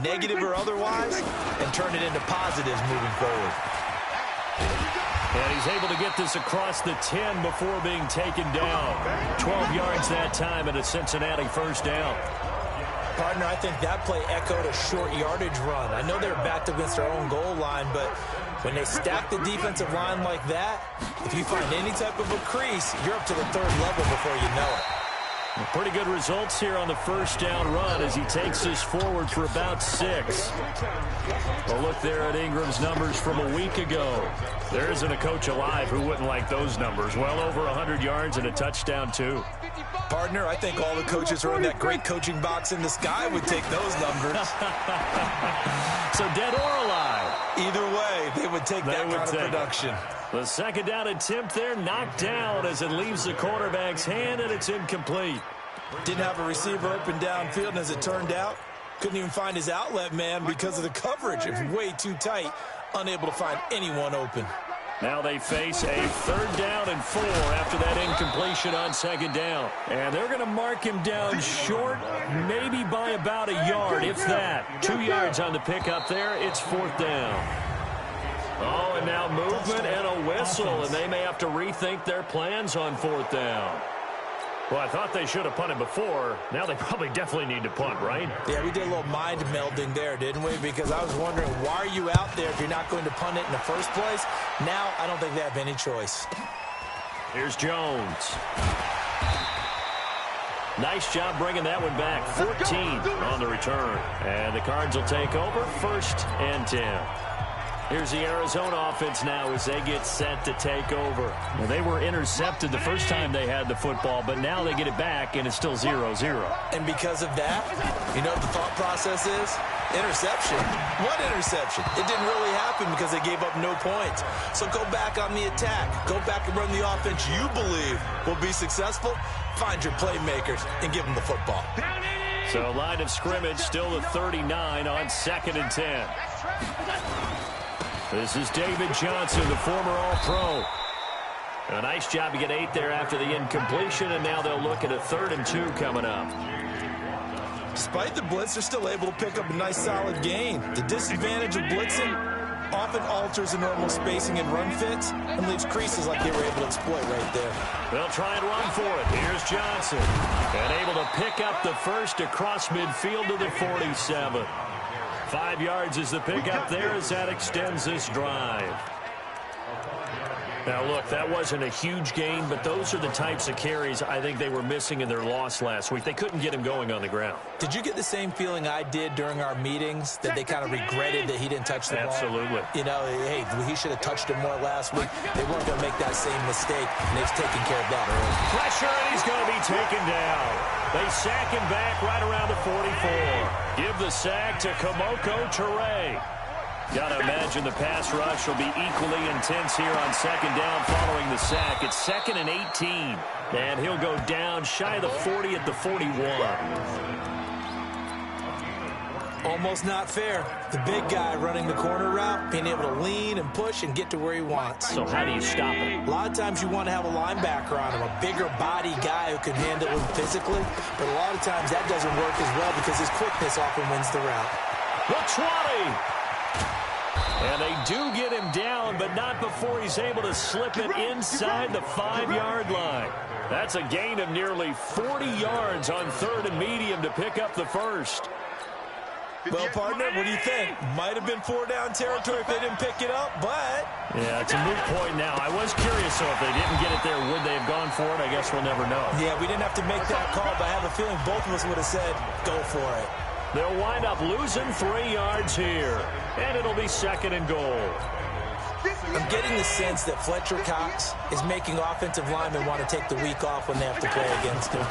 negative or otherwise, and turn it into positives moving forward. And he's able to get this across the 10 before being taken down. 12 yards that time and a Cincinnati first down. Partner, I think that play echoed a short yardage run. I know they're backed against their own goal line, but when they stack the defensive line like that, if you find any type of a crease, you're up to the third level before you know it. Pretty good results here on the first down run as he takes this forward for about 6. Well, look there at Ingram's numbers from a week ago. There isn't a coach alive who wouldn't like those numbers. Well over 100 yards and a touchdown, too. Partner, I think all the coaches who are in that great coaching box in the sky would take those numbers. So dead or alive? Either way, they would take that kind of production. The second down attempt there knocked down as it leaves the quarterback's hand, and it's incomplete. Didn't have a receiver open downfield, and as it turned out, couldn't even find his outlet man because of the coverage. It was way too tight, unable to find anyone open. Now they face a 3rd down and 4 after that incompletion on second down. And they're going to mark him down short, maybe by about a yard, if that. 2 yards on the pickup there. It's 4th down. Oh, and now movement and a whistle, and they may have to rethink their plans on 4th down. Well, I thought they should have punted before. Now they probably definitely need to punt, right? Yeah, we did a little mind melding there, didn't we? Because I was wondering, why are you out there if you're not going to punt it in the first place? Now I don't think they have any choice. Here's Jones. Nice job bringing that one back. 14 on the return. And the Cards will take over 1st and 10. Here's the Arizona offense now as they get set to take over. Well, they were intercepted the first time they had the football, but now they get it back, and it's still 0-0. And because of that, you know what the thought process is? Interception. What interception? It didn't really happen because they gave up no points. So go back on the attack. Go back and run the offense you believe will be successful. Find your playmakers and give them the football. So line of scrimmage still the 39 on 2nd and 10. This is David Johnson, the former All-Pro. A nice job to get 8 there after the incompletion, and now they'll look at a 3rd and 2 coming up. Despite the blitz, they're still able to pick up a nice solid gain. The disadvantage of blitzing often alters the normal spacing and run fits and leaves creases like they were able to exploit right there. They'll try and run for it. Here's Johnson. And able to pick up the first across midfield to the 47. 5 yards is the pickup there as that extends this drive. Now, look, that wasn't a huge gain, but those are the types of carries I think they were missing in their loss last week. They couldn't get him going on the ground. Did you get the same feeling I did during our meetings, that they kind of regretted that he didn't touch the ball? Absolutely. You know, hey, he should have touched it more last week. They weren't going to make that same mistake, and they've taken care of that early. Pressure, and he's going to be taken down. They sack him back right around the 44. Give the sack to Kamoko Toure. Got to imagine the pass rush will be equally intense here on second down following the sack. It's 2nd and 18. And he'll go down shy of the 40 at the 41. Almost not fair. The big guy running the corner route, being able to lean and push and get to where he wants. So how do you stop it? A lot of times you want to have a linebacker on him, a bigger body guy who can handle him physically. But a lot of times that doesn't work as well because his quickness often wins the route. The 20. And they do get him down, but not before he's able to slip it inside the 5-yard line. That's a gain of nearly 40 yards on 3rd and medium to pick up the first. Well, partner, what do you think? Might have been 4-down territory if they didn't pick it up, but... Yeah, it's a moot point now. I was curious, so if they didn't get it there, would they have gone for it? I guess we'll never know. Yeah, we didn't have to make that call, but I have a feeling both of us would have said, go for it. They'll wind up losing 3 yards here, and it'll be 2nd and goal. I'm getting the sense that Fletcher Cox is making offensive linemen want to take the week off when they have to play against him.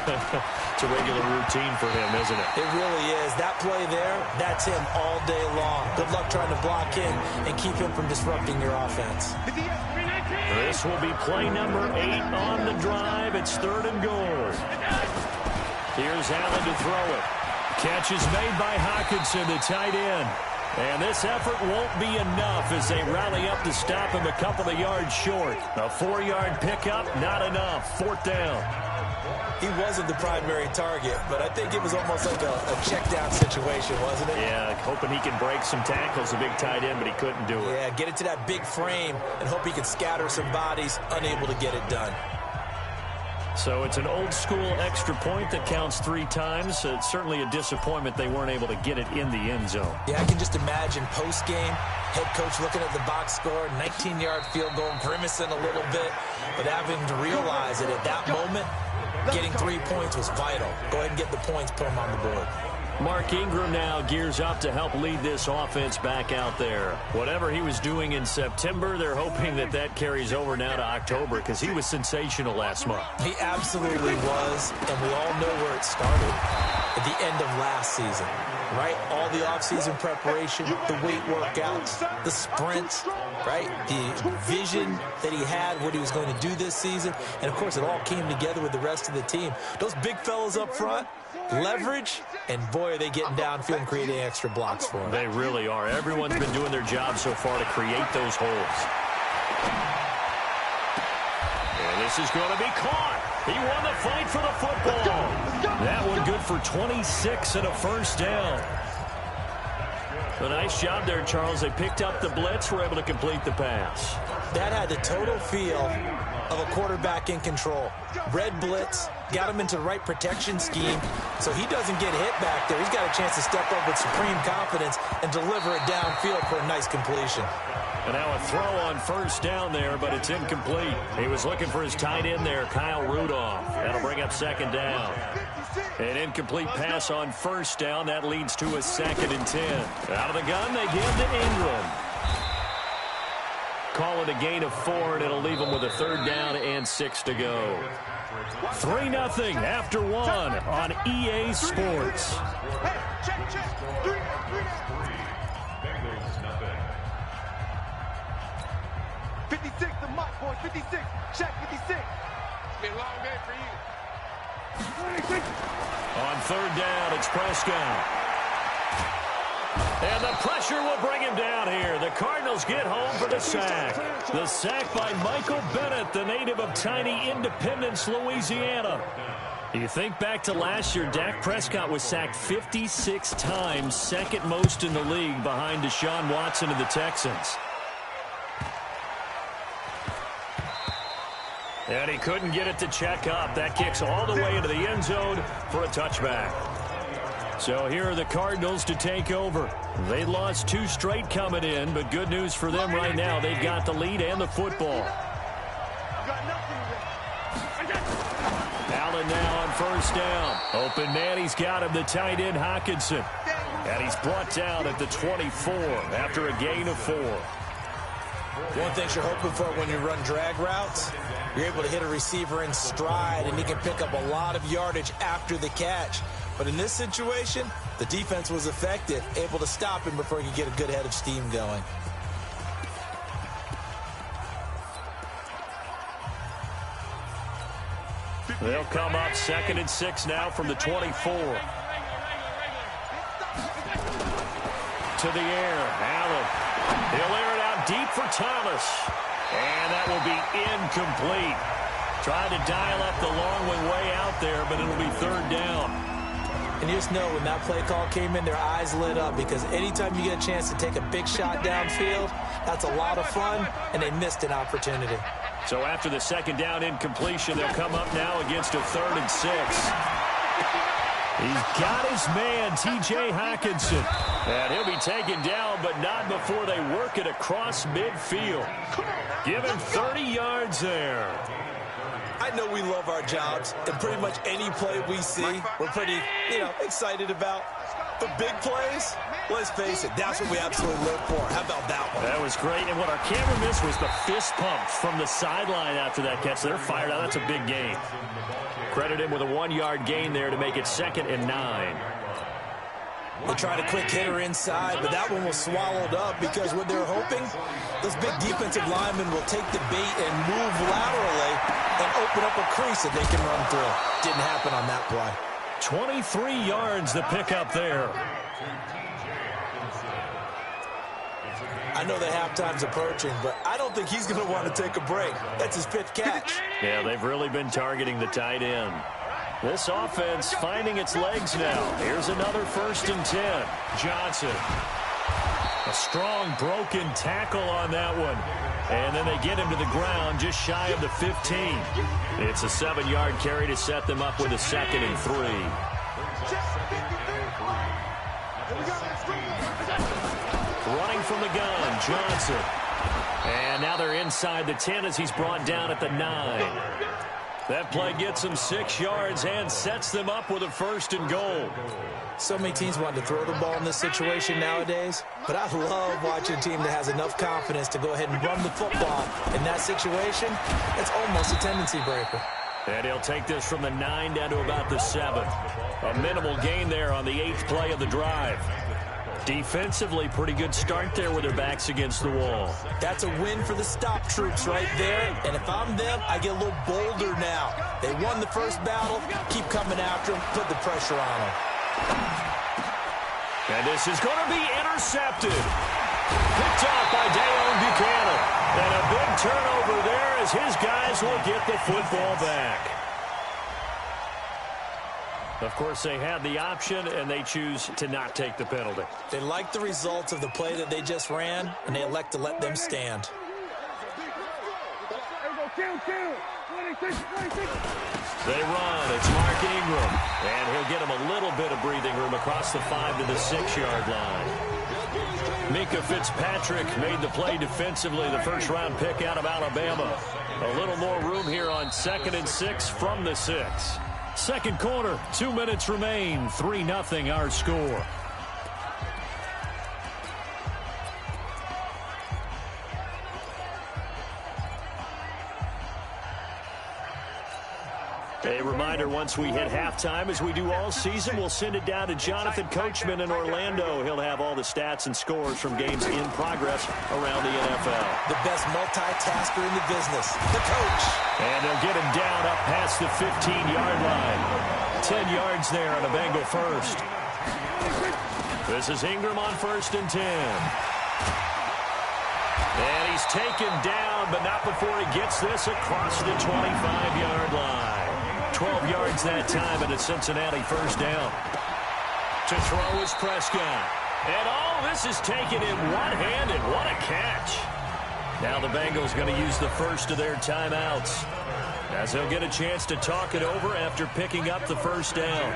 It's a regular routine for him, isn't it? It really is. That play there, that's him all day long. Good luck trying to block him and keep him from disrupting your offense. This will be play number 8 on the drive. It's 3rd and goal. Here's Allen to throw it. Catch is made by Hockenson, the tight end. And this effort won't be enough as they rally up to stop him a couple of yards short. A 4-yard pickup, not enough. 4th down. he wasn't the primary target, but I think it was almost like a check down situation, wasn't it? Yeah, hoping he can break some tackles, a big tight end, but he couldn't do it. Yeah, get it to that big frame and hope he can scatter some bodies, unable to get it done. So it's an old-school extra point that counts 3 times. It's certainly a disappointment they weren't able to get it in the end zone. Yeah, I can just imagine post-game, head coach looking at the box score, 19-yard field goal, grimacing a little bit, but having to realize that at that moment, getting 3 points was vital. Go ahead and get the points, put them on the board. Mark Ingram now gears up to help lead this offense back out there. Whatever he was doing in September, they're hoping that carries over now to October because he was sensational last month. He absolutely was, and we all know where it started at the end of last season, right? All the offseason preparation, the weight workouts, the sprints, right? The vision that he had, what he was going to do this season, and, of course, it all came together with the rest of the team. Those big fellas up front, leverage, and boy, are they getting downfield and creating extra blocks for him. They really are. Everyone's been doing their job so far to create those holes. And this is going to be caught. He won the fight for the football. That one good for 26 and a first down. A nice job there, Charles. They picked up the blitz, were able to complete the pass. That had the total feel of a quarterback in control. Red blitz, got him into the right protection scheme, so he doesn't get hit back there. He's got a chance to step up with supreme confidence and deliver it downfield for a nice completion. And now a throw on first down there, but it's incomplete. He was looking for his tight end there, Kyle Rudolph. That'll bring up second down. An incomplete pass on first down. That leads to a 2nd and 10. Out of the gun, they give to Ingram. Call it a gain of 4, and it'll leave them with a 3rd down and 6 to go. 3-0 after 1 on EA Sports. The Mike boy, 56. Check 56. It's been a long day for you. On 3rd down, it's Prescott. And the pressure will bring him down here. The Cardinals get home for the sack. The sack by Michael Bennett, the native of tiny Independence, Louisiana. You think back to last year, Dak Prescott was sacked 56 times, 2nd most in the league behind Deshaun Watson of the Texans. And he couldn't get it to check up. That kicks all the way into the end zone for a touchback. So here are the Cardinals to take over. They lost 2 straight coming in, but good news for them right now. They've got the lead and the football. Allen now on first down. Open man, he's got him, the tight end Hockenson. And he's brought down at the 24 after a gain of 4. One thing you're hoping for when you run drag routes, you're able to hit a receiver in stride, and he can pick up a lot of yardage after the catch. But in this situation, the defense was effective, able to stop him before he could get a good head of steam going. They'll come up 2nd and 6 now from the 24. To the air, Allen. He'll air it out deep for Thomas. And that will be incomplete. Tried to dial up the long one way out there, but it'll be 3rd down. And you just know when that play call came in, their eyes lit up, because anytime you get a chance to take a big shot downfield, that's a lot of fun, and they missed an opportunity. So after the 2nd down incompletion, they'll come up now against a 3rd and 6. He's got his man, T.J. Hockenson. And he'll be taken down, but not before they work it across midfield. Give him 30 yards there. I know we love our jobs, and pretty much any play we see, we're pretty, excited about. But big plays, let's face it, that's what we absolutely live for. How about that one? That was great, and what our camera missed was the fist pump from the sideline after that catch. They're fired out. That's a big gain. Credit him with a 1-yard gain there to make it 2nd and 9. They tried a quick hitter inside, but that one was swallowed up because what they're hoping, those big defensive linemen will take the bait and move laterally and open up a crease that they can run through. Didn't happen on that play. 23 yards the pickup there. I know the halftime's approaching, but I don't think he's going to want to take a break. That's his 5th catch. Yeah, they've really been targeting the tight end. This offense finding its legs now. Here's another 1st and 10. Johnson. A strong broken tackle on that one. And then they get him to the ground just shy of the 15. It's a 7-yard carry to set them up with a 2nd and 3. Running from the gun, Johnson. And now they're inside the 10 as he's brought down at the 9. That play gets them 6 yards and sets them up with a 1st and goal. So many teams want to throw the ball in this situation nowadays, but I love watching a team that has enough confidence to go ahead and run the football. In that situation, it's almost a tendency breaker. And he'll take this from the 9 down to about the 7. A minimal gain there on the 8th play of the drive. Defensively, pretty good start there with their backs against the wall. That's a win for the stop troops right there. And if I'm them, I get a little bolder now. They won the first battle. Keep coming after them. Put the pressure on them. And this is going to be intercepted. Picked off by Dayon Buchanan. And a big turnover there as his guys will get the football back. Of course, they have the option, and they choose to not take the penalty. They like the results of the play that they just ran, and they elect to let them stand. They run. It's Mark Ingram. And he'll get him a little bit of breathing room across the 5 to the 6-yard line. Mika Fitzpatrick made the play defensively, the first-round pick out of Alabama. A little more room here on 2nd and 6 from the 6. Second quarter, 2 minutes remain. 3-0 our score. A reminder, once we hit halftime, as we do all season, we'll send it down to Jonathan Coachman in Orlando. He'll have all the stats and scores from games in progress around the NFL. The best multitasker in the business, the coach. And they'll get him down up past the 15-yard line. 10 yards there on a Bengal first. This is Ingram on 1st and 10. And he's taken down, but not before he gets this across the 25-yard line. 12 yards that time and a Cincinnati first down. To throw is Prescott. And all this is taken in one-handed. What a catch. Now the Bengals going to use the first of their timeouts, as they'll get a chance to talk it over after picking up the first down.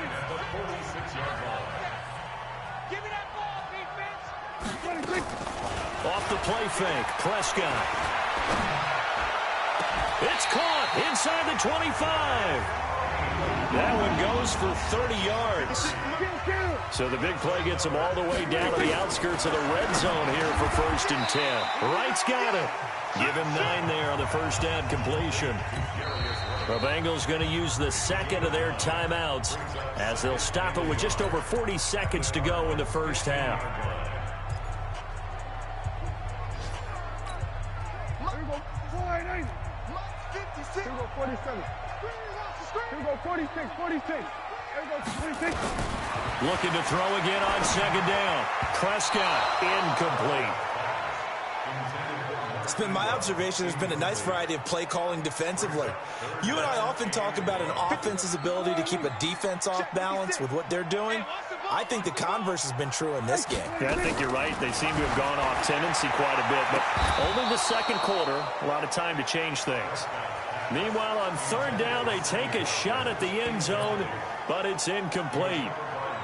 Off the play fake, Prescott. It's caught inside the 25. That one goes for 30 yards. So the big play gets him all the way down to the outskirts of the red zone here for 1st and 10. Wright's got it. Give him 9 there on the first down completion. The Bengals going to use the second of their timeouts, as they'll stop it with just over 40 seconds to go in the first half. Looking to throw again on 2nd down. Prescott incomplete. It's been my observation there's been a nice variety of play calling defensively. You and I often talk about an offense's ability to keep a defense off balance with what they're doing. I think the converse has been true in this game. Yeah, I think you're right. They seem to have gone off tendency quite a bit, but only the second quarter, a lot of time to change things. Meanwhile, on 3rd down, they take a shot at the end zone, but it's incomplete.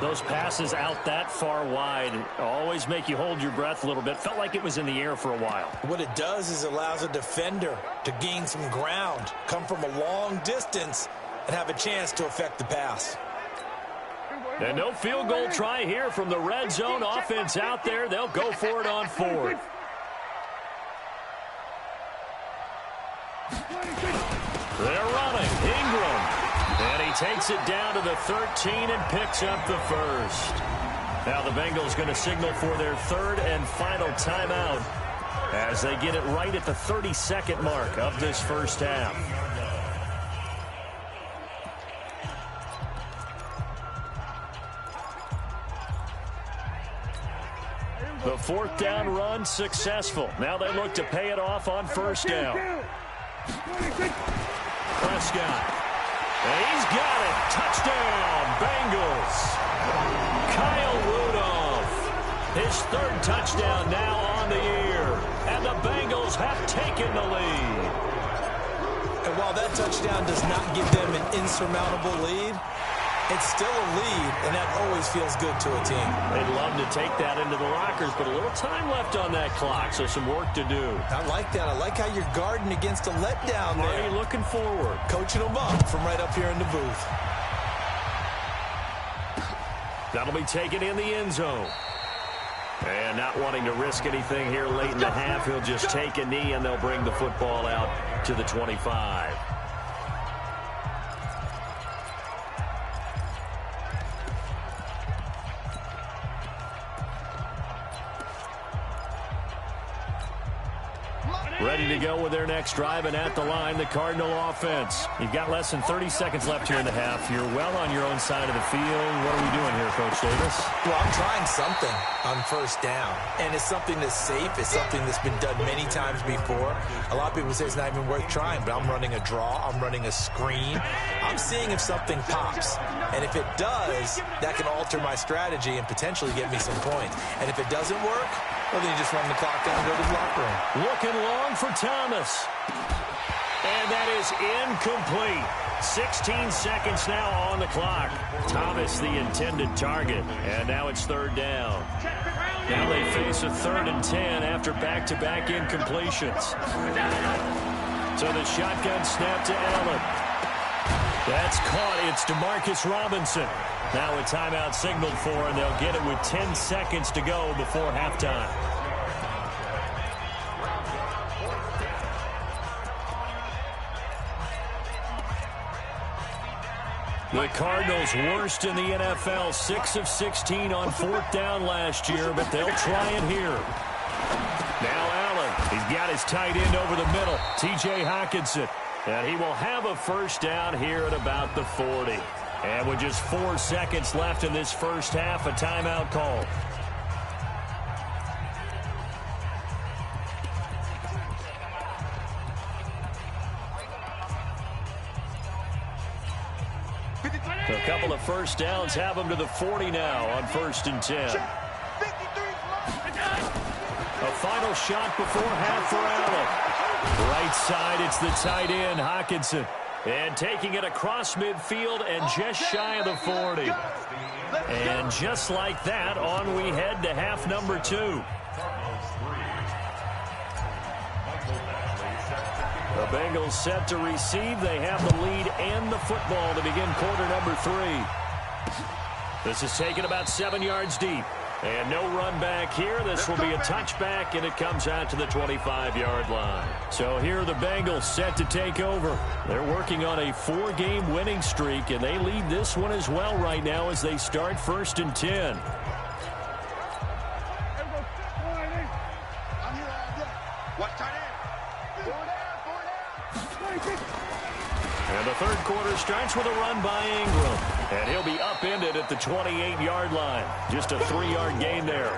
Those passes out that far wide always make you hold your breath a little bit. Felt like it was in the air for a while. What it does is it allows a defender to gain some ground, come from a long distance, and have a chance to affect the pass. And no field goal try here from the red zone offense out there. They'll go for it on 4th. They're running. Ingram. And he takes it down to the 13 and picks up the first. Now the Bengals going to signal for their 3rd and final timeout as they get it right at the 32nd mark of this first half. The 4th down run successful. Now they look to pay it off on 1st down. Prescott. He's got it. Touchdown, Bengals. Kyle Rudolph. His third touchdown now on the year. And the Bengals have taken the lead. And while that touchdown does not give them an insurmountable lead, it's still a lead, and that always feels good to a team. They'd love to take that into the lockers, but a little time left on that clock, so some work to do. I like that. I like how you're guarding against a letdown there. Marty looking forward. Coaching them up from right up here in the booth. That'll be taken in the end zone. And not wanting to risk anything here late in the half, he'll just take a knee, and they'll bring the football out to the 25. Ready to go with their next drive, and at the line, the Cardinal offense. You've got less than 30 seconds left here in the half. You're well on your own side of the field. What are we doing here, Coach Davis? Well, I'm trying something on first down, and it's something that's safe. It's something that's been done many times before. A lot of people say it's not even worth trying, but I'm running a draw. I'm running a screen. I'm seeing if something pops, and if it does, that can alter my strategy and potentially get me some points. And if it doesn't work, well, then you just run the clock down and go to the locker room. Looking long for Thomas. And that is incomplete. 16 seconds now on the clock. Thomas, the intended target. And now it's third down. Now they face a 3rd and 10 after back-to-back incompletions. So the shotgun snap to Allen. That's caught. It's Demarcus Robinson. Now a timeout signaled for, and they'll get it with 10 seconds to go before halftime. The Cardinals worst in the NFL, 6 of 16 on 4th down last year, but they'll try it here. Now Allen, he's got his tight end over the middle, T.J. Hockenson, and he will have a first down here at about the 40. And with just 4 seconds left in this first half, a timeout call. A couple of first downs have them to the 40 now on 1st and 10. A final shot before half for Allen. Right side, it's the tight end, Hockenson. And taking it across midfield and just shy of the 40. And just like that, on we head to half number 2. The Bengals set to receive. They have the lead and the football to begin quarter number 3. This is taken about 7 yards deep. And no run back here. This will be a touchback, and it comes out to the 25-yard line. So here are the Bengals set to take over. They're working on a 4-game winning streak, and they lead this one as well right now as they start 1st and 10. And the third quarter starts with a run by Ingram. And he'll be upended at the 28-yard line. Just a 3-yard gain there.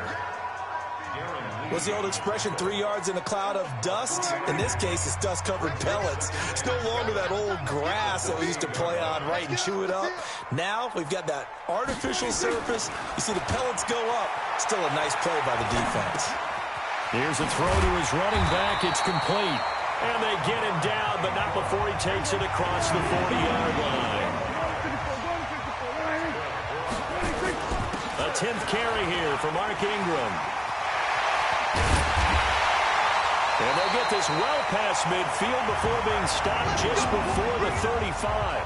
What's the old expression, 3 yards in a cloud of dust? In this case, it's dust-covered pellets. It's no longer that old grass that we used to play on, right, and chew it up. Now we've got that artificial surface. You see the pellets go up. Still a nice play by the defense. Here's a throw to his running back. It's complete. And they get him down, but not before he takes it across the 40-yard line. A 10th carry here for Mark Ingram. And they'll get this well past midfield before being stopped just before the 35.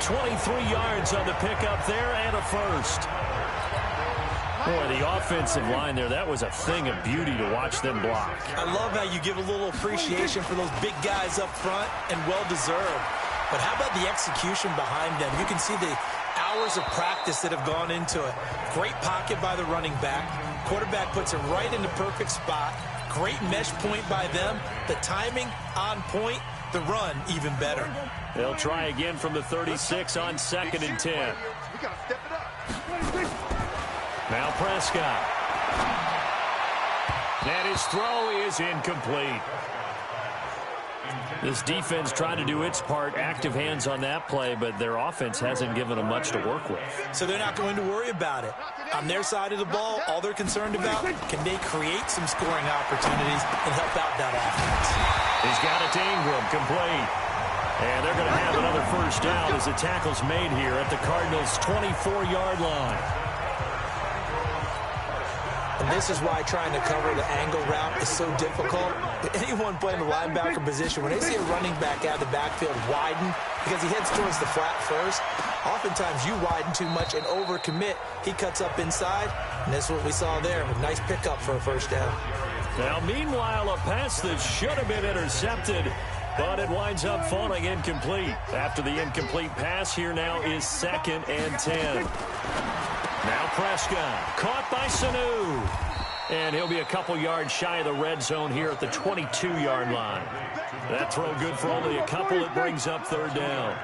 23 yards on the pickup there and a first. Boy, the offensive line there, that was a thing of beauty to watch them block. I love how you give a little appreciation for those big guys up front, and well-deserved. But how about the execution behind them? You can see the hours of practice that have gone into it. Great pocket by the running back. Quarterback puts it right in the perfect spot. Great mesh point by them. The timing on point. The run even better. They'll try again from the 36 on 2nd and 10. We got to step it up. Now Prescott. And his throw is incomplete. This defense tried to do its part, active hands on that play, but their offense hasn't given them much to work with. So they're not going to worry about it. On their side of the ball, all they're concerned about, can they create some scoring opportunities and help out that offense? He's got it to Ingram, complete. And they're going to have another first down as the tackle's made here at the Cardinals' 24-yard line. And this is why trying to cover the angle route is so difficult. Anyone playing the linebacker position, when they see a running back out of the backfield widen because he heads towards the flat first, oftentimes you widen too much and overcommit. He cuts up inside, and that's what we saw there. A nice pickup for a first down. Now, meanwhile, a pass that should have been intercepted, but it winds up falling incomplete. After the incomplete pass, here now is 2nd and 10. Now Prescott, caught by Sanu. And he'll be a couple yards shy of the red zone here at the 22-yard line. That throw good for only a couple. It brings up 3rd down.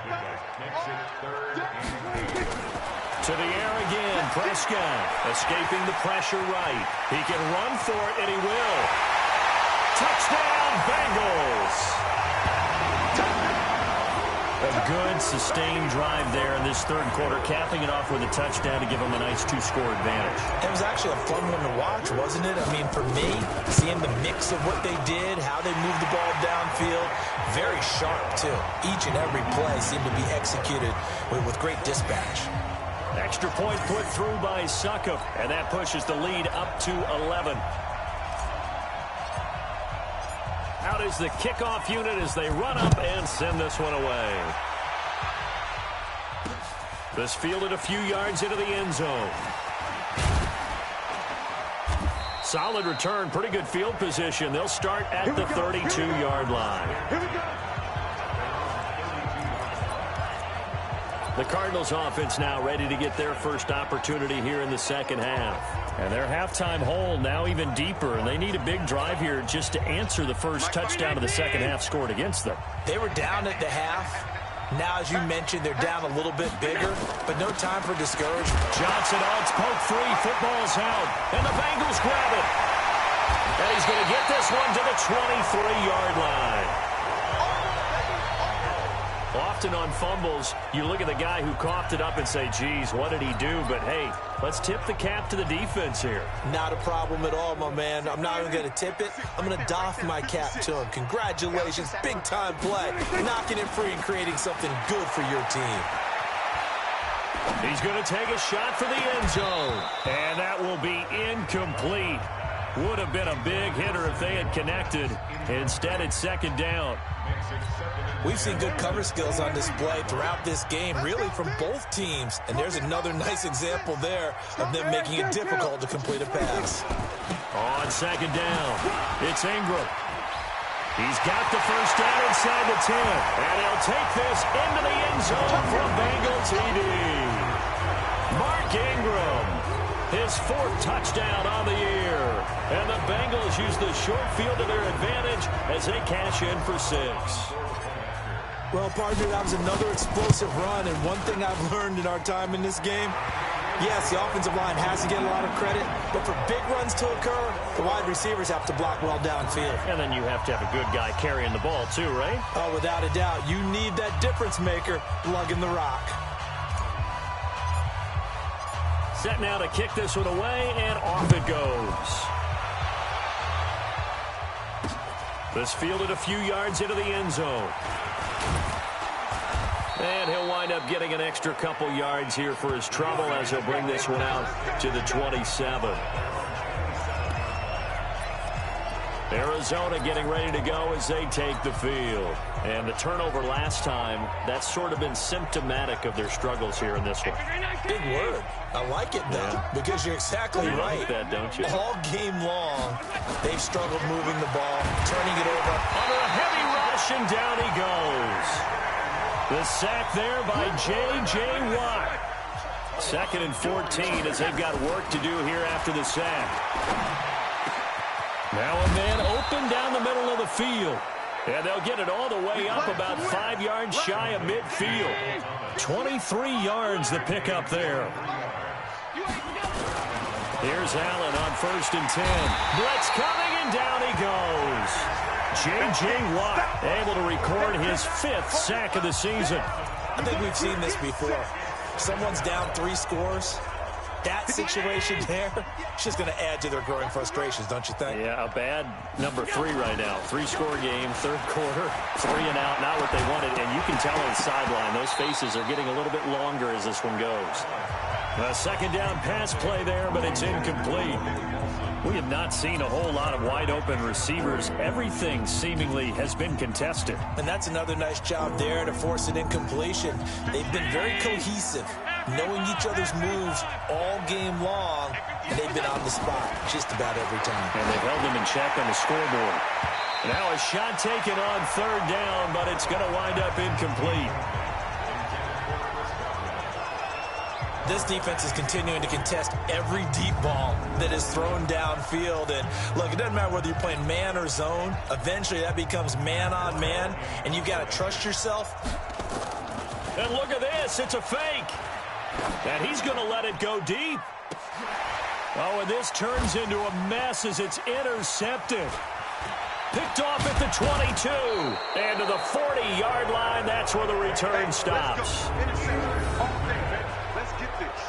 To the air again, Prescott escaping the pressure right. He can run for it, and he will. Touchdown, Bengals! A good, sustained drive there in this 3rd quarter, capping it off with a touchdown to give them a nice 2-score advantage. It was actually a fun one to watch, wasn't it? I mean, for me, seeing the mix of what they did, how they moved the ball downfield, very sharp, too. Each and every play seemed to be executed with great dispatch. Extra point put through by Succop, and that pushes the lead up to 11. Out is the kickoff unit as they run up and send this one away. This fielded a few yards into the end zone. Solid return, pretty good field position. They'll start at the 32-yard line. The Cardinals offense now ready to get their first opportunity here in the 2nd half. And their halftime hole now even deeper, and they need a big drive here just to answer the first touchdown of the 2nd half scored against them. They were down at the half. Now, as you mentioned, they're down a little bit bigger, but no time for discouragement. Johnson odds poke free, football's out, and the Bengals grab it. And he's going to get this one to the 23-yard line. Often on fumbles, you look at the guy who coughed it up and say, geez, what did he do? But, hey, let's tip the cap to the defense here. Not a problem at all, my man. I'm not even going to tip it. I'm going to doff my cap to him. Congratulations, big-time play. Knocking it free and creating something good for your team. He's going to take a shot for the end zone. And that will be incomplete. Would have been a big hitter if they had connected. Instead, it's 2nd down. We've seen good cover skills on display throughout this game, really from both teams. And there's another nice example there of them making it difficult to complete a pass. On 2nd down, it's Ingram. He's got the first down inside the 10. And he'll take this into the end zone for a Bengal TD. Mark Ingram, his 4th touchdown on the year. And the Bengals use the short field to their advantage as they cash in for 6. Well, partner, that was another explosive run, and one thing I've learned in our time in this game, yes, the offensive line has to get a lot of credit, but for big runs to occur, the wide receivers have to block well downfield. And then you have to have a good guy carrying the ball too, right? Oh, without a doubt. You need that difference maker lugging the rock. Set now to kick this one away, and off it goes. This fielded a few yards into the end zone. And he'll wind up getting an extra couple yards here for his trouble as he'll bring this one out to the 27. Arizona getting ready to go as they take the field. And the turnover last time, that's sort of been symptomatic of their struggles here in this one. Big word. I like it, though, because you're exactly right. Like that, don't you? All game long, they've struggled moving the ball, turning it over. Under a heavy rush, and down he goes. The sack there by J.J. Watt. 2nd and 14 as they've got work to do here after the sack. Now a man open down the middle of the field. And they'll get it all the way up about 5 yards shy of midfield. 23 yards the pickup there. Here's Allen on 1st and 10. Blitz coming, and down he goes. J.J. Watt able to record his 5th sack of the season. I think we've seen this before. Someone's down 3 scores. That situation there, it's just going to add to their growing frustrations, don't you think? Yeah, a bad number 3 right now. 3-score game, 3rd quarter, 3 and out, not what they wanted. And you can tell on the sideline, those faces are getting a little bit longer as this one goes. A 2nd down pass play there, but it's incomplete. We have not seen a whole lot of wide-open receivers. Everything seemingly has been contested. And that's another nice job there to force an incompletion. They've been very cohesive, knowing each other's moves all game long, and they've been on the spot just about every time. And they've held them in check on the scoreboard. Now a shot taken on 3rd down, but it's going to wind up incomplete. This defense is continuing to contest every deep ball that is thrown downfield. And look, it doesn't matter whether you're playing man or zone. Eventually that becomes man on man, and you've got to trust yourself. And look at this. It's a fake. And he's going to let it go deep. Oh, and this turns into a mess as it's intercepted. Picked off at the 22. And to the 40-yard line, that's where the return stops. Let's get this.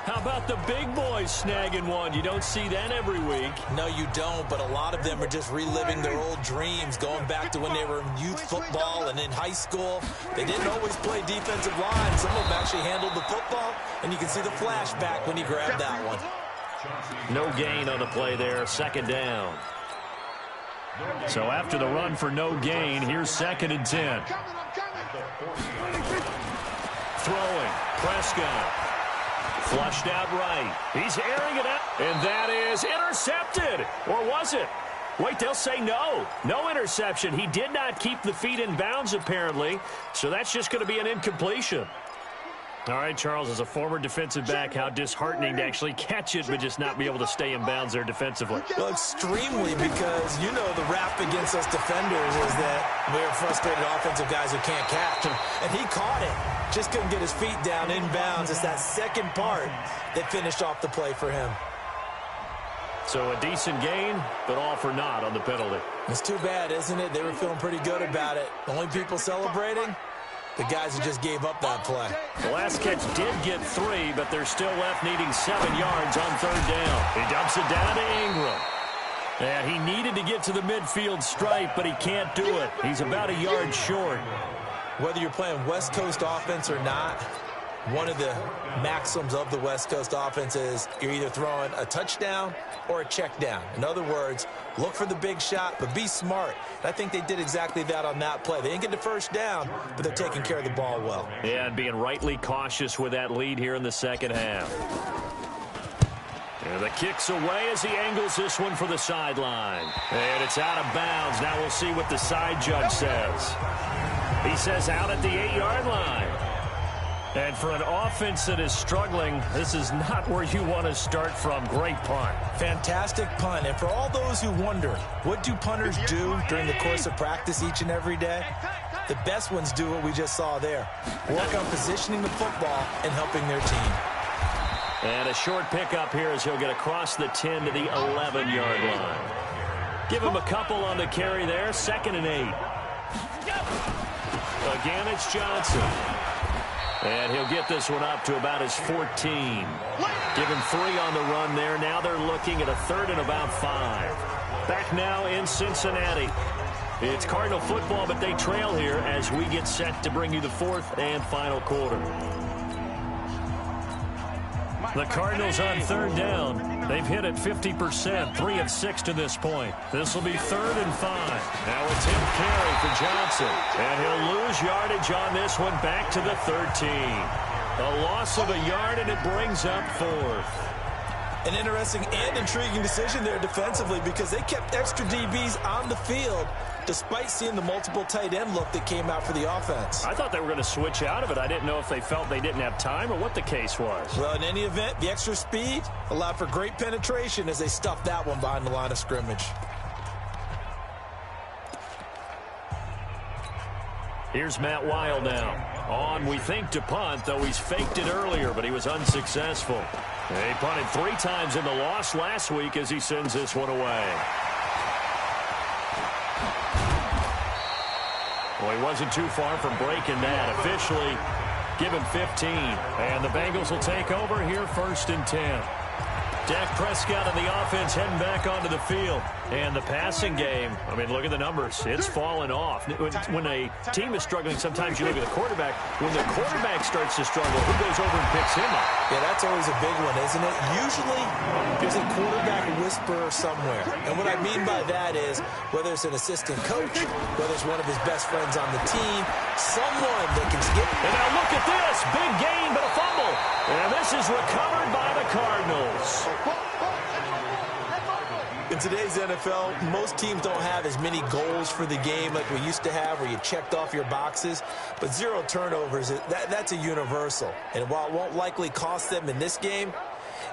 How about the big boys snagging one? You don't see that every week. No, you don't, but a lot of them are just reliving their old dreams, going back to when they were in youth football and in high school. They didn't always play defensive line. Some of them actually handled the football, and you can see the flashback when he grabbed that one. No gain on the play there, 2nd down. So after the run for no gain, here's 2nd and 10. Throwing, Prescott. Flushed out right. He's airing it out. And that is intercepted. Or was it? Wait, they'll say no. No interception. He did not keep the feet in bounds, apparently. So that's just going to be an incompletion. All right, Charles, as a former defensive back, how disheartening to actually catch it but just not be able to stay in bounds there defensively. Well, extremely, because you know the rap against us defenders is that we're frustrated offensive guys who can't catch. And he caught it. Just couldn't get his feet down in bounds. It's that second part that finished off the play for him. So a decent gain, but all for naught on the penalty. It's too bad, isn't it? They were feeling pretty good about it. The only people celebrating, the guys who just gave up that play. The last catch did get 3, but they're still left needing 7 yards on 3rd down. He dumps it down to Ingram. And he needed to get to the midfield stripe, but he can't do it. He's about a yard short. Whether you're playing West Coast offense or not, one of the maxims of the West Coast offense is you're either throwing a touchdown or a check down. In other words, look for the big shot, but be smart. And I think they did exactly that on that play. They didn't get the first down, but they're taking care of the ball well. Yeah, and being rightly cautious with that lead here in the 2nd half. And the kick's away as he angles this one for the sideline. And it's out of bounds. Now we'll see what the side judge says. He says out at the 8-yard line. And for an offense that is struggling, this is not where you want to start from. Great punt. Fantastic punt. And for all those who wonder, what do punters do during the course of practice each and every day? The best ones do what we just saw there. Work on positioning the football and helping their team. And a short pickup here as he'll get across the 10 to the 11-yard line. Give him a couple on the carry there. 2nd and 8. Again, it's Johnson. And he'll get this one up to about his 14. Give him 3 on the run there. Now they're looking at a 3rd and about 5. Back now in Cincinnati. It's Cardinal football, but they trail here as we get set to bring you the 4th and final quarter. The Cardinals on 3rd down. They've hit it 50%, 3 of 6 to this point. This will be 3rd and 5. Now a tip carry for Johnson. And he'll lose yardage on this one back to the 13. A loss of a yard, and it brings up 4th. An interesting and intriguing decision there defensively because they kept extra DBs on the field despite seeing the multiple tight end look that came out for the offense. I thought they were going to switch out of it. I didn't know if they felt they didn't have time or what the case was. Well, in any event, the extra speed allowed for great penetration as they stuffed that one behind the line of scrimmage. Here's Matt Weil now. On, we think, to punt, though he's faked it earlier, but he was unsuccessful. He punted 3 times in the loss last week as he sends this one away. Well, he wasn't too far from breaking that. Officially given 15. And the Bengals will take over here 1st and 10. Dak Prescott and the offense heading back onto the field. And the passing game, I mean, look at the numbers. It's fallen off. When a team is struggling, sometimes you look at the quarterback. When the quarterback starts to struggle, who goes over and picks him up? Yeah, that's always a big one, isn't it? Usually, there's a quarterback whisperer somewhere. And what I mean by that is, whether it's an assistant coach, whether it's one of his best friends on the team, someone that can get... And now look at this. Big gain, but a fumble. And this is recovered by the Cardinals. In today's NFL, most teams don't have as many goals for the game like we used to have where you checked off your boxes. But 0 turnovers, that's a universal. And while it won't likely cost them in this game,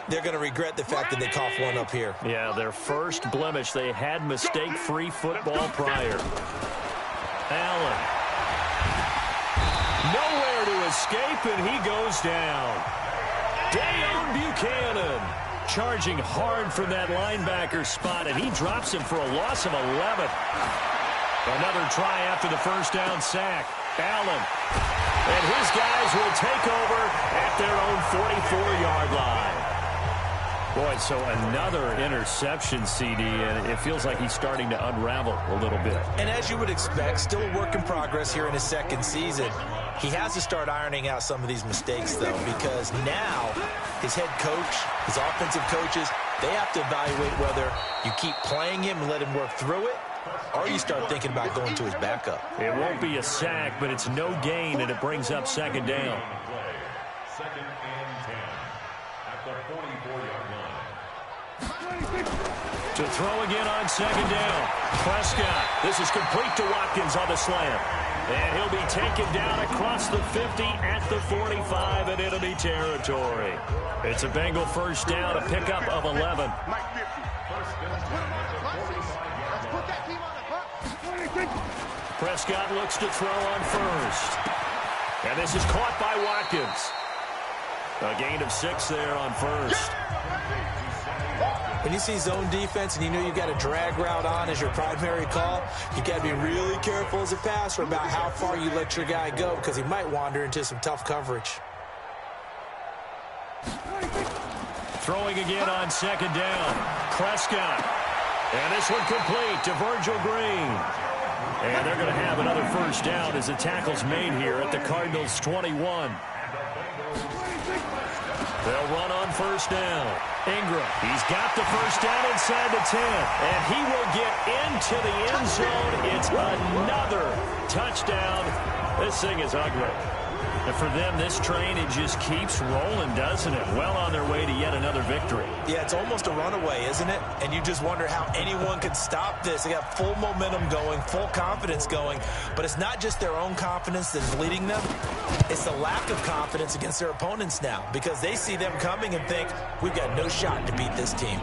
they're going to regret the fact that they coughed one up here. Yeah, their first blemish. They had mistake-free football prior. Allen. Nowhere to escape, and he goes down. Dayon Buchanan charging hard from that linebacker spot, and he drops him for a loss of 11. Another try after the first down sack. Allen. And his guys will take over at their own 44-yard line. Boy, so another interception, CD, and it feels like he's starting to unravel a little bit. And as you would expect, still a work in progress here in his 2nd season. He has to start ironing out some of these mistakes, though, because now his head coach, his offensive coaches, they have to evaluate whether you keep playing him and let him work through it, or you start thinking about going to his backup. It won't be a sack, but it's no gain, and it brings up 2nd down. 2nd and 10 at the 44-yard line. To throw again on 2nd down. Prescott. This is complete to Watkins on the slam. And he'll be taken down across the 50 at the 45 in enemy territory. It's a Bengal first down, a pickup of 11. Prescott looks to throw on first. And this is caught by Watkins. A gain of 6 there on first. When you see zone defense and you know you've got a drag route on as your primary call, you got to be really careful as a passer about how far you let your guy go because he might wander into some tough coverage. Throwing again on 2nd down. Prescott. And this one complete to Virgil Green. And they're going to have another first down as the tackle's made here at the Cardinals' 21. They'll run on first down. Ingram, he's got the first down inside the 10. And he will get into the end zone. It's another touchdown. This thing is ugly. And for them, this train, it just keeps rolling, doesn't it? Well on their way to yet another victory. Yeah, it's almost a runaway, isn't it? And you just wonder how anyone could stop this. They got full momentum going, full confidence going. But it's not just their own confidence that is leading them. It's the lack of confidence against their opponents now because they see them coming and think, we've got no shot to beat this team.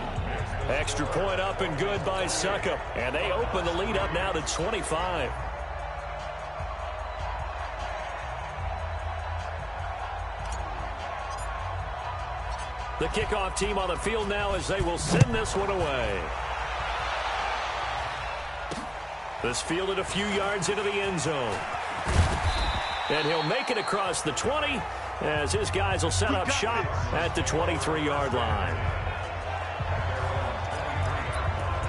Extra point up and good by Suckup. And they open the lead up now to 25. The kickoff team on the field now as they will send this one away. This fielded a few yards into the end zone. And he'll make it across the 20 as his guys will set up shop at the 23-yard line.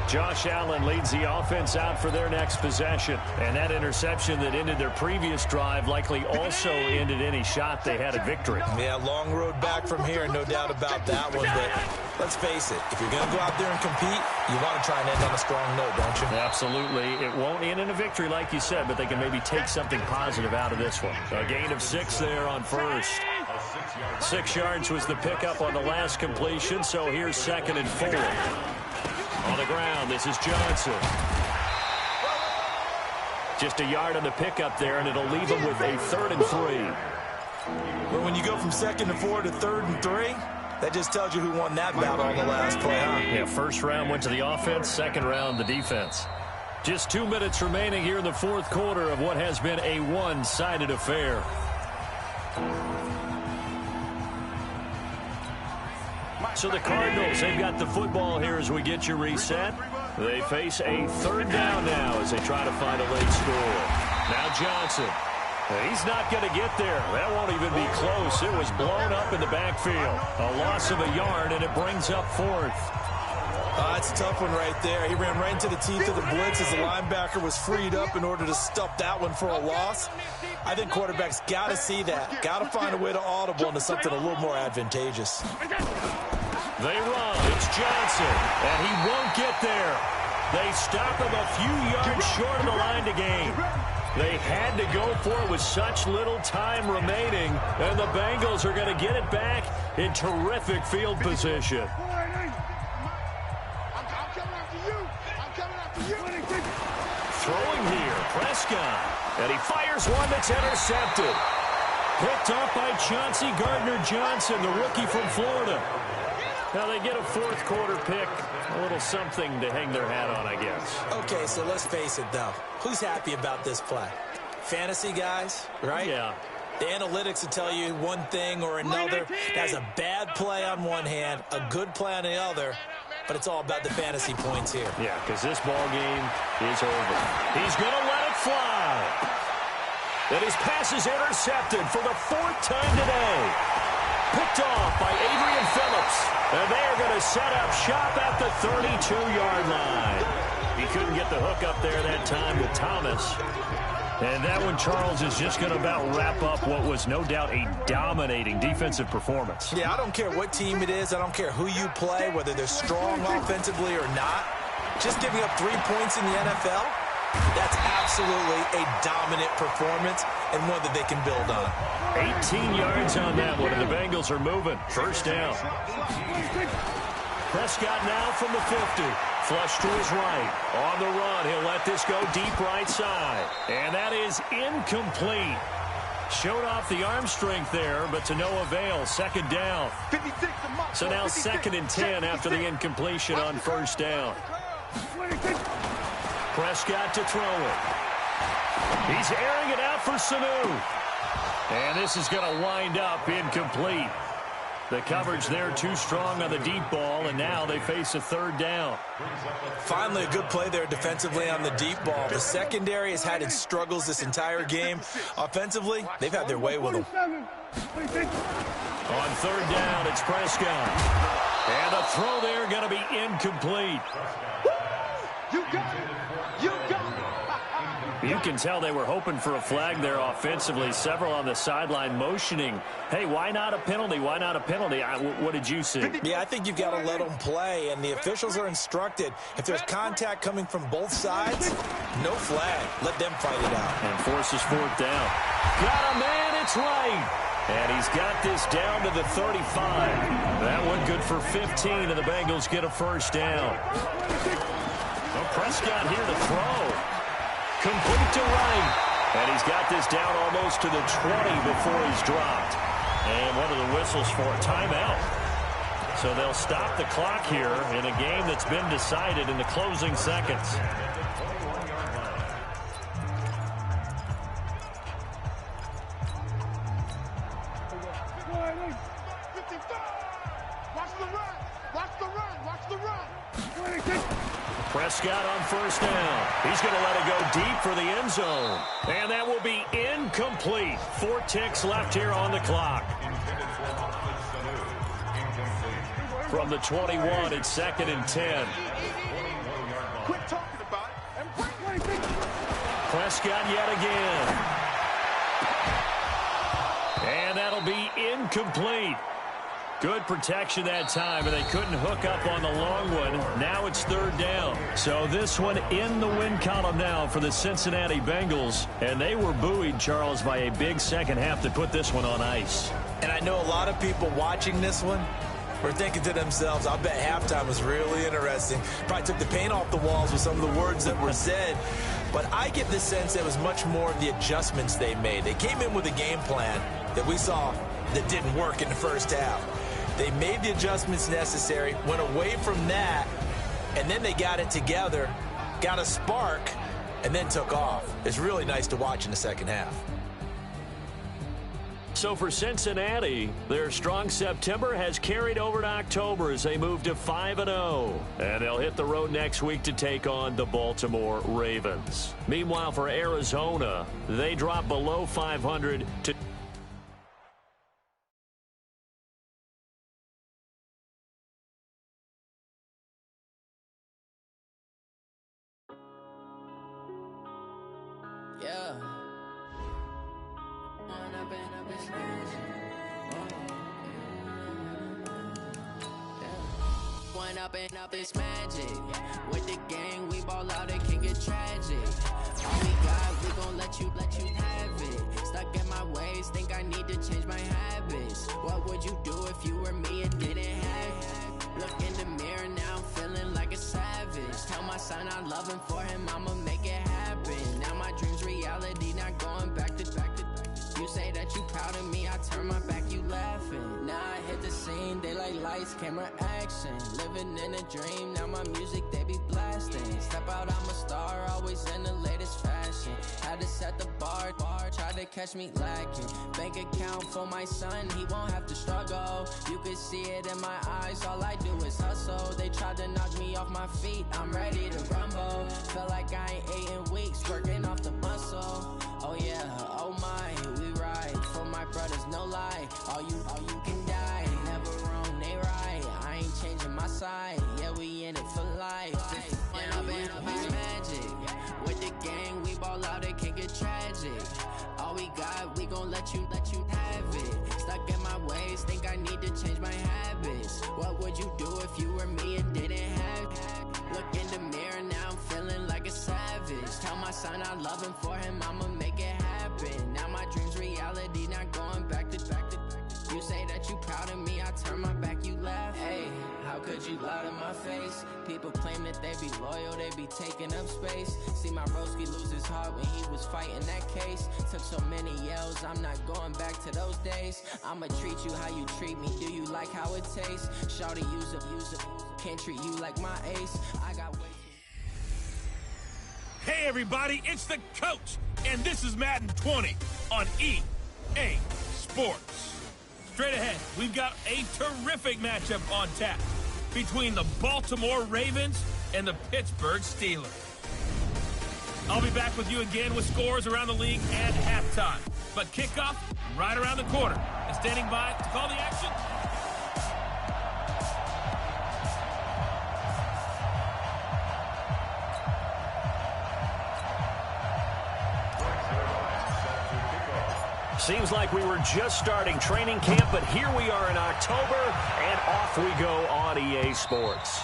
Josh Allen leads the offense out for their next possession. And that interception that ended their previous drive likely also ended any shot they had at victory. Yeah, long road back from here, no doubt about that one. But let's face it, if you're going to go out there and compete, you want to try and end on a strong note, don't you? Absolutely. It won't end in a victory like you said, but they can maybe take something positive out of this one. A gain of 6 there on first. 6 yards was the pickup on the last completion, so here's 2nd and 4. On the ground, this is Johnson. Just a yard on the pickup there, and it'll leave them with a 3rd and 3. But when you go from 2nd and 4 to 3rd and 3, that just tells you who won that battle on the last play, huh? Yeah, first round went to the offense, second round the defense. Just 2 minutes remaining here in the fourth quarter of what has been a one-sided affair. So the Cardinals, they've got the football here as we get you reset. They face a third down now as they try to find a late score. Now Johnson. He's not going to get there. That won't even be close. It was blown up in the backfield. A loss of a yard, and it brings up fourth. That's a tough one right there. He ran right into the teeth of the blitz as the linebacker was freed up in order to stop that one for a loss. I think quarterbacks got to see that. Got to find a way to audible into something a little more advantageous. They run. It's Johnson, and he won't get there. They stop him a few yards short of the line to gain. They had to go for it with such little time remaining, and the Bengals are going to get it back in terrific field position. Throwing here, Prescott, and he fires one that's intercepted. Picked off by Chauncey Gardner-Johnson, the rookie from Florida. Now they get a fourth quarter pick, a little something to hang their hat on, I guess. Okay, so let's face it, though. Who's happy about this play? Fantasy guys, right? Yeah. The analytics will tell you one thing or another. That's a bad play on one hand, a good play on the other, but it's all about the fantasy points here. Yeah, because this ball game is over. He's going to let it fly. And his pass is intercepted for the fourth time today. Picked off by Adrian Phillips. And they are going to set up shop at the 32-yard line. He couldn't get the hook up there that time with Thomas. And that one, Charles, is just going to about wrap up what was no doubt a dominating defensive performance. Yeah, I don't care what team it is. I don't care who you play, whether they're strong offensively or not. Just giving up 3 points in the NFL, that's absolutely a dominant performance and one that they can build on. 18 yards on that one, and the Bengals are moving. First down. Prescott now from the 50. Flush to his right. On the run, he'll let this go deep right side. And that is incomplete. Showed off the arm strength there, but to no avail. Second down. So now 2nd and 10 after the incompletion on first down. Prescott to throw it. He's airing it out for Sanu. And this is going to wind up incomplete. The coverage there too strong on the deep ball, and now they face a third down. Finally, a good play there defensively on the deep ball. The secondary has had its struggles this entire game. Offensively, they've had their way with them. On third down, it's Prescott. And the throw there going to be incomplete. You got it. You got it. You can tell they were hoping for a flag there offensively. Several on the sideline motioning, hey, why not a penalty? Why not a penalty? What did you see? Yeah, I think you've got to let them play, and the officials are instructed. If there's contact coming from both sides, no flag. Let them fight it out. And forces fourth down. Got a man, it's right. And he's got this down to the 35. That one good for 15, and the Bengals get a first down. Well, Prescott here to throw. Complete to right. And he's got this down almost to the 20 before he's dropped. And one of the whistles for a timeout. So they'll stop the clock here in a game that's been decided in the closing seconds. Prescott on first down. He's going to let it go deep for the end zone. And that will be incomplete. 4 ticks left here on the clock. From the 21, it's 2nd and 10. Quit talking about it. Prescott yet again. And that'll be incomplete. Good protection that time, and they couldn't hook up on the long one. Now it's third down. So this one in the win column now for the Cincinnati Bengals. And they were buoyed, Charles, by a big second half to put this one on ice. And I know a lot of people watching this one were thinking to themselves, I bet halftime was really interesting. Probably took the paint off the walls with some of the words that were said. But I get the sense it was much more of the adjustments they made. They came in with a game plan that we saw that didn't work in the first half. They made the adjustments necessary, went away from that, and then they got it together, got a spark, and then took off. It's really nice to watch in the second half. So for Cincinnati, their strong September has carried over to October as they move to 5-0. And they'll hit the road next week to take on the Baltimore Ravens. Meanwhile, for Arizona, they drop below 500 to... Yeah. One up and up is magic. With the gang, we ball out, it can get tragic. All we got, we gon' let you have it. Stuck in my ways, think I need to change my habits. What would you do if you were me and didn't have it? Look in the mirror now, I'm feeling like a savage. Tell my son I love him, for him I'ma make it happen. Now my dream's reality, not going back to back. You say that you proud of me, I turn my back, you laughing. Now I hit the scene, they like lights, camera, action. Living in a dream, now my music, they be blasting. Step out, I'm a star, always in the latest fashion. Had to set the bar, try to catch me lacking. Bank account for my son, he won't have to struggle. You could see it in my eyes, all I do is hustle. They tried to knock me off my feet, I'm ready to rumble. Feel like I ain't ate in weeks, working off the muscle. Oh yeah, oh my, we ride for my brothers, no lie. All you can die, never wrong, they right. I ain't changing my side, yeah, we in it for life. And I've been magic. With the gang, we ball out, it can get tragic. All we got, we gon' let you have it. Stuck in my ways, think I need to change my habits. What would you do if you were me and didn't have it? Look in the mirror, now I'm feeling like a savage. Tell my son I love him, for him I'ma make it happen. Now my dream's reality, not going back to back. You say that you proud of me, I turn my back, you laugh. Hey, how could you lie to my face? People claim that they be loyal, they be taking up space. See my broski lose his heart when he was fighting that case. Took so many yells, I'm not going back to those days. I'ma treat you how you treat me, do you like how it tastes? Shawty, use up, can't treat you like my ace. I got way too... Hey everybody, it's the coach, and this is Madden 20 on EA Sports. Straight ahead, we've got a terrific matchup on tap between the Baltimore Ravens and the Pittsburgh Steelers. I'll be back with you again with scores around the league and halftime. But kickoff right around the corner. And standing by to call the action, Seems like we were just starting training camp, but here we are in October, and off we go on EA Sports.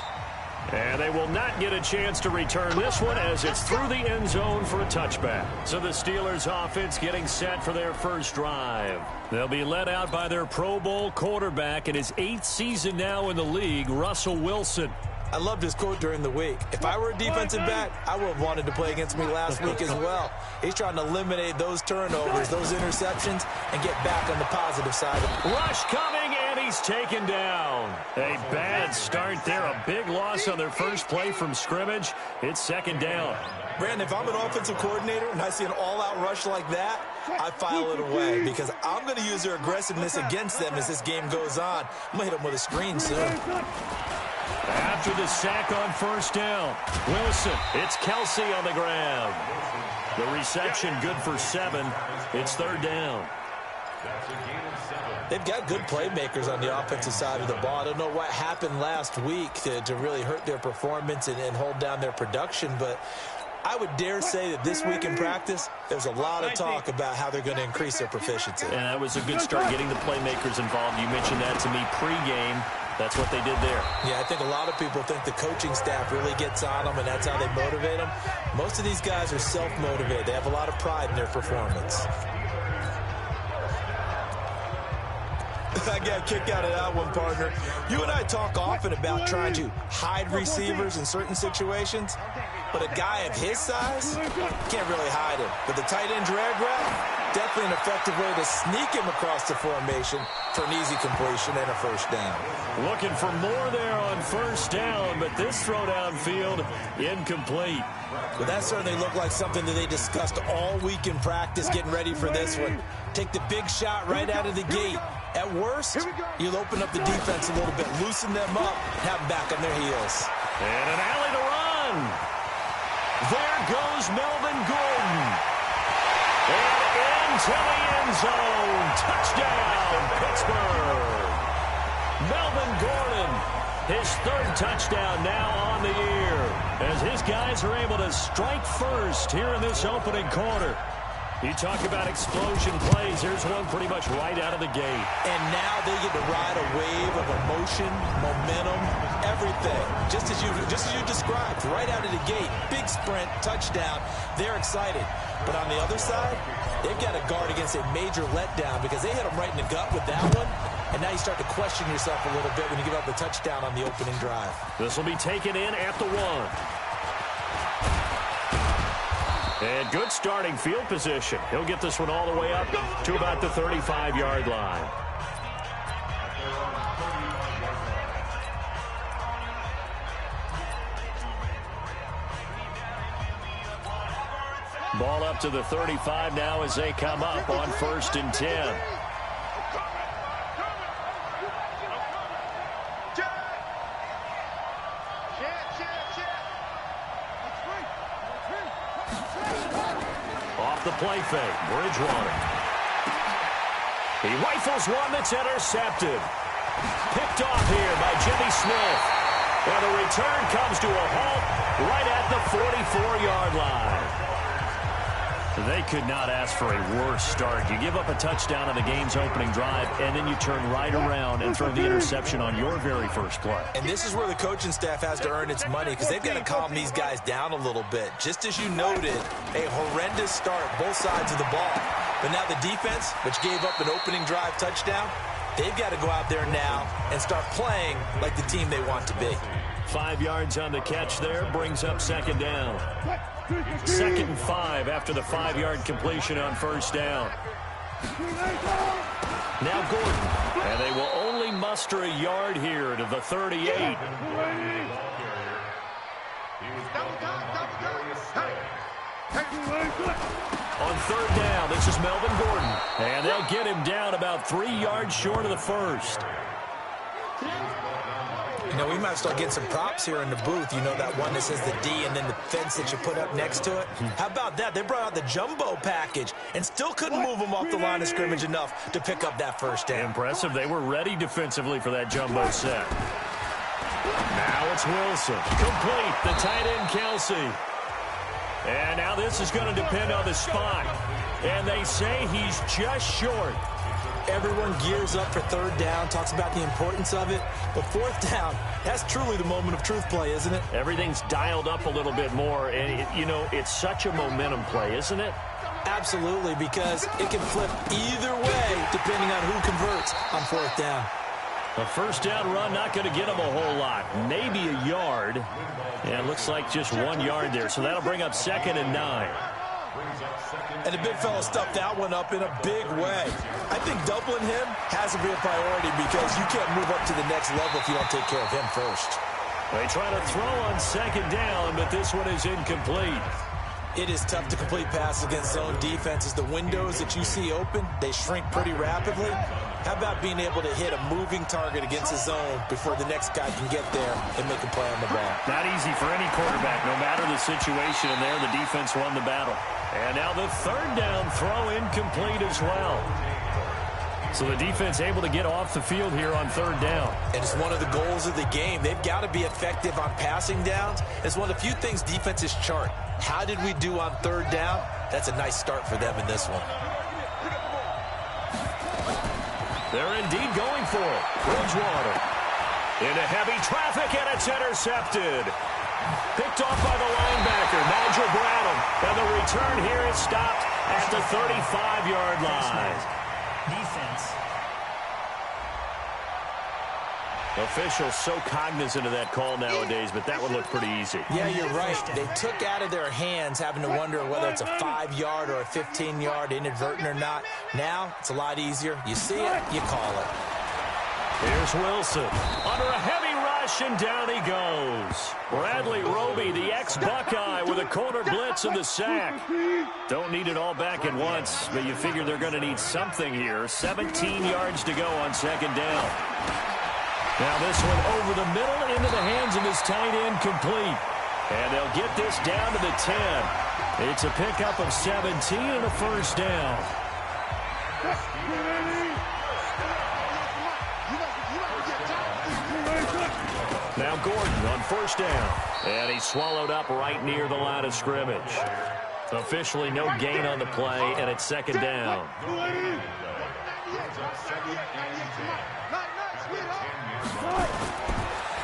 And they will not get a chance to return this one as it's through the end zone for a touchback. So the Steelers offense getting set for their first drive. They'll be led out by their Pro Bowl quarterback in his 8th season now in the league, Russell Wilson. I loved his quote during the week. If I were a defensive back, I would have wanted to play against me last week as well. He's trying to eliminate those turnovers, those interceptions, and get back on the positive side. Rush coming, and he's taken down. A bad start there. A big loss on their first play from scrimmage. It's second down. Brandon, if I'm an offensive coordinator and I see an all-out rush like that, I file it away because I'm going to use their aggressiveness against them as this game goes on. I'm going to hit them with a screen soon. After the sack on first down, Wilson, it's Kelsey on the ground. The reception good for 7. It's third down. They've got good playmakers on the offensive side of the ball. I don't know what happened last week to really hurt their performance and hold down their production, but I would dare say that this week in practice, there's a lot of talk about how they're going to increase their proficiency. And that was a good start, getting the playmakers involved. You mentioned that to me pregame. That's what they did there. Yeah, I think a lot of people think the coaching staff really gets on them, and that's how they motivate them. Most of these guys are self-motivated. They have a lot of pride in their performance. I got a kick out of that one, partner. You and I talk often about trying to hide receivers in certain situations, but a guy of his size can't really hide him. But the tight end drag route, Definitely an effective way to sneak him across the formation for an easy completion and a first down. Looking for more there on first down, but this throw downfield incomplete. Well, that certainly looked like something that they discussed all week in practice, getting ready for this one. Take the big shot right out of the gate. At worst, you'll open up the defense a little bit, loosen them up, have them back on their heels. And an alley to run. There goes Melvin Gordon. And into the end zone. Touchdown, Pittsburgh. Melvin Gordon, his third touchdown now on the year, as his guys are able to strike first here in this opening quarter. You talk about explosion plays. Here's one pretty much right out of the gate. And now they get to ride a wave of emotion, momentum, everything. Just as you described, right out of the gate. Big sprint, touchdown. They're excited. But on the other side, they've got to guard against a major letdown because they hit them right in the gut with that one. And now you start to question yourself a little bit when you give up the touchdown on the opening drive. This will be taken in at the 1. And good starting field position. He'll get this one all the way up to about the 35-yard line. Ball up to the 35 now as they come up on 1st and 10. Off the play fake, Bridgewater. He rifles one that's intercepted. Picked off here by Jimmy Smith. And the return comes to a halt right at the 44-yard line. They could not ask for a worse start. You give up a touchdown on the game's opening drive, and then you turn right around and throw the interception on your very first play. And this is where the coaching staff has to earn its money because they've got to calm these guys down a little bit. Just as you noted, a horrendous start, both sides of the ball. But now the defense, which gave up an opening drive touchdown, they've got to go out there now and start playing like the team they want to be. 5 yards on the catch there, brings up 2nd down. 2nd and 5 after the 5-yard completion on first down. Now Gordon, and they will only muster a yard here to the 38. On 3rd down, this is Melvin Gordon, and they'll get him down about 3 yards short of the first. You know, we might start getting some props here in the booth. You know, that one that says the D and then the fence that you put up next to it. How about that? They brought out the jumbo package and still couldn't move them off the line of scrimmage enough to pick up that first down. Impressive. They were ready defensively for that jumbo set. Now it's Wilson. Complete. The tight end, Kelsey. And now this is going to depend on the spot. And they say he's just short. Everyone gears up for 3rd down, talks about the importance of it. But 4th down, that's truly the moment of truth play, isn't it? Everything's dialed up a little bit more. And, you know, it's such a momentum play, isn't it? Absolutely, because it can flip either way depending on who converts on 4th down. A first down run not going to get him a whole lot. Maybe a yard. Yeah, it looks like just 1 yard there. So that'll bring up 2nd and 9. And the big fella stuffed that one up in a big way. I think doubling him has to be a priority because you can't move up to the next level if you don't take care of him first. They try to throw on 2nd down, but this one is incomplete. It is tough to complete passes against zone defenses. The windows that you see open, they shrink pretty rapidly. How about being able to hit a moving target against a zone before the next guy can get there and make a play on the ball? Not easy for any quarterback, no matter the situation. And there, the defense won the battle. And now the 3rd down throw incomplete as well. So the defense able to get off the field here on 3rd down. And it's one of the goals of the game. They've got to be effective on passing downs. It's one of the few things defenses chart. How did we do on 3rd down? That's a nice start for them in this one. They're indeed going for it. Bridgewater into heavy traffic, and it's intercepted. Picked off by the linebacker, Nigel Bradham. And the return here is stopped at the 35-yard line. Defense. Officials so cognizant of that call nowadays, but that would look pretty easy. Yeah, you're right. They took out of their hands having to wonder whether it's a 5-yard or a 15-yard inadvertent or not. Now, it's a lot easier. You see it, you call it. Here's Wilson. Under a heavy rush, and down he goes. Bradley Roby, the ex-Buckeye, with a corner blitz and the sack. Don't need it all back at once, but you figure they're going to need something here. 17 yards to go on second down. Now this one over the middle into the hands of his tight end, complete. And they'll get this down to the 10. It's a pickup of 17 and a first down. Now Gordon on first down. And he's swallowed up right near the line of scrimmage. Officially no gain on the play, and it's second down.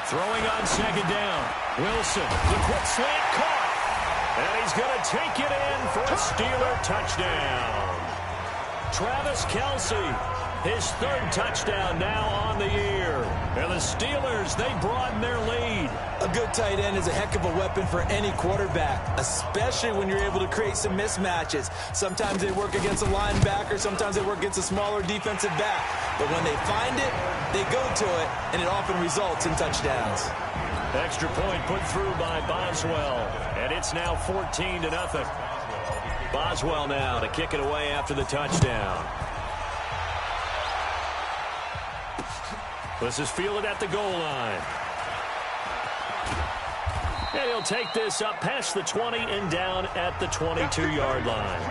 Throwing on second down. Wilson, the quick slant caught. And he's going to take it in for a Steeler touchdown. Travis Kelce, his third touchdown now on the year. And the Steelers, they broaden their lead. A good tight end is a heck of a weapon for any quarterback, especially when you're able to create some mismatches. Sometimes they work against a linebacker, sometimes they work against a smaller defensive back. But when they find it, they go to it, and it often results in touchdowns. Extra point put through by Boswell, and it's now 14-0. Boswell now to kick it away after the touchdown. This is fielded at the goal line. And he'll take this up past the 20 and down at the 22-yard line.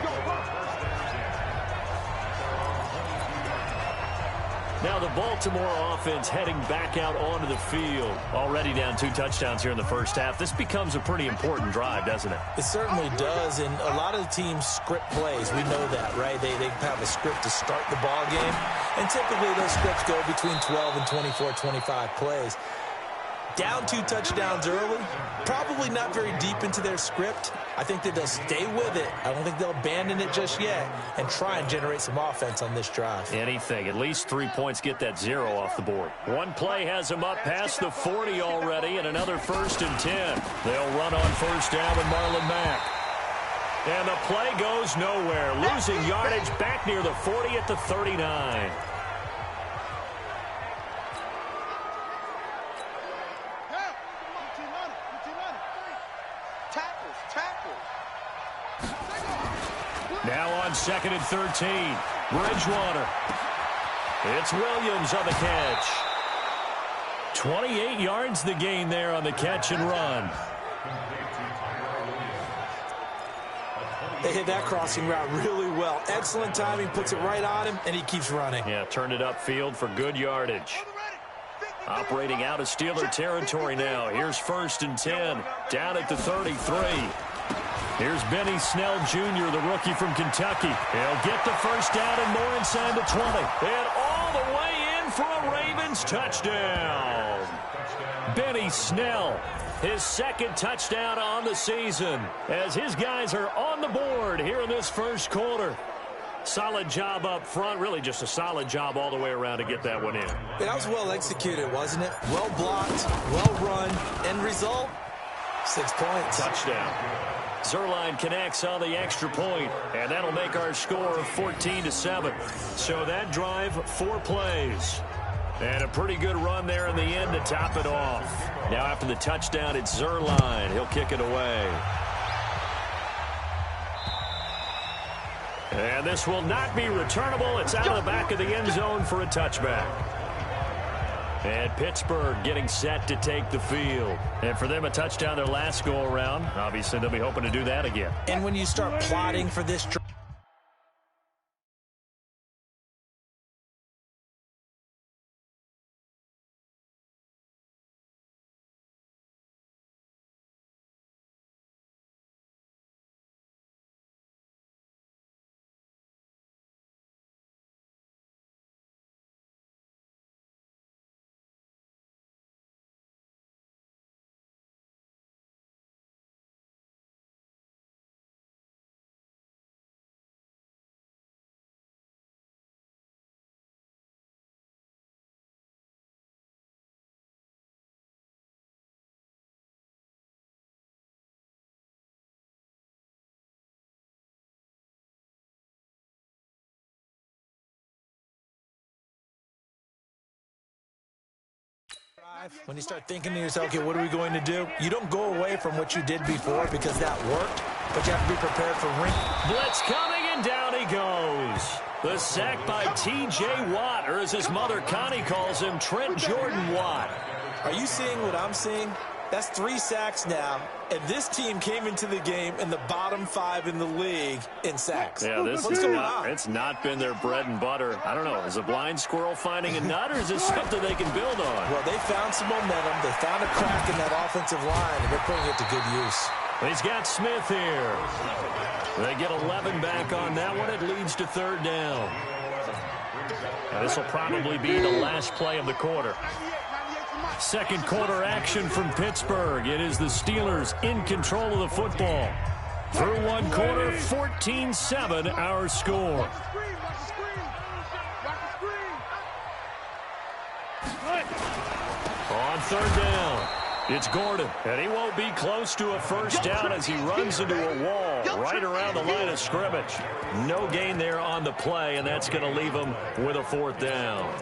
Now the Baltimore offense heading back out onto the field. Already down 2 touchdowns here in the first half. This becomes a pretty important drive, doesn't it? It certainly does, and a lot of the teams script plays. We know that, right? They have a script to start the ball game, and typically those scripts go between 12 and 24, 25 plays. Down 2 touchdowns early, probably not very deep into their script. I think that they'll stay with it. I don't think they'll abandon it just yet and try and generate some offense on this drive. Anything. At least 3 points, get that 0 off the board. One play has them up past the 40 already, and another 1st and 10. They'll run on first down with Marlon Mack. And the play goes nowhere. Losing yardage back near the 40 at the 39. Now on 2nd and 13. Bridgewater. It's Williams on the catch. 28 yards the gain there on the catch and run. They hit that crossing route really well. Excellent timing, puts it right on him, and he keeps running. Yeah, turned it upfield for good yardage. Operating out of Steeler territory now. Here's 1st and 10. Down at the 33. Here's Benny Snell Jr., the rookie from Kentucky. He'll get the first down and more inside the 20. And all the way in for a Ravens touchdown. Benny Snell, his 2nd touchdown on the season, as his guys are on the board here in this first quarter. Solid job up front, really just a solid job all the way around to get that one in. That was well executed, wasn't it? Well blocked, well run, end result, 6 points. Touchdown. Zerline connects on the extra point, and that'll make our score 14-7. So that drive, 4 plays. And a pretty good run there in the end to top it off. Now after the touchdown, it's Zerline. He'll kick it away. And this will not be returnable. It's out of the back of the end zone for a touchback. And Pittsburgh getting set to take the field. And for them, a touchdown their last go-around. Obviously, they'll be hoping to do that again. And when you start plotting for this drive, When you start thinking to yourself, okay, what are we going to do? You don't go away from what you did before because that worked, but you have to be prepared for blitz coming, and down he goes. The sack by T.J. Watt, or as his mother Connie calls him, Trent Jordan Watt. Are you seeing what I'm seeing? That's 3 sacks now, and this team came into the game in the bottom 5 in the league in sacks. Yeah, What's going on? It's not been their bread and butter. I don't know. Is a blind squirrel finding a nut, or is it something they can build on? Well, they found some momentum. They found a crack in that offensive line, and they're putting it to good use. He's got Smith here. They get 11 back on that one. It leads to 3rd down. Now, this will probably be the last play of the quarter. Second quarter action from Pittsburgh. It is the Steelers in control of the football. Through one quarter, 14-7 our score. On 3rd down, it's Gordon, and he won't be close to a first down as he runs into a wall right around the line of scrimmage. No gain there on the play, and that's going to leave him with a 4th down.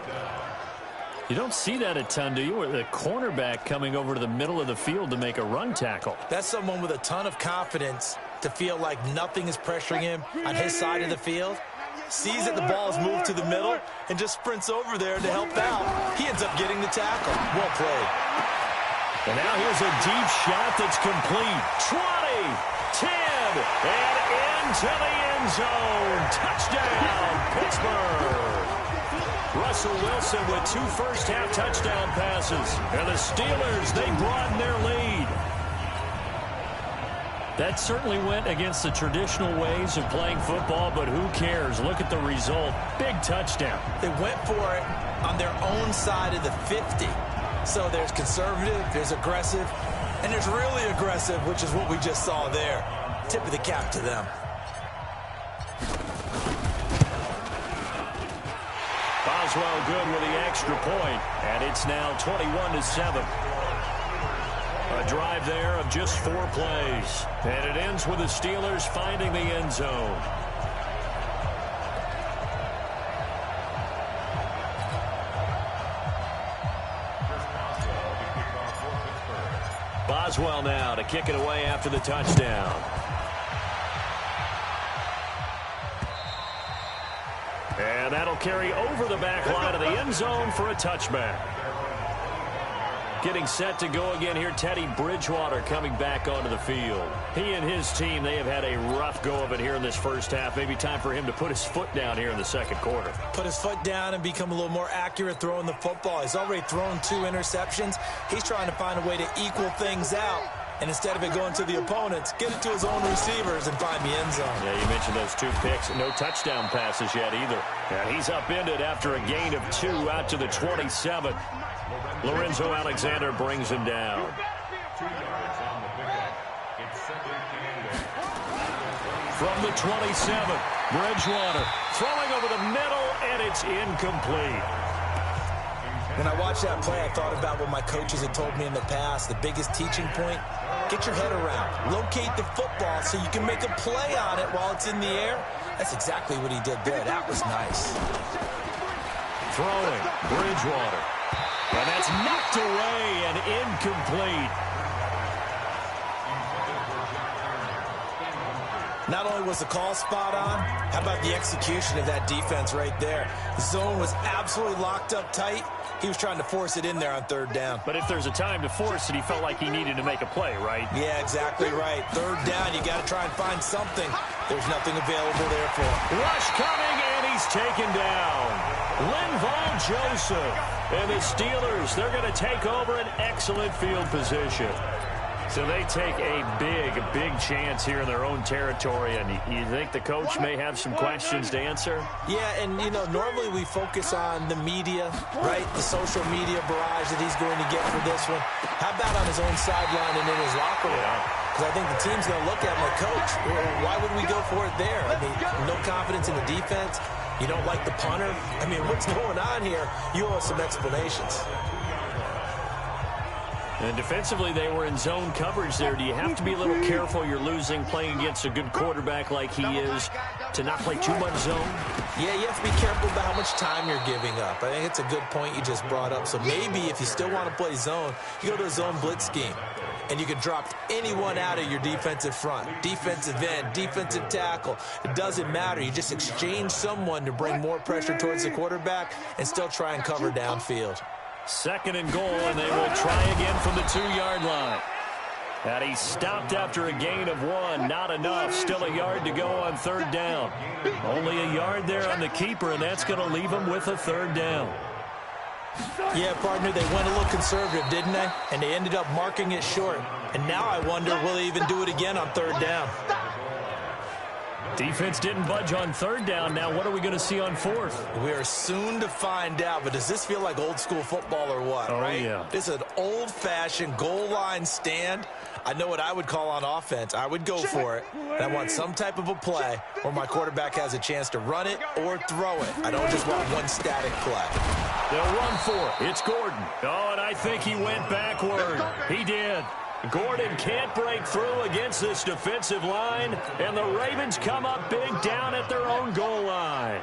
You don't see that a ton, do you? With a cornerback coming over to the middle of the field to make a run tackle. That's someone with a ton of confidence to feel like nothing is pressuring him on his side of the field. Sees that the ball is moved to the middle and just sprints over there to help out. He ends up getting the tackle. Well played. And now here's a deep shot that's complete. 20, 10, and into the end zone. Touchdown, Pittsburgh. Russell Wilson with 2 first-half touchdown passes. And the Steelers, they broaden their lead. That certainly went against the traditional ways of playing football, but who cares? Look at the result. Big touchdown. They went for it on their own side of the 50. So there's conservative, there's aggressive, and there's really aggressive, which is what we just saw there. Tip of the cap to them. Boswell good with the extra point, and it's now 21-7. A drive there of just 4 plays, and it ends with the Steelers finding the end zone. Boswell now to kick it away after the touchdown. And that'll carry over the back line of the end zone for a touchback. Getting set to go again here, Teddy Bridgewater coming back onto the field. He and his team, they have had a rough go of it here in this first half. Maybe time for him to put his foot down here in the second quarter. Put his foot down and become a little more accurate throwing the football. He's already thrown 2 interceptions. He's trying to find a way to equal things out. And instead of it going to the opponents, get it to his own receivers and find the end zone. Yeah, you mentioned those 2 picks. No touchdown passes yet either. And he's upended after a gain of 2 out to the 27. Lorenzo Alexander brings him down. 2 yards on the pickup. It's 2nd and 8. From the 27, Bridgewater throwing over the middle, and it's incomplete. When I watched that play, I thought about what my coaches had told me in the past. The biggest teaching point, get your head around. Locate the football so you can make a play on it while it's in the air. That's exactly what he did there. That was nice. Throwing, Bridgewater. And that's knocked away and incomplete. Not only was the call spot on, how about the execution of that defense right there? The zone was absolutely locked up tight. He was trying to force it in there on 3rd down. But if there's a time to force it, he felt like he needed to make a play, right? Yeah, exactly right. 3rd down, you got to try and find something. There's nothing available there for him. Rush coming, and he's taken down. Linval Joseph. And the Steelers, they're going to take over an excellent field position. So they take a big chance here in their own territory. And you think the coach may have some questions to answer? Yeah, and, you know, normally we focus on the media, right? The social media barrage that he's going to get for this one. How about on his own sideline and in his locker room? Because I think the team's going to look at him like, Coach, why would we go for it there? I mean, no confidence in the defense. You don't like the punter? I mean, what's going on here? You owe us some explanations. And defensively, they were in zone coverage there. Do you have to be a little careful? You're losing, playing against a good quarterback like he is. to not play too much zone? Yeah, you have to be careful about how much time you're giving up. I think it's a good point you just brought up. So maybe if you still want to play zone, you go to a zone blitz scheme. And you can drop anyone out of your defensive front. Defensive end, defensive tackle. It doesn't matter. You just exchange someone to bring more pressure towards the quarterback and still try and cover downfield. 2nd and goal, and they will try again from the 2-yard line. And he stopped after a gain of 1. Not enough. Still a yard to go on 3rd down. Only a yard there on the keeper, and that's going to leave him with a 3rd down. Yeah, partner, they went a little conservative, didn't they? And they ended up marking it short. And now I wonder, will they even do it again on 3rd down? Defense didn't budge on 3rd down. Now what are we going to see on 4th? We are soon to find out, but does this feel like old school football or what, right? Yeah. This is an old-fashioned goal line stand. I know what I would call on offense. I would go for it. And I want some type of a play where my quarterback has a chance to run it or throw it. I don't just want one static play. They'll run for it. It's Gordon. Oh, and I think he went backward. He did. Gordon can't break through against this defensive line, and the Ravens come up big down at their own goal line.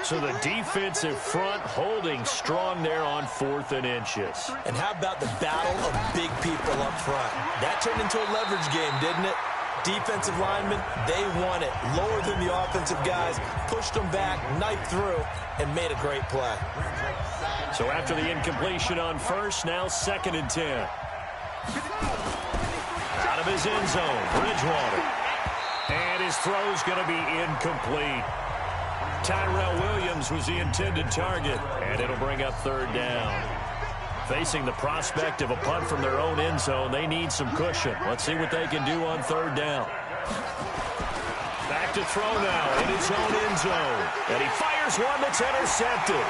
So the defensive front holding strong there on 4th and inches. And how about the battle of big people up front? That turned into a leverage game, didn't it? Defensive linemen, they won it. Lower than the offensive guys, pushed them back, knifed through, and made a great play. So after the incompletion on 1st, now 2nd and 10. Out of his end zone, Bridgewater. And his throw's going to be incomplete. Tyrell Williams was the intended target, and it'll bring up 3rd down. Facing the prospect of a punt from their own end zone, they need some cushion. Let's see what they can do on 3rd down. Back to throw now in his own end zone. And he fires one that's intercepted.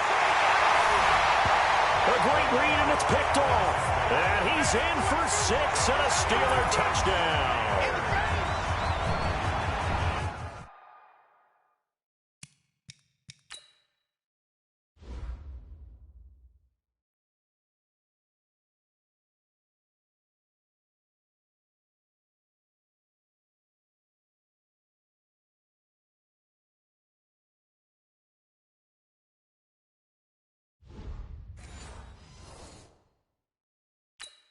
A great read, and it's picked off. And he's in for 6 and a Steeler touchdown.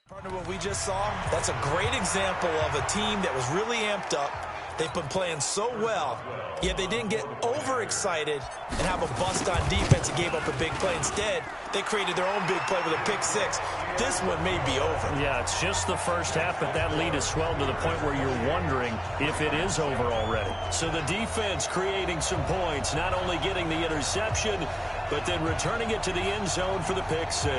Partner, what we just saw, that's a great example of a team that was really amped up. They've been playing so well, yet they didn't get overexcited and have a bust on defense and gave up a big play. Instead, they created their own big play with a pick 6. This one may be over. Yeah, it's just the first half, but that lead has swelled to the point where you're wondering if it is over already. So the defense creating some points, not only getting the interception, but then returning it to the end zone for the pick 6.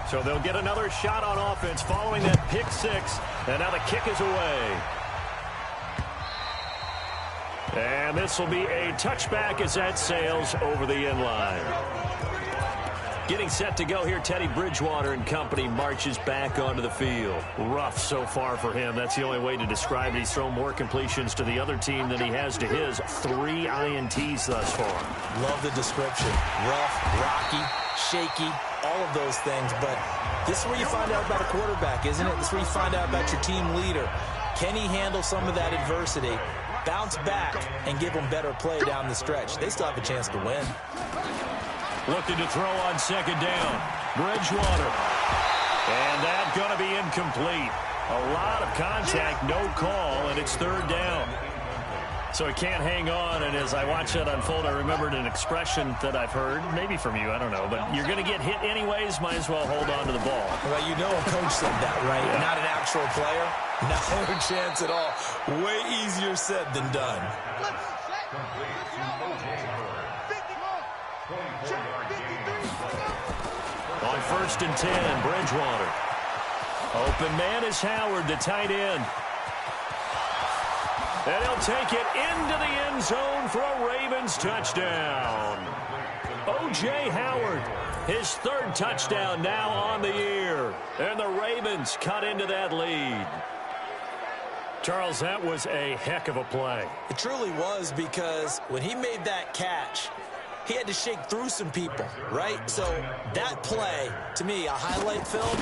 So they'll get another shot on offense following that pick 6. And now the kick is away. And this will be a touchback as that sails over the end line. Getting set to go here, Teddy Bridgewater and company marches back onto the field. Rough so far for him. That's the only way to describe it. He's thrown more completions to the other team than he has to his. 3 INTs thus far. Love the description. Rough, rocky, shaky, all of those things. But this is where you find out about a quarterback, isn't it? This is where you find out about your team leader. Can he handle some of that adversity, bounce back, and give them better play down the stretch? They still have a chance to win. Looking to throw on 2nd down. Bridgewater. And that's going to be incomplete. A lot of contact, no call, and it's 3rd down. So he can't hang on, and as I watch that unfold, I remembered an expression that I've heard, maybe from you, I don't know, but you're going to get hit anyways, might as well hold on to the ball. Well, you know a coach said that, right? Yeah. Not an actual player. No chance at all. Way easier said than done. On 1st and 10, Bridgewater. Open man is Howard, the tight end. And he'll take it into the end zone for a Ravens touchdown. O.J. Howard, his 3rd touchdown now on the year. And the Ravens cut into that lead. Charles, that was a heck of a play. It truly was, because when he made that catch, he had to shake through some people, right? So that play, to me, a highlight film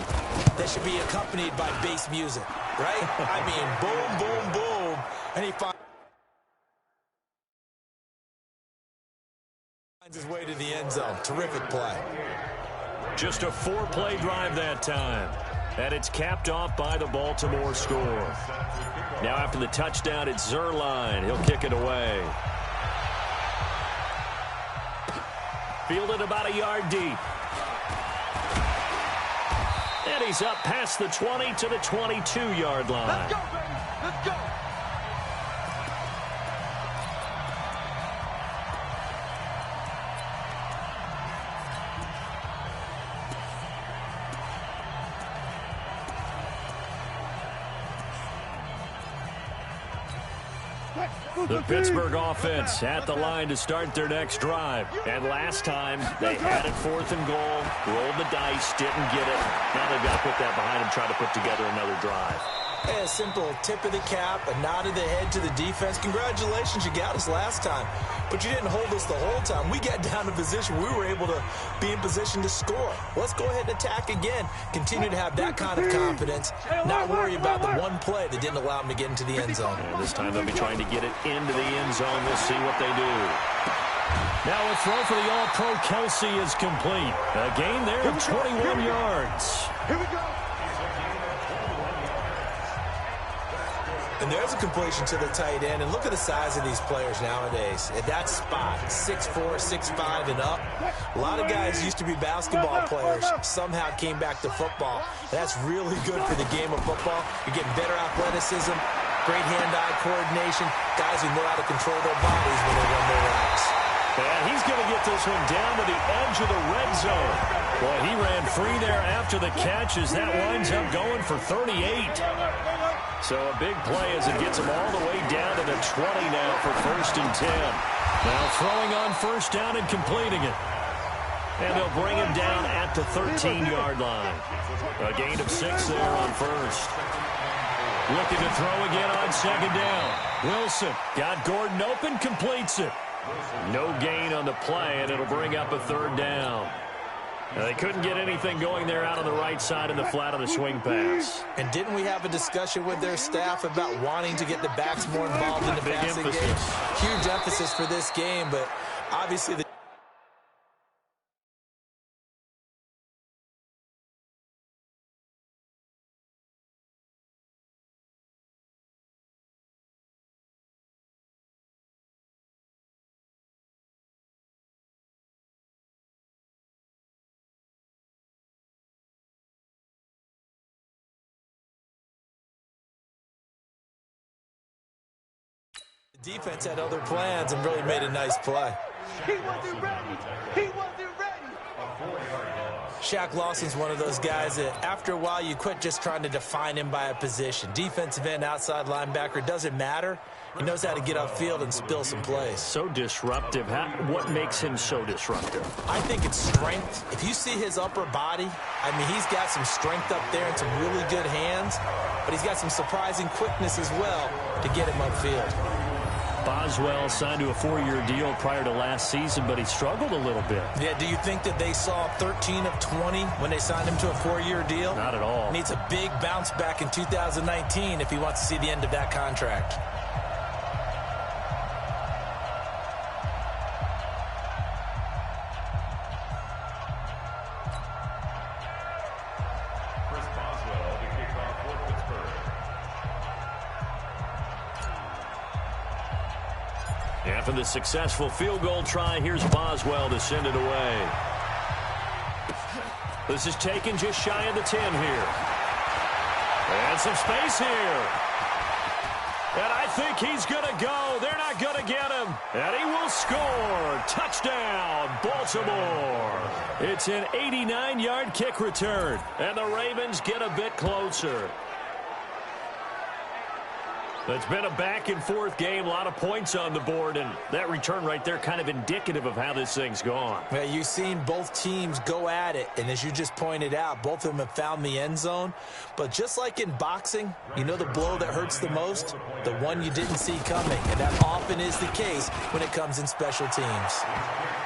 that should be accompanied by bass music, right? I mean, boom, boom, boom, and he finds his way to the end zone. Terrific play. Just a 4-play drive that time. And it's capped off by the Baltimore score. Now after the touchdown, it's Zerline. He'll kick it away. Fielded about a yard deep. And he's up past the 20 to the 22-yard line. Let's go, baby. Let's go. The Pittsburgh offense at the line to start their next drive. And last time, they had it 4th and goal, rolled the dice, didn't get it. Now they've got to put that behind them, try to put together another drive. Hey, a simple tip of the cap, a nod of the head to the defense. Congratulations, you got us last time. But you didn't hold us the whole time. We got down to position. We were able to be in position to score. Let's go ahead and attack again. Continue to have that kind of confidence. Not worry about the one play that didn't allow them to get into the end zone. And this time they'll be trying to get it into the end zone. We'll see what they do. Now a throw for the All-Pro Kelsey is complete. A gain there of 21 yards. Here we go. And there's a completion to the tight end. And look at the size of these players nowadays. At that spot, 6'4", 6'5", and up. A lot of guys used to be basketball players. Somehow came back to football. And that's really good for the game of football. You're getting better athleticism, great hand-eye coordination, guys who know how to control their bodies when they run their routes. And he's going to get this one down to the edge of the red zone. Boy, he ran free there after the catch as that winds up going for 38. So a big play as it gets him all the way down to the 20 now for 1st and 10. Now throwing on 1st down and completing it. And they'll bring him down at the 13-yard line. A gain of 6 there on 1st. Looking to throw again on 2nd down. Wilson got Gordon open, completes it. No gain on the play, and it'll bring up a 3rd down. Now, they couldn't get anything going there out on the right side in the flat on the swing pass. And didn't we have a discussion with their staff about wanting to get the backs more involved in the passing game? Huge emphasis for this game, but obviously the defense had other plans and really made a nice play. He wasn't ready. He wasn't ready. Shaq Lawson's one of those guys that after a while you quit just trying to define him by a position. Defensive end, outside linebacker, doesn't matter. He knows how to get upfield and spill some plays. So disruptive. What makes him so disruptive? I think it's strength. If you see his upper body, I mean, he's got some strength up there and some really good hands, but he's got some surprising quickness as well to get him upfield. Boswell signed to a 4-year deal prior to last season, but he struggled a little bit. Yeah, do you think that they saw 13 of 20 when they signed him to a 4-year deal? Not at all. Needs a big bounce back in 2019 if he wants to see the end of that contract. After the successful field goal try, here's Boswell to send it away. This is taken just shy of the 10 here. And some space here. And I think he's going to go. They're not going to get him. And he will score. Touchdown, Baltimore. It's an 89-yard kick return. And the Ravens get a bit closer. It's been a back-and-forth game, a lot of points on the board, and that return right there kind of indicative of how this thing's gone. Yeah, you've seen both teams go at it, and as you just pointed out, both of them have found the end zone. But just like in boxing, you know the blow that hurts the most? The one you didn't see coming, and that often is the case when it comes in special teams.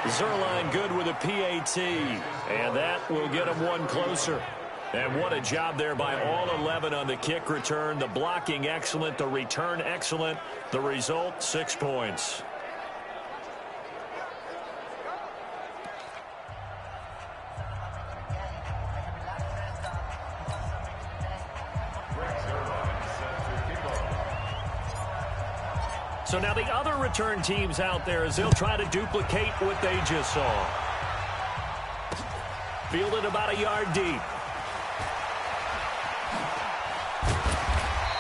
Zerline good with a PAT, and that will get him one closer. And what a job there by all 11 on the kick return. The blocking excellent, the return excellent. The result, 6 points. So now the other return teams out there as they'll try to duplicate what they just saw. Fielded about a yard deep.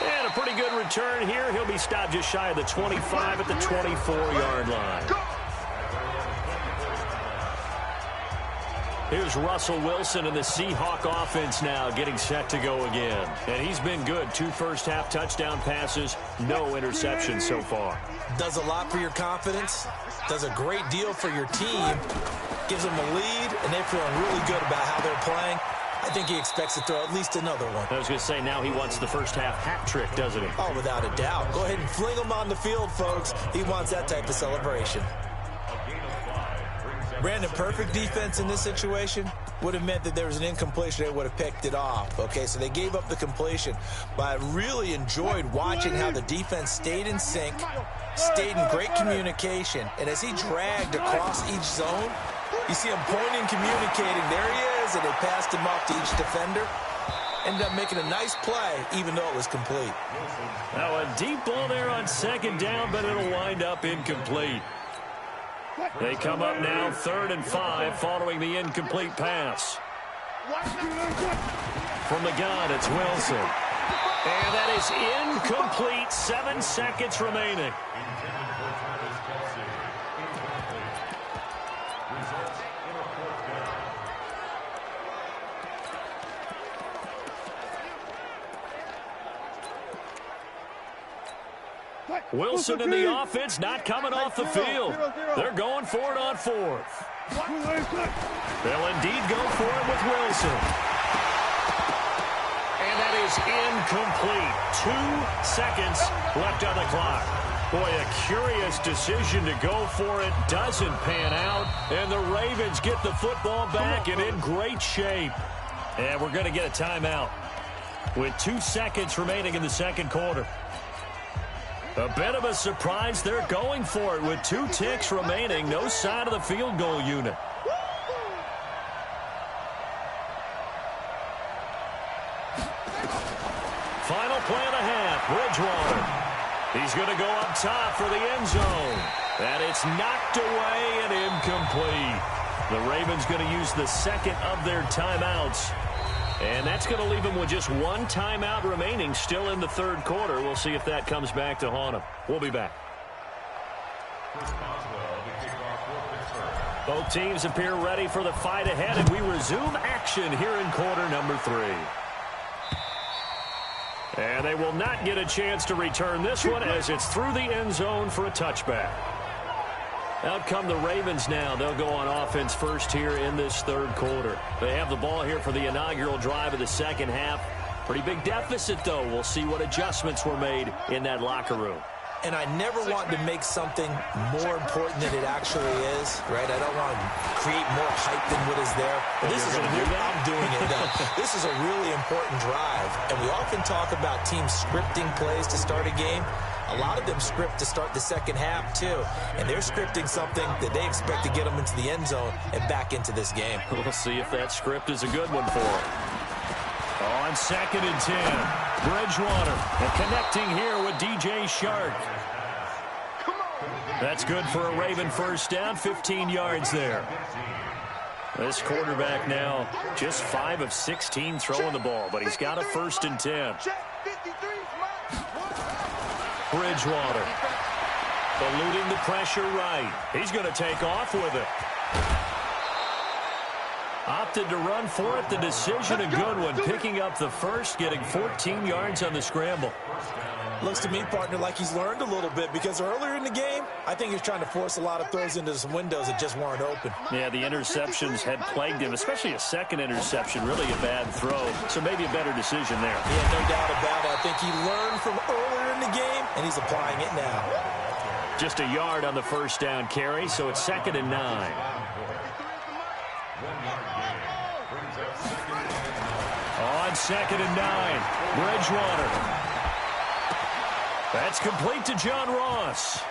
And a pretty good return here. He'll be stopped just shy of the 25 at the 24-yard line. Here's Russell Wilson and the Seahawk offense now getting set to go again. And he's been good. 2 first-half touchdown passes, no interceptions so far. Does a lot for your confidence. Does a great deal for your team. Gives them a lead, and they're feeling really good about how they're playing. I think he expects to throw at least another one. I was going to say, now he wants the first-half hat trick, doesn't he? Oh, without a doubt. Go ahead and fling him on the field, folks. He wants that type of celebration. Brandon, perfect defense in this situation would have meant that there was an incompletion. They would have picked it off. Okay, so they gave up the completion. But I really enjoyed watching how the defense stayed in sync, stayed in great communication. And as he dragged across each zone, you see him pointing, communicating. There he is, and they passed him off to each defender. Ended up making a nice play, even though it was complete. Now a deep ball there on second down, but it'll wind up incomplete. They come up now 3rd and 5 following the incomplete pass. From the gun, it's Wilson. And that is incomplete. 7 seconds remaining. Wilson in the offense not coming off the field. They're going for it on 4th. They'll indeed go for it with Wilson. And that is incomplete. 2 seconds left on the clock. Boy, a curious decision to go for it. Doesn't pan out. And the Ravens get the football back and in great shape. And we're going to get a timeout with 2 seconds remaining in the second quarter. A bit of a surprise. They're going for it with 2 ticks remaining. No sign of the field goal unit. Final play of the half. Bridgewater. He's going to go up top for the end zone. And it's knocked away and incomplete. The Ravens going to use the second of their timeouts. And that's going to leave them with just 1 timeout remaining still in the third quarter. We'll see if that comes back to haunt them. We'll be back. Both teams appear ready for the fight ahead, and we resume action here in quarter number 3. And they will not get a chance to return this one as it's through the end zone for a touchback. Out come the Ravens now. They'll go on offense first here in this third quarter. They have the ball here for the inaugural drive of the second half. Pretty big deficit, though. We'll see what adjustments were made in that locker room. And I never want to make something more important than it actually is, right? I don't want to create more hype than what is there. But this is I'm doing it, though. This is a really important drive. And we often talk about teams scripting plays to start a game. A lot of them script to start the second half, too. And they're scripting something that they expect to get them into the end zone and back into this game. We'll see if that script is a good one for them. On 2nd and 10, Bridgewater and connecting here with DJ Shark. That's good for a Raven first down, 15 yards there. This quarterback now just 5 of 16 throwing the ball, but he's got a 1st and 10. Bridgewater eluding the pressure right. He's going to take off with it. Opted to run for it. The decision, a good one. Picking up the first, getting 14 yards on the scramble. Looks to me, partner, like he's learned a little bit, because earlier in the game, I think he's trying to force a lot of throws into some windows that just weren't open. Yeah, the interceptions had plagued him, especially a second interception, really a bad throw. So maybe a better decision there. Yeah, no doubt about it. I think he learned from earlier in the game, and he's applying it now. Just a yard on the first down carry, so it's 2nd and 9. On 2nd and 9, Bridgewater. That's complete to John Ross.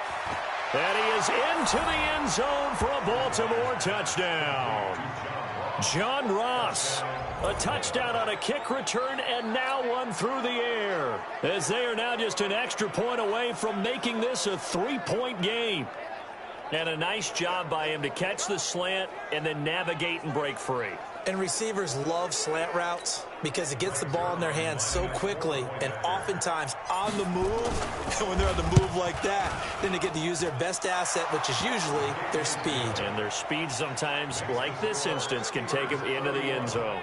And he is into the end zone for a Baltimore touchdown. John Ross, a touchdown on a kick return, and now one through the air, as they are now just an extra point away from making this a 3-point game. And a nice job by him to catch the slant and then navigate and break free. And receivers love slant routes because it gets the ball in their hands so quickly and oftentimes on the move. And when they're on the move like that, then they get to use their best asset, which is usually their speed. And their speed sometimes, like this instance, can take them into the end zone.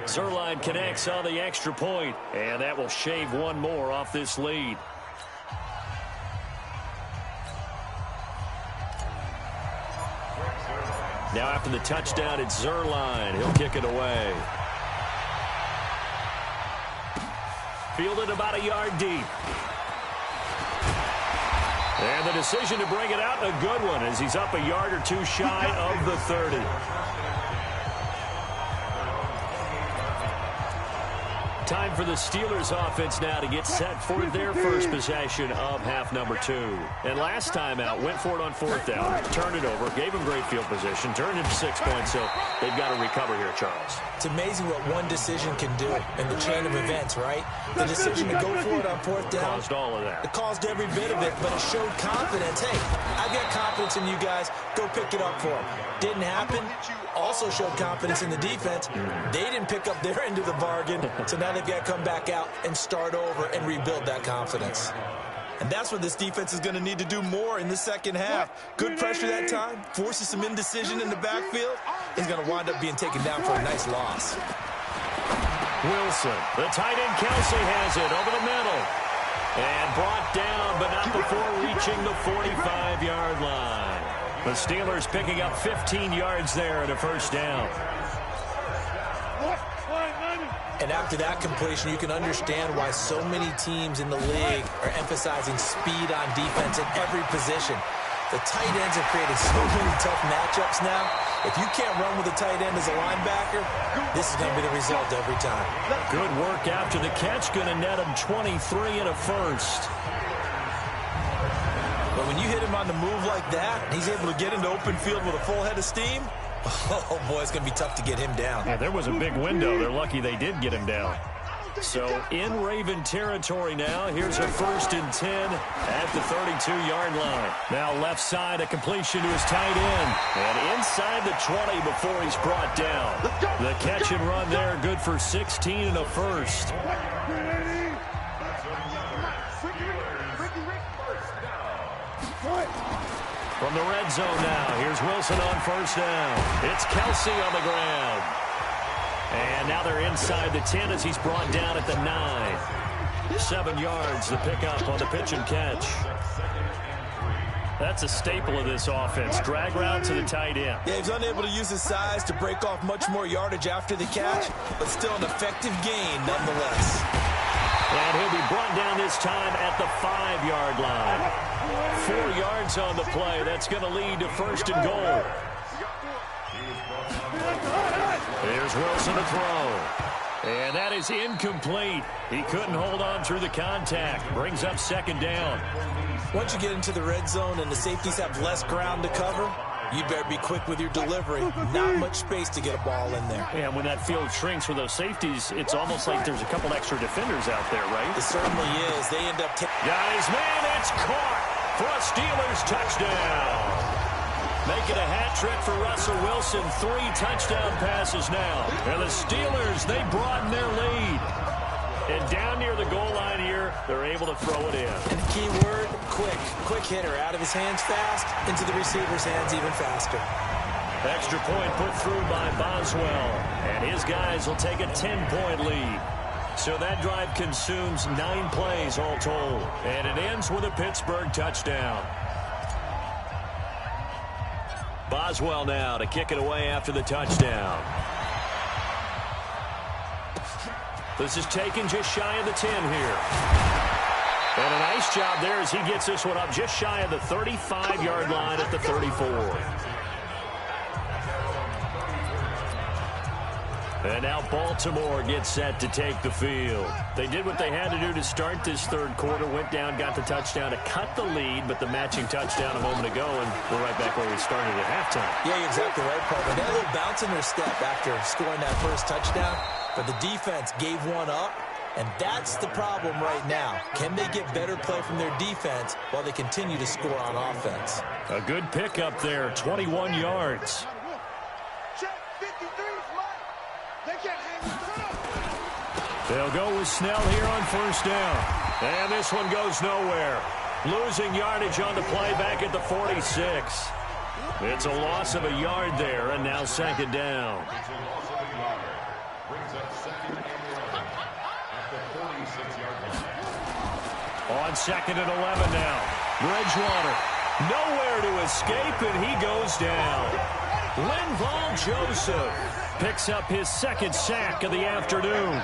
Zerline connects on the extra point, and that will shave one more off this lead. Now after the touchdown, it's Zerline. He'll kick it away. Fielded about a yard deep. And the decision to bring it out, a good one, as he's up a yard or two shy of the 30. Time for the Steelers offense now to get set for their first possession of half number 2. And last time out, went for it on 4th down, turned it over, gave them great field position, turned it to 6 points, so they've got to recover here, Charles. It's amazing what one decision can do in the chain of events, right? The decision to go for it on 4th down. Caused all of that. It caused every bit of it, but it showed confidence. Hey, I've got confidence in you guys. Go pick it up for them. Didn't happen. Also showed confidence in the defense. They didn't pick up their end of the bargain, so now they've got to come back out and start over and rebuild that confidence. And that's what this defense is going to need to do more in the second half. Good pressure that time, forces some indecision in the backfield. He's going to wind up being taken down for a nice loss. Wilson, the tight end Kelsey has it over the middle. And brought down, but not before reaching the 45-yard line. The Steelers picking up 15 yards there and a first down. And after that completion, you can understand why so many teams in the league are emphasizing speed on defense in every position. The tight ends have created so many tough matchups now. If you can't run with a tight end as a linebacker, this is going to be the result every time. Good work after the catch. Going to net him 23 and a first. But when you hit him on the move like that, he's able to get into open field with a full head of steam. Oh, boy, it's going to be tough to get him down. Yeah, there was a big window. They're lucky they did get him down. So in Raven territory now. Here's a 1st and 10 at the 32-yard line. Now left side, a completion to his tight end. And inside the 20 before he's brought down. The catch and run there, good for 16 and a first. From the red zone now, here's Wilson on 1st down. It's Kelsey on the ground. And now they're inside the 10 as he's brought down at the 9. 7 yards, the pickup on the pitch and catch. That's a staple of this offense. Drag route to the tight end. Yeah, he's unable to use his size to break off much more yardage after the catch, but still an effective gain nonetheless. And he'll be brought down this time at the 5-yard line. 4 yards on the play. That's going to lead to 1st and goal. Here's Wilson to throw. And that is incomplete. He couldn't hold on through the contact. Brings up 2nd down. Once you get into the red zone and the safeties have less ground to cover, you better be quick with your delivery. Not much space to get a ball in there. And when that field shrinks for those safeties, it's almost like there's a couple extra defenders out there, right? It certainly is. They end up got his man. It's caught for a Steelers touchdown. Making a hat trick for Russell Wilson. 3 touchdown passes now. And the Steelers, they broaden their lead. And down near the goal line here, they're able to throw it in. And the key word, quick. Quick hitter. Out of his hands fast, into the receiver's hands even faster. Extra point put through by Boswell. And his guys will take a 10-point lead. So that drive consumes 9 plays all told. And it ends with a Pittsburgh touchdown. Boswell now to kick it away after the touchdown. This is taken just shy of the 10 here. And a nice job there as he gets this one up just shy of the 35-yard line at the 34. And now Baltimore gets set to take the field. They did what they had to do to start this third quarter, went down, got the touchdown to cut the lead, but the matching touchdown a moment ago, and we're right back where we started at halftime. Yeah, you're exactly right, Parker. They had a little bounce in their step after scoring that first touchdown, but the defense gave one up, and that's the problem right now. Can they get better play from their defense while they continue to score on offense? A good pickup there, 21 yards. They'll go with Snell here on first down. And this one goes nowhere. Losing yardage on the play back at the 46. It's a loss of a yard there, and now second down. On second and 11 now. Bridgewater nowhere to escape, and he goes down. Linval Joseph picks up his second sack of the afternoon.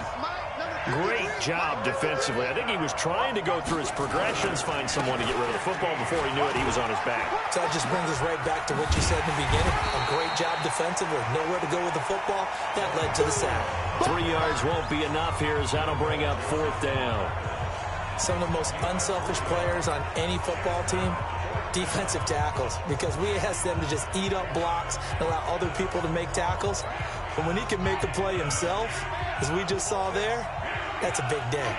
Great job defensively. I think he was trying to go through his progressions, find someone to get rid of the football. Before he knew it, he was on his back. So that just brings us right back to what you said in the beginning. A great job defensively. Nowhere to go with the football. That led to the sack. 3 yards won't be enough here as that'll bring up fourth down. Some of the most unselfish players on any football team, defensive tackles, because we ask them to just eat up blocks and allow other people to make tackles. But when he can make a play himself, as we just saw there, that's a big day.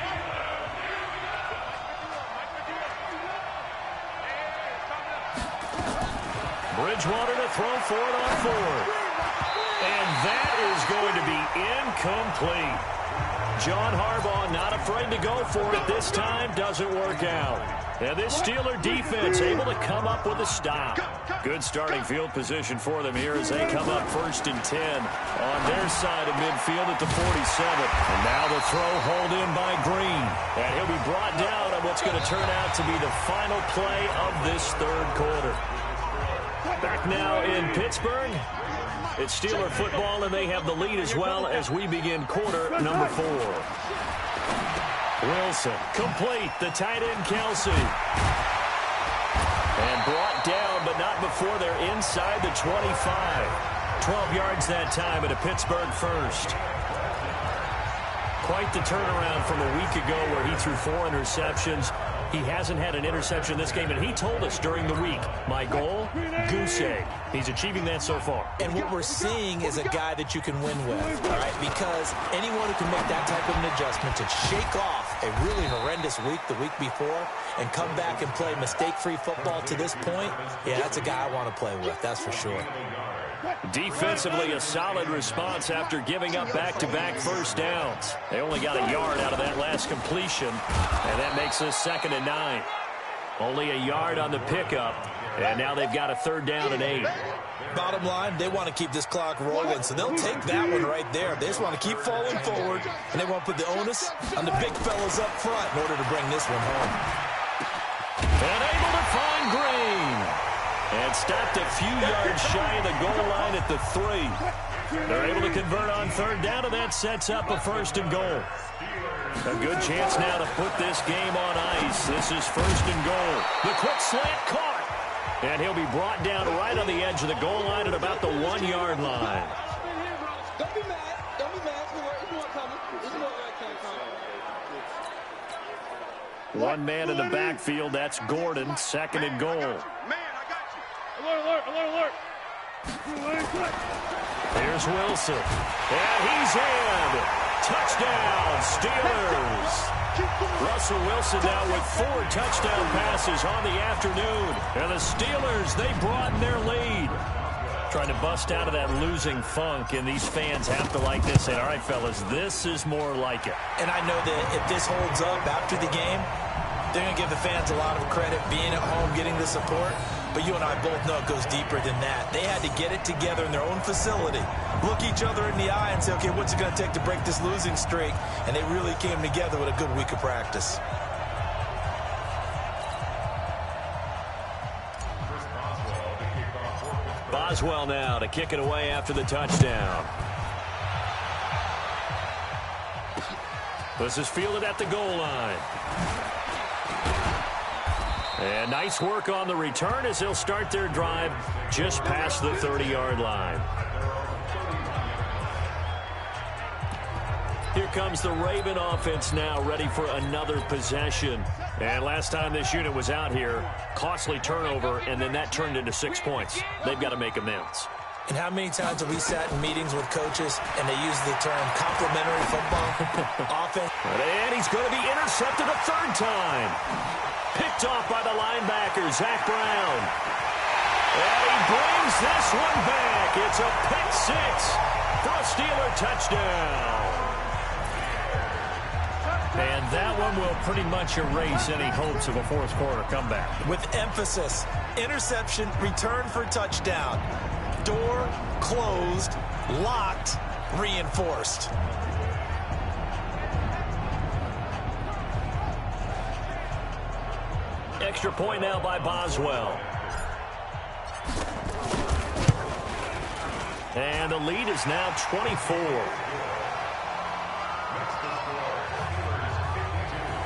Bridgewater to throw for it on fourth. And that is going to be incomplete. John Harbaugh not afraid to go for it this time. Doesn't work out. And this Steeler defense able to come up with a stop. Good starting field position for them here as they come up first and 10 on their side of midfield at the 47. And now the throw hauled in by Green. And he'll be brought down on what's going to turn out to be the final play of this third quarter. Back now in Pittsburgh. It's Steeler football, and they have the lead as well as we begin quarter number 4. Wilson, complete, the tight end Kelsey. And brought down, but not before they're inside the 25. 12 yards that time at a Pittsburgh first. Quite the turnaround from a week ago where he threw 4 interceptions. He hasn't had an interception this game, and he told us during the week, my goal, goose egg. He's achieving that so far. And what we're seeing is a guy that you can win with, all right? Because anyone who can make that type of an adjustment to shake off a really horrendous week the week before and come back and play mistake-free football to this point, yeah, that's a guy I want to play with, that's for sure. Defensively, a solid response after giving up back-to-back first downs. They only got a yard out of that last completion, and that makes this second and 9. Only a yard on the pickup, and now they've got a third down and 8. Bottom line, they want to keep this clock rolling, so they'll take that one right there. They just want to keep falling forward, and they want to put the onus on the big fellas up front in order to bring this one home. And able to find Green. And stopped a few yards shy of the goal line at the 3. They're able to convert on third down, and that sets up a first and goal. A good chance now to put this game on ice. This is first and goal. The quick slant caught. And he'll be brought down right on the edge of the goal line at about the 1-yard line. Don't be mad. Don't be mad. It's more coming. It's more coming. One man in the backfield. That's Gordon. Second and goal. Man, I got you. Alert, alert, alert, alert. Here's Wilson. And he's in. Touchdown, Steelers. Russell Wilson now with 4 touchdown passes on the afternoon. And the Steelers, they broaden their lead. Trying to bust out of that losing funk, and these fans have to like this. And all right, fellas, this is more like it. And I know that if this holds up after the game, they're going to give the fans a lot of credit being at home, getting the support. but you and I both know it goes deeper than that. They had to get it together in their own facility, look each other in the eye and say, okay, what's it going to take to break this losing streak? And they really came together with a good week of practice. Boswell now to kick it away after the touchdown. This is fielded at the goal line. And nice work on the return as they'll start their drive just past the 30-yard line. Here comes the Raven offense now, ready for another possession. And last time this unit was out here, costly turnover, and then that turned into 6 points. They've got to make amends. And how many times have we sat in meetings with coaches and they use the term complementary football offense? And he's going to be intercepted a third time. Picked off by the linebacker, Zach Brown. And he brings this one back. It's a pick six for a Steeler touchdown. And that one will pretty much erase any hopes of a fourth quarter comeback. With emphasis, interception, return for touchdown. Door closed, locked, reinforced. Extra point now by Boswell. And the lead is now 24.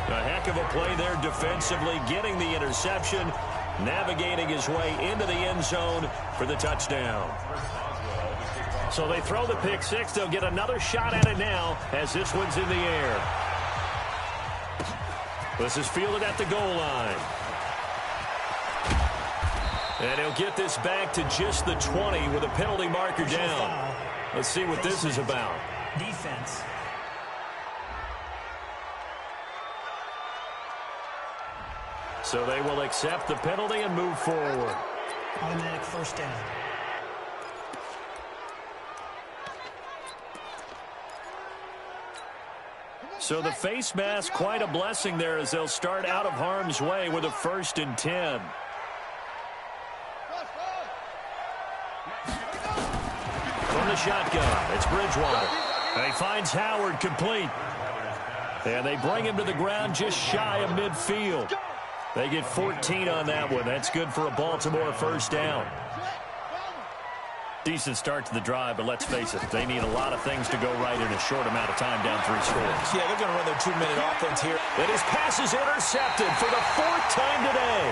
A heck of a play there defensively, getting the interception, navigating his way into the end zone for the touchdown. So they throw the pick six. They'll get another shot at it now as this one's in the air. This is fielded at the goal line. And he'll get this back to just the 20 with a penalty marker down. Let's see what this is about. Defense. So they will accept the penalty and move forward. Automatic first down. So the face mask, quite a blessing there as they'll start out of harm's way with a 1st and 10. From the shotgun, it's Bridgewater. And he finds Howard complete. And they bring him to the ground just shy of midfield. They get 14 on that one. That's good for a Baltimore first down. Decent start to the drive, but let's face it, they need a lot of things to go right in a short amount of time down 3 scores. Yeah, they're going to run their 2-minute offense here. And his pass is intercepted for the 4th time today.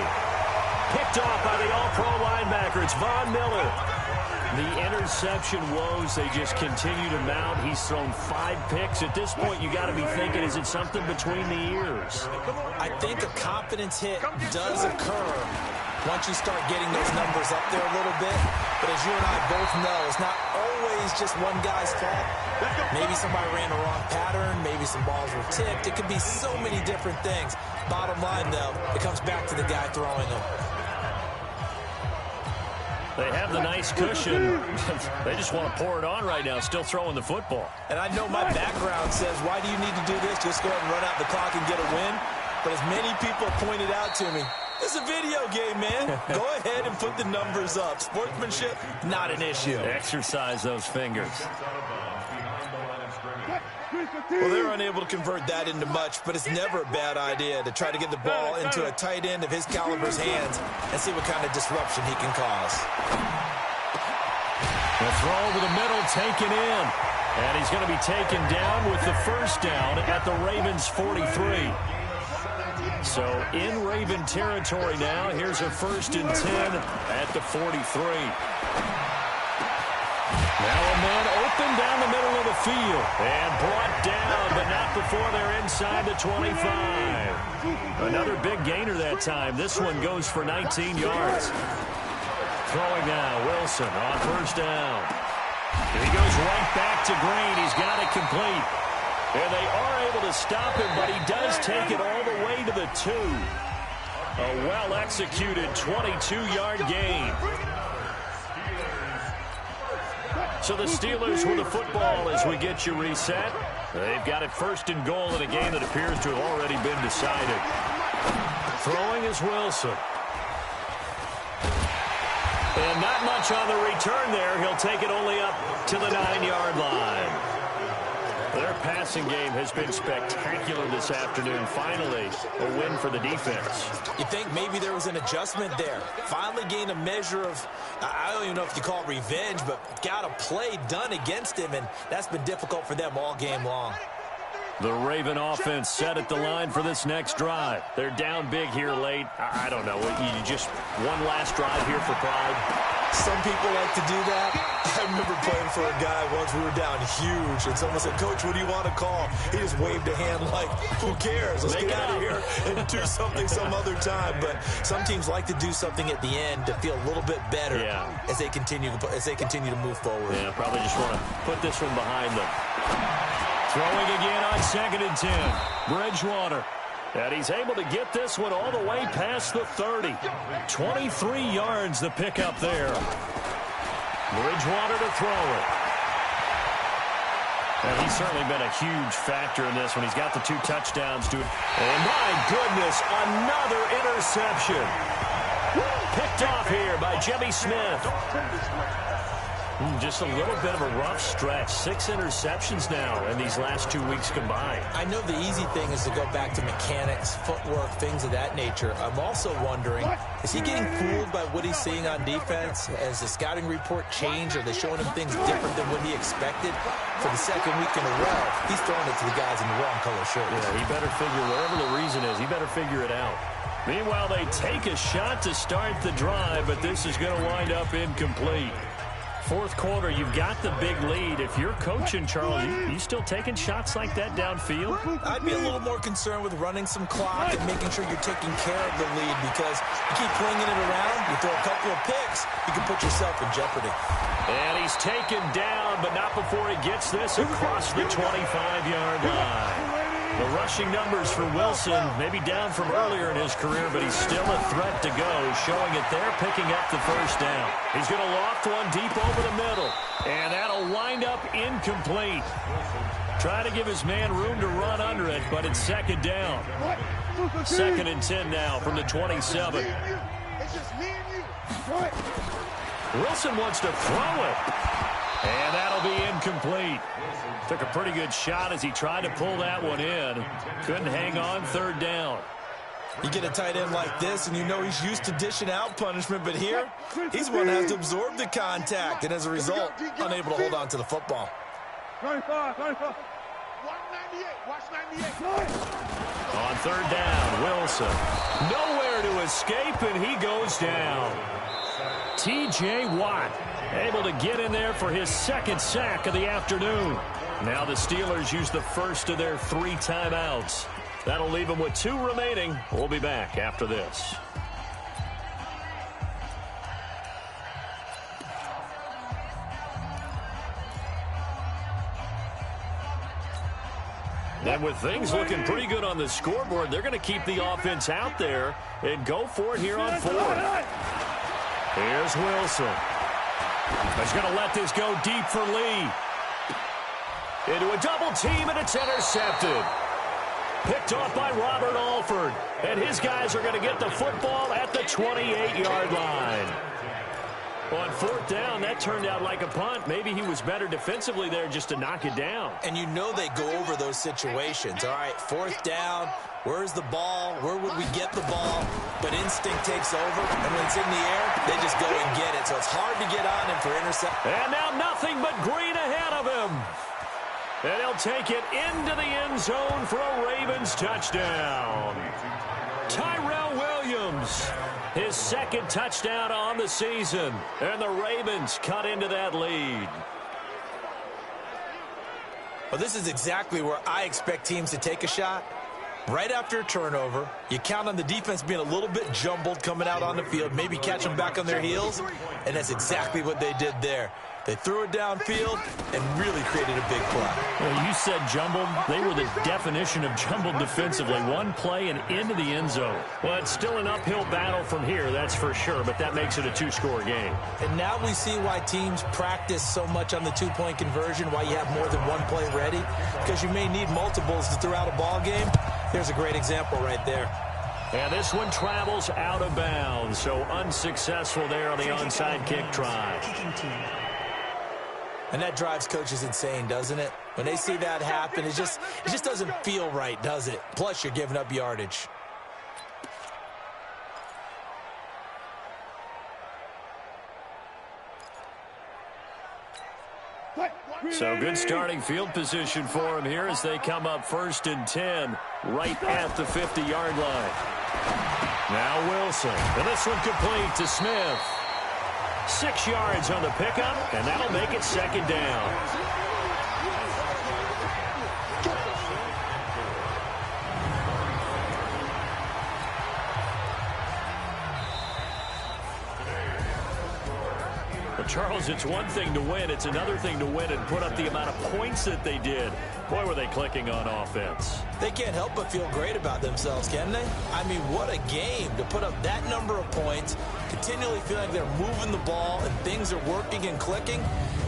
Picked off by the all-pro linebacker. It's Von Miller. The interception woes, they just continue to mount. He's thrown 5 picks. At this point, you got to be thinking, is it something between the ears? I think a confidence hit does occur once you start getting those numbers up there a little bit. But as you and I both know, it's not always just one guy's fault. Maybe somebody ran the wrong pattern. Maybe some balls were tipped. It could be so many different things. Bottom line, though, it comes back to the guy throwing them. They have the nice cushion. They just want to pour it on right now, still throwing the football. And I know my background says, why do you need to do this? Just go ahead and run out the clock and get a win. But as many people pointed out to me, it's a video game, man. Go ahead and put the numbers up. Sportsmanship, not an issue. Exercise those fingers. Well, they're unable to convert that into much, but it's never a bad idea to try to get the ball into a tight end of his caliber's hands and see what kind of disruption he can cause. The throw over the middle, taken in. And he's going to be taken down with the first down at the Ravens' 43. So in Raven territory now, here's a 1st and 10 at the 43. Now a man open down the middle of the field and brought down, but not before they're inside the 25. Another big gainer that time. This one goes for 19 yards. Throwing now, Wilson on 1st down. And he goes right back to Green. He's got it complete. And they are able to stop him, but he does take it all the way to the 2. A well-executed 22-yard gain. So the Steelers with the football as we get you reset. They've got it 1st and goal in a game that appears to have already been decided. Throwing is Wilson. And not much on the return there. He'll take it only up to the 9-yard line. Their passing game has been spectacular this afternoon. Finally, a win for the defense. You think maybe there was an adjustment there. Finally gained a measure of, I don't even know if you call it revenge, but got a play done against him, and that's been difficult for them all game long. The Raven offense set at the line for this next drive. They're down big here late. I don't know. You just one last drive here for pride. Some people like to do that. I remember playing for a guy once. We were down huge, and someone said, "Coach, what do you want to call?" He just waved a hand like, "Who cares? Let's get out of here and do something some other time." But some teams like to do something at the end to feel a little bit better as they continue to move forward. Yeah, probably just want to put this one behind them. Throwing again on 2nd and 10. Bridgewater. And he's able to get this one all the way past the 30. 23 yards the pickup there. Bridgewater to throw it. And he's certainly been a huge factor in this one. He's got the 2 touchdowns to it. And my goodness, another interception. Picked off here by Jimmy Smith. Just a little bit of a rough stretch. 6 interceptions now in these last 2 weeks combined. I know the easy thing is to go back to mechanics, footwork, things of that nature. I'm also wondering, is he getting fooled by what he's seeing on defense? Has the scouting report changed? Are they showing him things different than what he expected? For the 2nd week in a row, he's throwing it to the guys in the wrong color shirts. Yeah, he better figure, whatever the reason is, he better figure it out. Meanwhile, they take a shot to start the drive, but this is going to wind up incomplete. 4th quarter, you've got the big lead. If you're coaching, Charles, you still taking shots like that downfield? I'd be a little more concerned with running some clock and making sure you're taking care of the lead, because you keep flinging it around, you throw a couple of picks, you can put yourself in jeopardy. And he's taken down, but not before he gets this across the 25-yard line. The rushing numbers for Wilson, maybe down from earlier in his career, but he's still a threat to go, showing it there, picking up the 1st down. He's going to loft one deep over the middle, and that'll wind up incomplete. Trying to give his man room to run under it, but it's 2nd down. 2nd and 10 now from the 27. Wilson wants to throw it, and that'll be incomplete. Took a pretty good shot as he tried to pull that one in. Couldn't hang on, 3rd down. You get a tight end like this, and you know he's used to dishing out punishment, but here, he's one that has to absorb the contact, and as a result, unable to hold on to the football. 95, 95. 198, watch 98. On 3rd down, Wilson. Nowhere to escape, and he goes down. T.J. Watt able to get in there for his 2nd sack of the afternoon. Now the Steelers use the first of their 3 timeouts. That'll leave them with 2 remaining. We'll be back after this. And with things looking pretty good on the scoreboard, they're going to keep the offense out there and go for it here on 4th. Here's Wilson. He's going to let this go deep for Lee. Into a double team, and it's intercepted. Picked off by Robert Alford. And his guys are going to get the football at the 28-yard line. On 4th down, that turned out like a punt. Maybe he was better defensively there just to knock it down. And you know they go over those situations. All right, 4th down. Where's the ball? Where would we get the ball? But instinct takes over, and when it's in the air, they just go and get it. So it's hard to get on him for interception. And now nothing but green ahead of him. And he'll take it into the end zone for a Ravens touchdown. Tyrell Williams, his 2nd touchdown on the season. And the Ravens cut into that lead. Well, this is exactly where I expect teams to take a shot. Right after a turnover, you count on the defense being a little bit jumbled coming out on the field, maybe catch them back on their heels, and that's exactly what they did there. They threw it downfield and really created a big play. Well, you said jumbled. They were the definition of jumbled defensively. One play and into the end zone. Well, it's still an uphill battle from here, that's for sure, but that makes it a 2-score game. And now we see why teams practice so much on the 2-point conversion, why you have more than one play ready, because you may need multiples throughout a ball game. Here's a great example right there. And this one travels out of bounds, so unsuccessful there on the onside kick try. And that drives coaches insane, doesn't it? When they see that happen, it just doesn't feel right, does it? Plus, you're giving up yardage. So good starting field position for him here as they come up 1st and 10 right at the 50-yard line. Now Wilson. And this one complete to Smith. 6 yards on the pickup, and that'll make it 2nd down. Charles, it's one thing to win. It's another thing to win and put up the amount of points that they did. Boy, were they clicking on offense. They can't help but feel great about themselves, can they? I mean, what a game to put up that number of points, continually feel like they're moving the ball and things are working and clicking.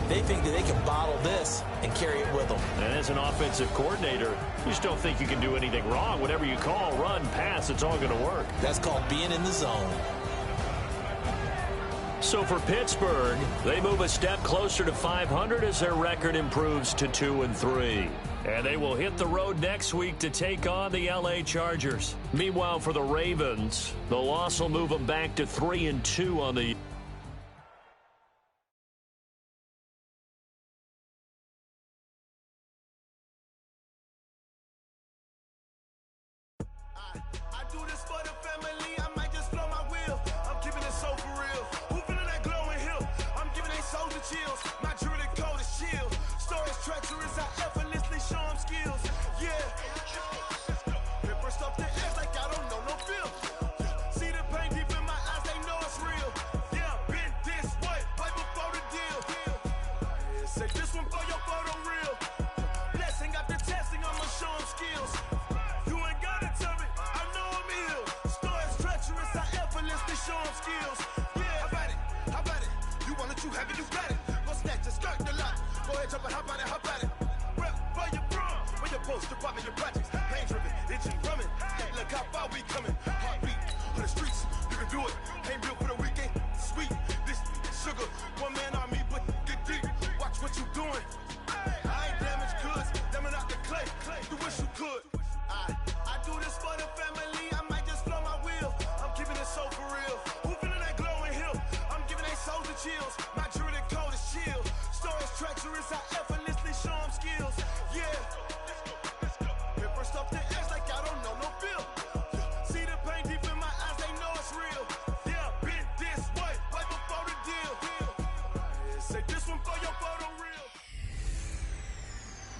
They think that they can bottle this and carry it with them. And as an offensive coordinator, you just don't think you can do anything wrong. Whatever you call, run, pass, it's all going to work. That's called being in the zone. So for Pittsburgh, they move a step closer to 500 as their record improves to 2-3. And they will hit the road next week to take on the LA Chargers. Meanwhile, for the Ravens, the loss will move them back to 3-2 on the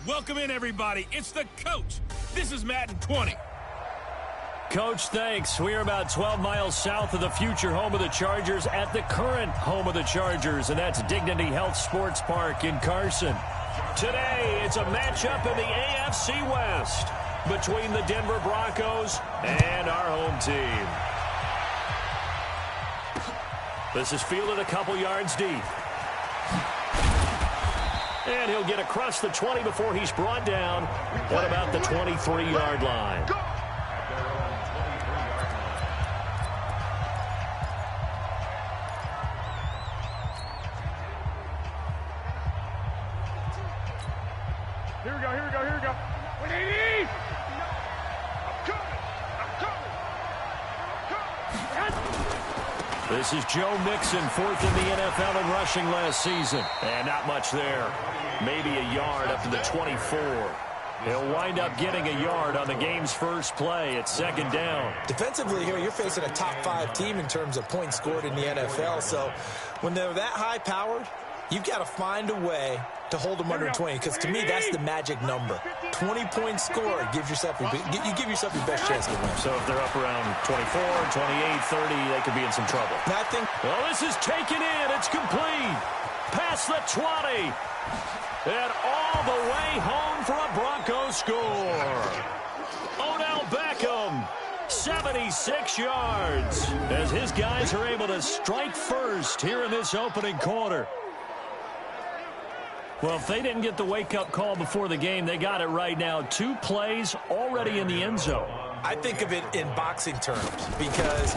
Welcome in, everybody. It's the coach. This is Madden 20. Coach, thanks. We are about 12 miles south of the future home of the Chargers at the current home of the Chargers, and that's Dignity Health Sports Park in Carson. Today, it's a matchup in the AFC West between the Denver Broncos and our home team. This is fielded a couple yards deep. And he'll get across the 20 before he's brought down at about the 23-yard line. Here we go, here we go, here we go. We need it! I'm coming! This is Joe Mixon, 4th in the NFL in rushing last season. And not much there. Maybe a yard up to the 24. He'll wind up getting a yard on the game's first play at 2nd down. Defensively here, you're facing a top 5 team in terms of points scored in the NFL. So when they're that high-powered, you've got to find a way to hold them under 20, because to me, that's the magic number. 20 points scored gives yourself you give yourself your best chance to win. So if they're up around 24, 28, 30, they could be in some trouble. Now, I think, well, this is taken in. It's complete. Past the 20. And all the way home for a Broncos score. Odell Beckham, 76 yards, as his guys are able to strike first here in this opening quarter. Well, if they didn't get the wake-up call before the game, they got it right now. 2 plays already in the end zone. I think of it in boxing terms because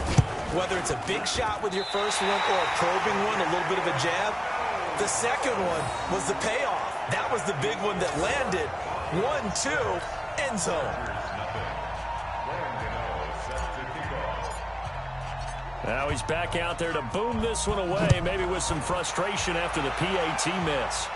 whether it's a big shot with your first one or a probing one, a little bit of a jab, the second one was the payoff. That was the big one that landed. 1-2, end zone. Now he's back out there to boom this one away, maybe with some frustration after the PAT miss.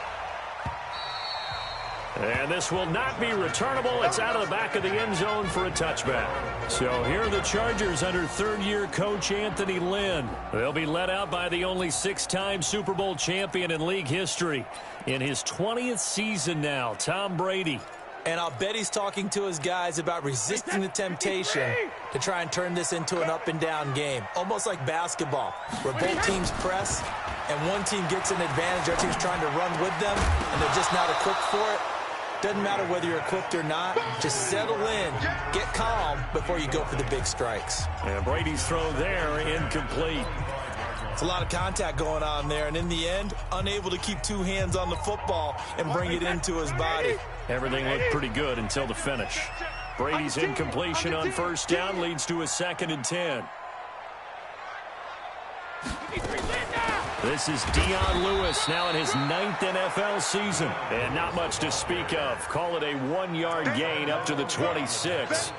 And this will not be returnable. It's out of the back of the end zone for a touchback. So here are the Chargers under third-year coach Anthony Lynn. They'll be led out by the only six-time Super Bowl champion in league history. In his 20th season now, Tom Brady. And I'll bet he's talking to his guys about resisting the temptation to try and turn this into an up-and-down game. Almost like basketball, where both teams press, and one team gets an advantage, the other team's trying to run with them, and they're just not equipped for it. Doesn't matter whether you're equipped or not. Just settle in, get calm before you go for the big strikes. And Brady's throw there, incomplete. It's a lot of contact going on there, and in the end, unable to keep two hands on the football and bring it into his body. Everything looked pretty good until the finish. Brady's incompletion on first down leads to a 2nd and 10. This is Dion Lewis now in his 9th NFL season. And not much to speak of. Call it a 1-yard gain up to the 26.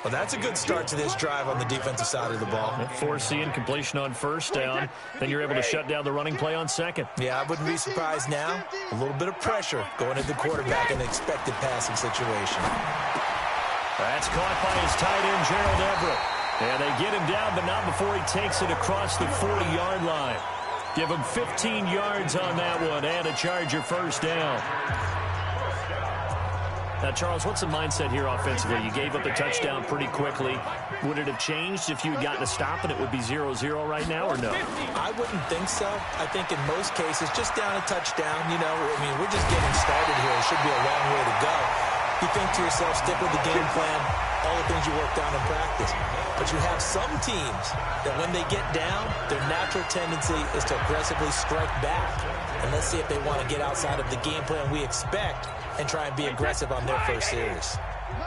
Well, that's a good start to this drive on the defensive side of the ball. Force the incompletion on first down. Then you're able to shut down the running play on second. Yeah, I wouldn't be surprised now. A little bit of pressure going at the quarterback in an expected passing situation. That's caught by his tight end, Gerald Everett. And they get him down, but not before he takes it across the 40-yard line. Give him 15 yards on that one and a Charger first down. Now, Charles, what's the mindset here offensively? You gave up a touchdown pretty quickly. Would it have changed if you had gotten a stop and it would be 0-0 right now, or no? I wouldn't think so. I think in most cases, just down a touchdown, you know, I mean, we're just getting started here. It should be a long way to go. You think to yourself, stick with the game plan, all the things you worked on in practice. But you have some teams that when they get down, their natural tendency is to aggressively strike back. And let's see if they want to get outside of the game plan we expect and try and be aggressive on their first series.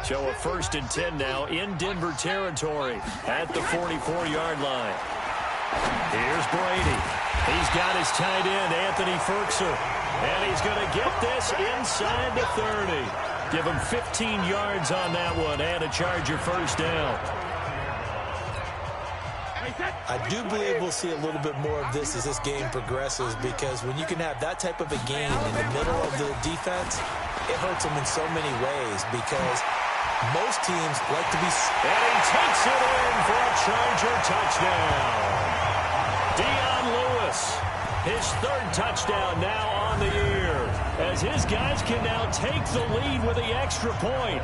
So a 1st and 10 now in Denver territory at the 44-yard line. Here's Brady. He's got his tight end, Anthony Ferkser. And he's going to get this inside the 30. Give him 15 yards on that one and a Charger first down. I do believe we'll see a little bit more of this as this game progresses, because when you can have that type of a game in the middle of the defense, it hurts them in so many ways, because most teams like to be... And he takes it in for a Charger touchdown. Dion Lewis, his 3rd touchdown now on the year, as his guys can now take the lead with the extra point.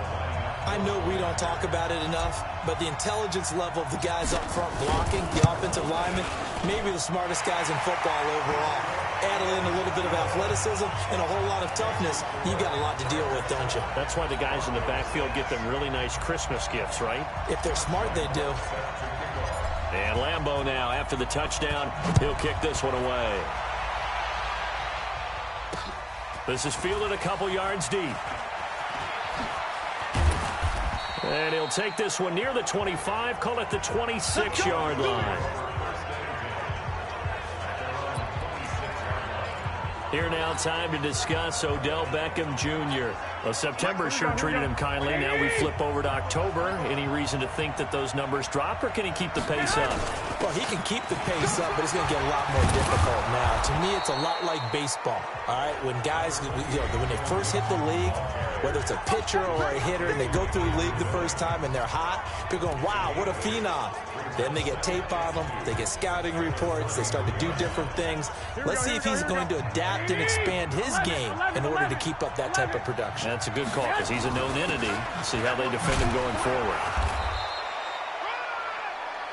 I know we don't talk about it enough, but the intelligence level of the guys up front blocking, the offensive linemen, maybe the smartest guys in football overall. Add in a little bit of athleticism and a whole lot of toughness, you got a lot to deal with, don't you? That's why the guys in the backfield get them really nice Christmas gifts, right? If they're smart, they do. And Lambeau now, after the touchdown, he'll kick this one away. This is fielded a couple yards deep. And he'll take this one near the 25, call it the 26-yard line. Here now, time to discuss Odell Beckham Jr. Well, September sure treated him kindly. Now we flip over to October. Any reason to think that those numbers drop, or can he keep the pace up? Well, he can keep the pace up, but it's going to get a lot more difficult now. To me, it's a lot like baseball, all right? When guys, when they first hit the league, whether it's a pitcher or a hitter, and they go through the league the first time and they're hot, people are going, wow, what a phenom. Then they get tape on them, they get scouting reports, they start to do different things. Let's see if he's going to adapt and expand his game in order to keep up that type of production. That's a good call, because he's a known entity. See how they defend him going forward.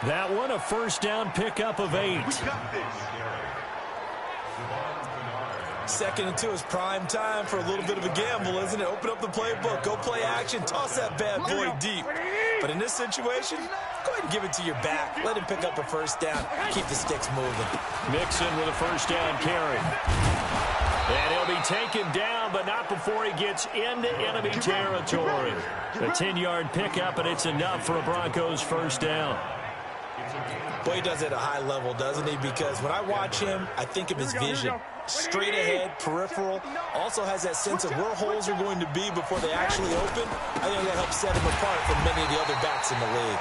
That one, a first down pickup of 8. 2nd and 2 is prime time for a little bit of a gamble, isn't it? Open up the playbook, go play action, toss that bad boy deep. But in this situation, go ahead and give it to your back. Let him pick up a first down. Keep the sticks moving. Mixon with a first down carry. And he'll be taken down, but not before he gets into enemy territory. A 10-yard pickup, and it's enough for a Broncos first down. Boy, he does it at a high level, doesn't he? Because when I watch him, I think of his vision. Straight ahead, peripheral. Also has that sense of where holes are going to be before they actually open. I think that helps set him apart from many of the other backs in the league.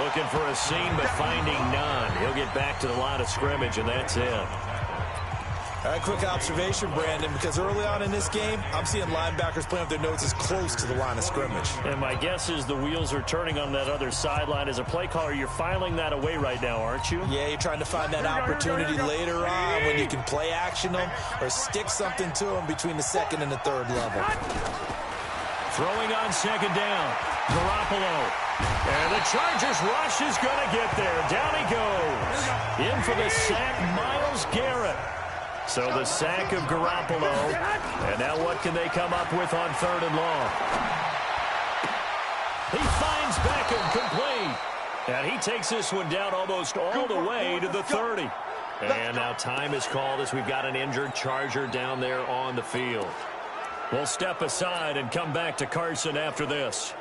Looking for a seam, but finding none. He'll get back to the line of scrimmage, and that's it. All right, quick observation, Brandon, because early on in this game, I'm seeing linebackers playing with their noses close to the line of scrimmage. And my guess is the wheels are turning on that other sideline. As a play caller, you're filing that away right now, aren't you? Yeah, you're trying to find that opportunity later on when you can play action them or stick something to them between the second and the third level. Throwing on second down, Garoppolo. And the Chargers rush is going to get there. Down he goes. In for the sack, Myles Garrett. So the sack of Garoppolo. And now what can they come up with on third and long? He finds Beckham complete. And he takes this one down almost all the way to the 30. And now time is called as we've got an injured Charger down there on the field. We'll step aside and come back to Carson after this.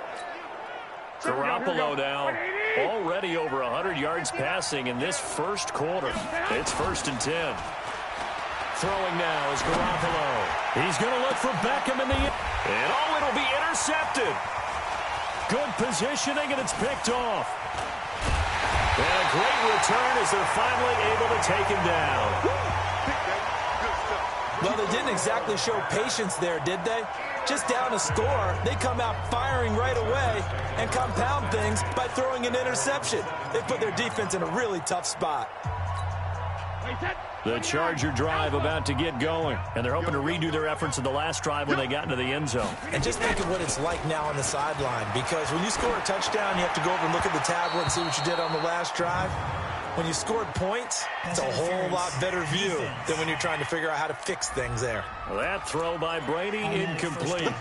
Garoppolo now already over 100 yards passing in this first quarter. It's 1st and 10. Throwing now is Garoppolo. He's going to look for Beckham in the end. And it'll be intercepted. Good positioning, and it's picked off. And a great return as they're finally able to take him down. Well, they didn't exactly show patience there, did they? Just down a score, they come out firing right away and compound things by throwing an interception. They put their defense in a really tough spot. The Charger drive about to get going, and they're hoping to redo their efforts in the last drive when they got into the end zone. And just think of what it's like now on the sideline, because when you score a touchdown, you have to go over and look at the tablet and see what you did on the last drive. When you scored points, it's a whole lot better view than when you're trying to figure out how to fix things there. That throw by Brady, incomplete.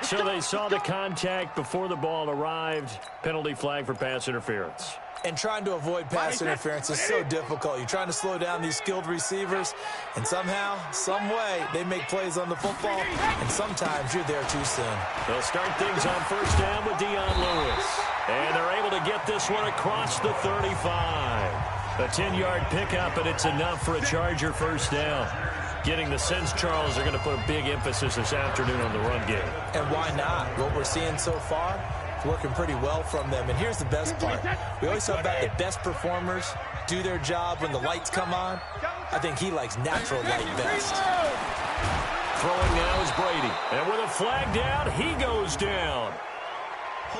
So they saw the contact before the ball arrived. Penalty flag for pass interference. And trying to avoid pass interference is so difficult. You're trying to slow down these skilled receivers, and somehow, some way, they make plays on the football, and sometimes you're there too soon. They'll start things on first down with Dion Lewis. And they're able to get this one across the 35. A 10-yard pickup, and it's enough for a Charger first down. Getting the sense, Charles, they're going to put a big emphasis this afternoon on the run game. And why not? What we're seeing so far, working pretty well from them. And here's the best part. We always talk about the best performers do their job when the lights come on. I think he likes natural light best. Throwing now is Brady. And with a flag down, he goes down.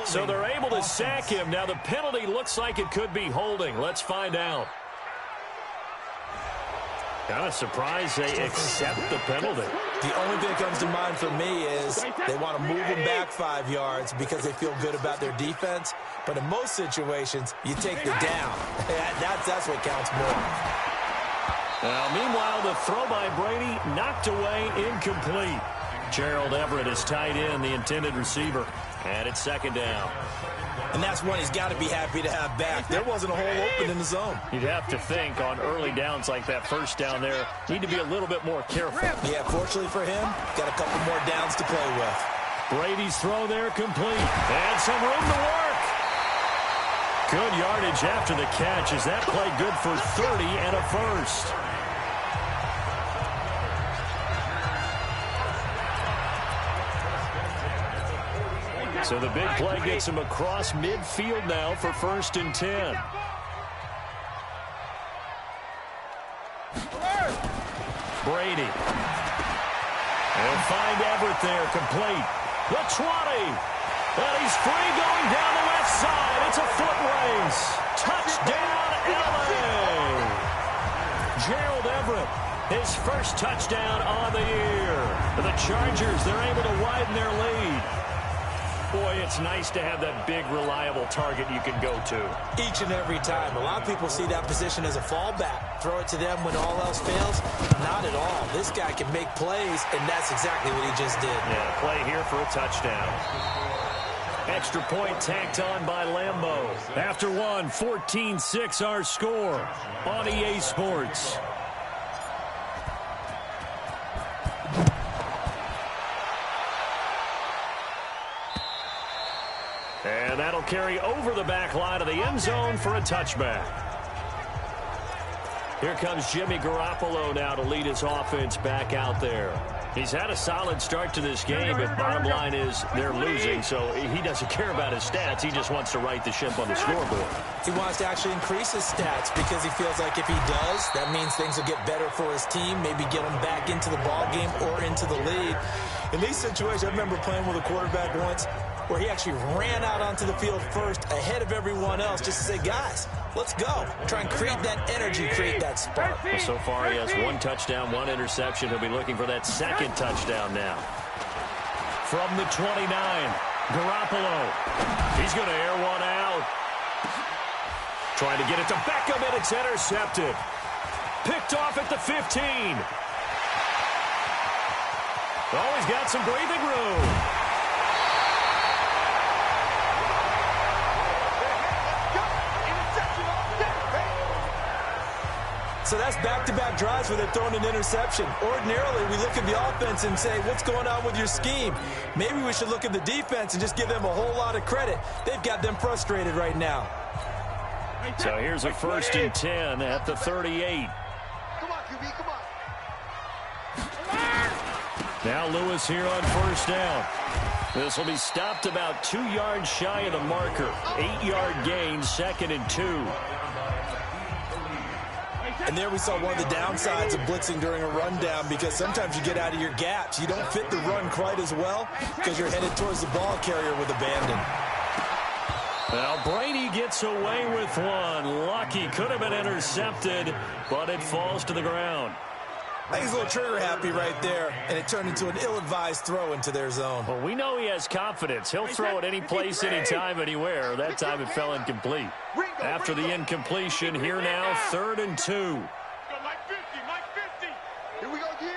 So they're able to sack him. Now the penalty looks like it could be holding. Let's find out. Kind of surprised they accept the penalty. The only thing that comes to mind for me is they want to move them back 5 yards because they feel good about their defense. But in most situations, you take the down. That's what counts more. Now, meanwhile, the throw by Brady knocked away, incomplete. Gerald Everett is tied in, the intended receiver. And it's second down. And that's one he's got to be happy to have back. There wasn't a hole open in the zone. You'd have to think on early downs like that first down there, need to be a little bit more careful. Yeah, fortunately for him, got a couple more downs to play with. Brady's throw there complete. And some room to work. Good yardage after the catch. Is that play good for 30 and a first? So the big play gets him across midfield now for 1st and 10. Brady. They'll find Everett there, complete. The 20. And he's free going down the left side. It's a foot race. Touchdown, LA. Gerald Everett, his first touchdown on the year. The Chargers, they're able to widen their lead. Boy, it's nice to have that big, reliable target you can go to. Each and every time. A lot of people see that position as a fallback. Throw it to them when all else fails. Not at all. This guy can make plays, and that's exactly what he just did. Yeah, play here for a touchdown. Extra point tacked on by Lambeau. After one, 14-6 our score on EA Sports. carry over the back line of the end zone for a touchback. Here comes Jimmy Garoppolo now to lead his offense back out there. He's had a solid start to this game, but bottom line is they're losing, so he doesn't care about his stats. He just wants to right the ship on the scoreboard. He wants to actually increase his stats because he feels like if he does, that means things will get better for his team, maybe get him back into the ball game or into the lead. In these situations, I remember playing with a quarterback once where he actually ran out onto the field first ahead of everyone else just to say, guys, let's go. Try and create that energy, create that spark. Well, so far he has 1 touchdown, 1 interception. He'll be looking for that second touchdown now. From the 29, Garoppolo. He's going to air one out. Trying to get it to Beckham, and it's intercepted. Picked off at the 15. Oh, he's got some breathing room. So that's back-to-back drives where they're throwing an interception. Ordinarily, we look at the offense and say, what's going on with your scheme? Maybe we should look at the defense and just give them a whole lot of credit. They've got them frustrated right now. So here's a 1st and 10 at the 38. Come on, QB, come on. Now Lewis here on 1st down. This will be stopped about 2 yards shy of the marker. 8-yard gain, 2nd and 2. And there we saw one of the downsides of blitzing during a rundown because sometimes you get out of your gaps. You don't fit the run quite as well because you're headed towards the ball carrier with abandon. Well, Brady gets away with one. Lucky, could have been intercepted, but it falls to the ground. I think he's a little trigger happy right there, and it turned into an ill-advised throw into their zone. Well, we know he has confidence. He'll throw it any place, anytime, anywhere. That time it fell incomplete. After the incompletion, here now, 3rd and 2. Mike 50. Here we go, dude.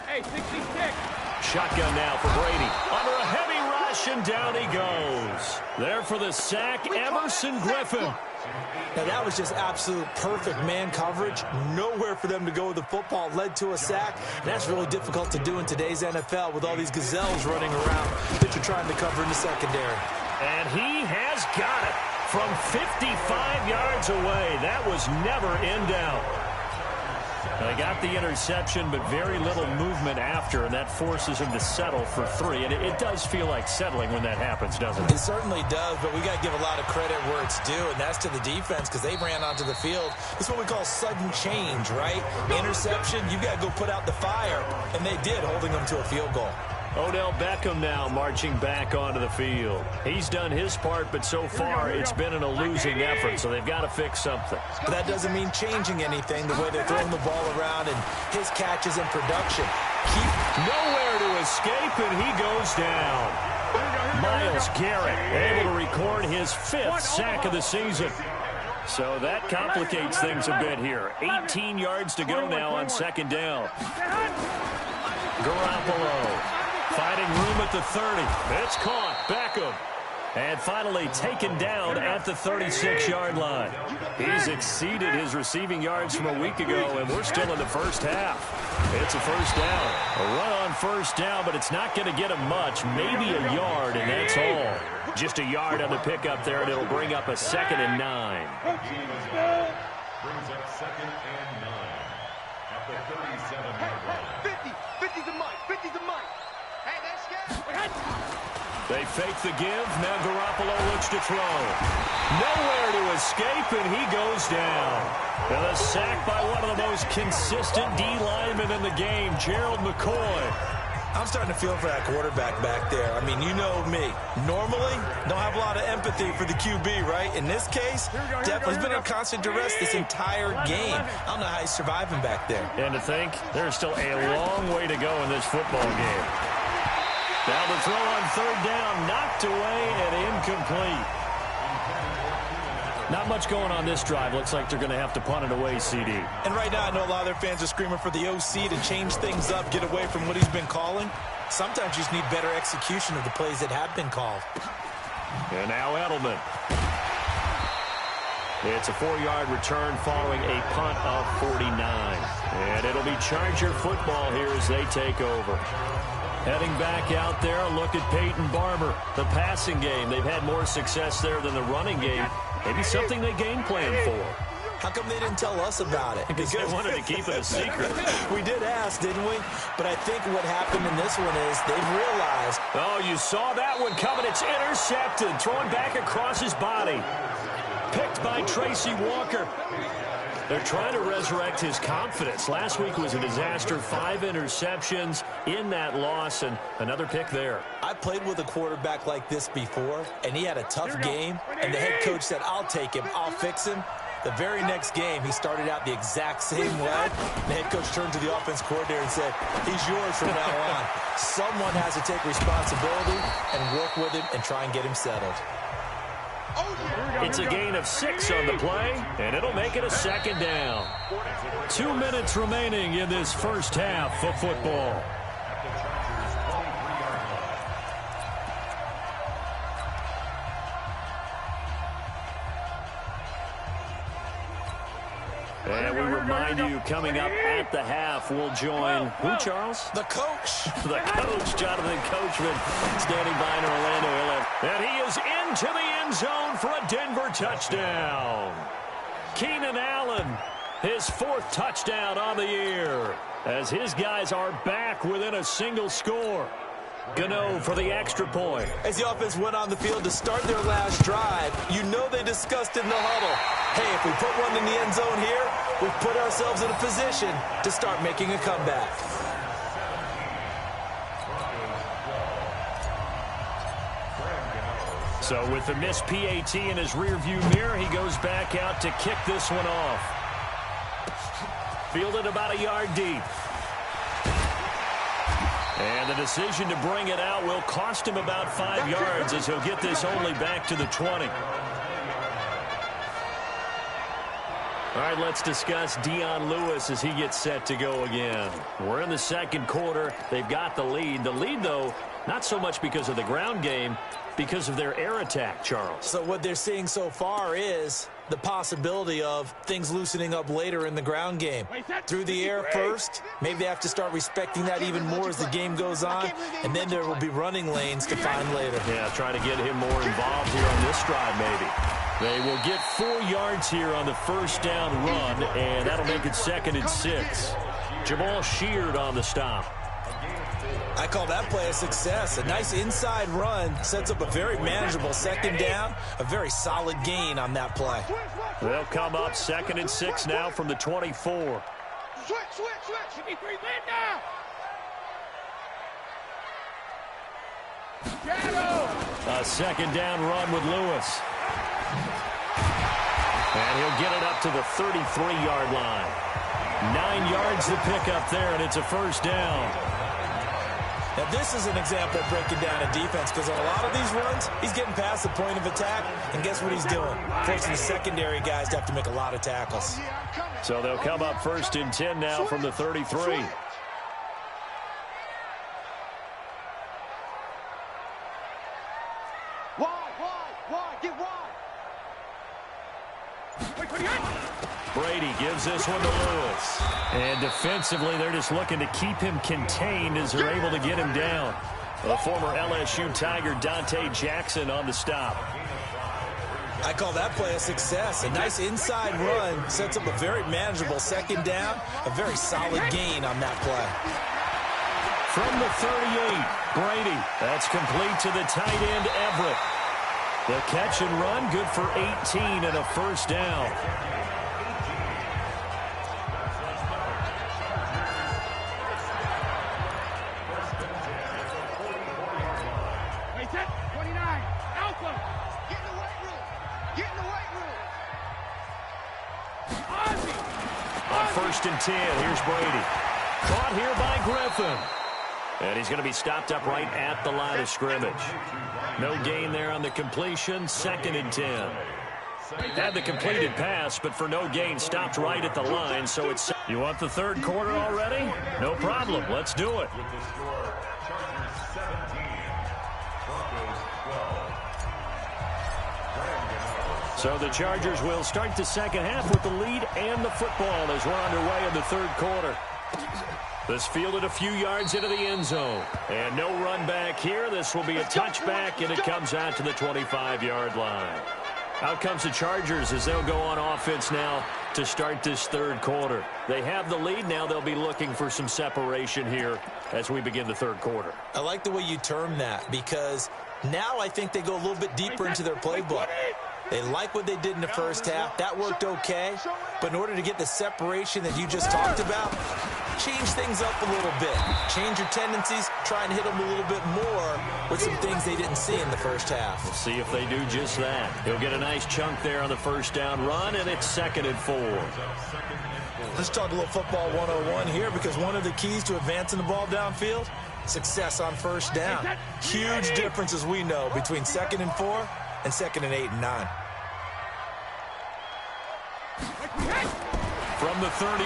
Hey, 66. Shotgun now for Brady. Under a heavy rush, and down he goes. There for the sack, Emerson Griffin. Now, that was just absolute perfect man coverage. Nowhere for them to go with the football. Led to a sack. And that's really difficult to do in today's NFL with all these gazelles running around that you're trying to cover in the secondary. And he has got it from 55 yards away. That was never in doubt. They got the interception, but very little movement after, and that forces him to settle for 3. And it does feel like settling when that happens, doesn't it? It certainly does, but we got to give a lot of credit where it's due, and that's to the defense because they ran onto the field. It's what we call sudden change, right? Interception, you got to go put out the fire, and they did, holding them to a field goal. Odell Beckham now marching back onto the field. He's done his part, but so far it's been in a losing effort, so they've got to fix something. But that doesn't mean changing anything, the way they're throwing the ball around and his catches and production. Nowhere to escape, and he goes down. Myles Garrett able to record his 5th sack of the season. So that complicates things a bit here. 18 yards to go now on 2nd down. Garoppolo. Fighting room at the 30. It's caught. Beckham. And finally taken down at the 36-yard line. He's exceeded his receiving yards from a week ago, and we're still in the first half. It's a 1st down. A run on 1st down, but it's not going to get him much. Maybe a yard, and that's all. Just a yard on the pickup there, and it'll bring up a 2nd and 9. Brings up 2nd and 9 at the 37-yard line. 50's a Mike. 50's a Mike. Hey, that's good. They fake the give. Now Garoppolo looks to throw. Nowhere to escape, and he goes down. And a sack by one of the most consistent D linemen in the game, Gerald McCoy. I'm starting to feel for that quarterback back there. I mean, you know me. Normally, don't have a lot of empathy for the QB, right? In this case, definitely has been under constant duress this entire game. I don't know how he's surviving back there. And to think, there's still a long way to go in this football game. Now the throw on third down, knocked away and incomplete. Not much going on this drive. Looks like they're going to have to punt it away, CD. And right now, I know a lot of their fans are screaming for the OC to change things up, get away from what he's been calling. Sometimes you just need better execution of the plays that have been called. And now Edelman. It's a 4-yard return following a punt of 49. And it'll be Charger football here as they take over. Heading back out there, a look at Peyton Barber. The passing game, they've had more success there than the running game. Maybe something they game plan for. How come they didn't tell us about it? Because they wanted to keep it a secret. We did ask, didn't we? But I think what happened in this one is they've realized. Oh, you saw that one coming. It's intercepted. Throwing back across his body. Picked by Tracy Walker. They're trying to resurrect his confidence. Last week was a disaster. 5 interceptions in that loss, and another pick there. I played with a quarterback like this before, and he had a tough game, and the head coach said, I'll take him, I'll fix him. The very next game, he started out the exact same way. The head coach turned to the offense coordinator and said, he's yours from now on. Someone has to take responsibility and work with him and try and get him settled. It's a gain of 6 on the play, and it'll make it a second down. 2 minutes remaining in this first half of football. And we remind you, coming up at the half, we'll join who, Charles? The coach. The coach, Jonathan Coachman, standing by in Orlando. And he is into the end zone for a Denver touchdown. Keenan Allen, his 4th touchdown on the year, as his guys are back within a single score. Gano for the extra point. As the offense went on the field to start their last drive, you know they discussed in the huddle, hey, if we put one in the end zone here, we've put ourselves in a position to start making a comeback. So with the missed PAT in his rearview mirror, he goes back out to kick this one off. Fielded about a yard deep. And the decision to bring it out will cost him about 5 yards as he'll get this only back to the 20. All right, let's discuss Dion Lewis as he gets set to go again. We're in the second quarter. They've got the lead. The lead, though, not so much because of the ground game, because of their air attack, Charles. So what they're seeing so far is the possibility of things loosening up later in the ground game. Through the air first, maybe they have to start respecting that even more as the game goes on, and then there will be running lanes to find later. Yeah, trying to get him more involved here on this drive maybe. They will get 4 yards here on the first down run, and that'll make it 2nd and 6. Jamal Sheard on the stop. I call that play a success. A nice inside run sets up a very manageable 2nd down, a very solid gain on that play. They'll come up 2nd and 6 now from the 24. Switch. You need 3 men now. A 2nd down run with Lewis. And he'll get it up to the 33-yard line. 9 yards to pick up there, and it's a first down. Now, this is an example of breaking down a defense, because on a lot of these runs, he's getting past the point of attack, and guess what he's doing? Forcing the secondary guys to have to make a lot of tackles. So they'll come up 1st and 10 now from the 33. Wide, get wide. Brady gives this one to Lewis. And defensively, they're just looking to keep him contained as they're able to get him down. The former LSU Tiger Dante Jackson on the stop. I call that play a success. A nice inside run sets up a very manageable 2nd down, a very solid gain on that play. From the 38, Brady. That's complete to the tight end, Everett. The catch and run, good for 18 and a first down. 1st and 10. Here's Brady. Caught here by Griffin. And he's going to be stopped up right at the line of scrimmage. No gain there on the completion. 2nd and 10. Had the completed pass, but for no gain, stopped right at the line. So it's... You want the 3rd quarter already? No problem. Let's do it. So the Chargers will start the 2nd half with the lead and the football as we're underway in the 3rd quarter. This fielded a few yards into the end zone. And no run back here. This will be a touchback, and it comes out to the 25-yard line. Out comes the Chargers as they'll go on offense now to start this 3rd quarter. They have the lead. Now they'll be looking for some separation here as we begin the 3rd quarter. I like the way you term that because now I think they go a little bit deeper into their playbook. They like what they did in the 1st half. That worked okay. But in order to get the separation that you just talked about, change things up a little bit. Change your tendencies. Try and hit them a little bit more with some things they didn't see in the 1st half. We'll see if they do just that. He'll get a nice chunk there on the 1st down run, and it's 2nd and 4. Let's talk a little football 101 here because one of the keys to advancing the ball downfield, success on 1st down. Huge difference, as we know, between 2nd and 4 and 2nd and 8 and 9. From the 31,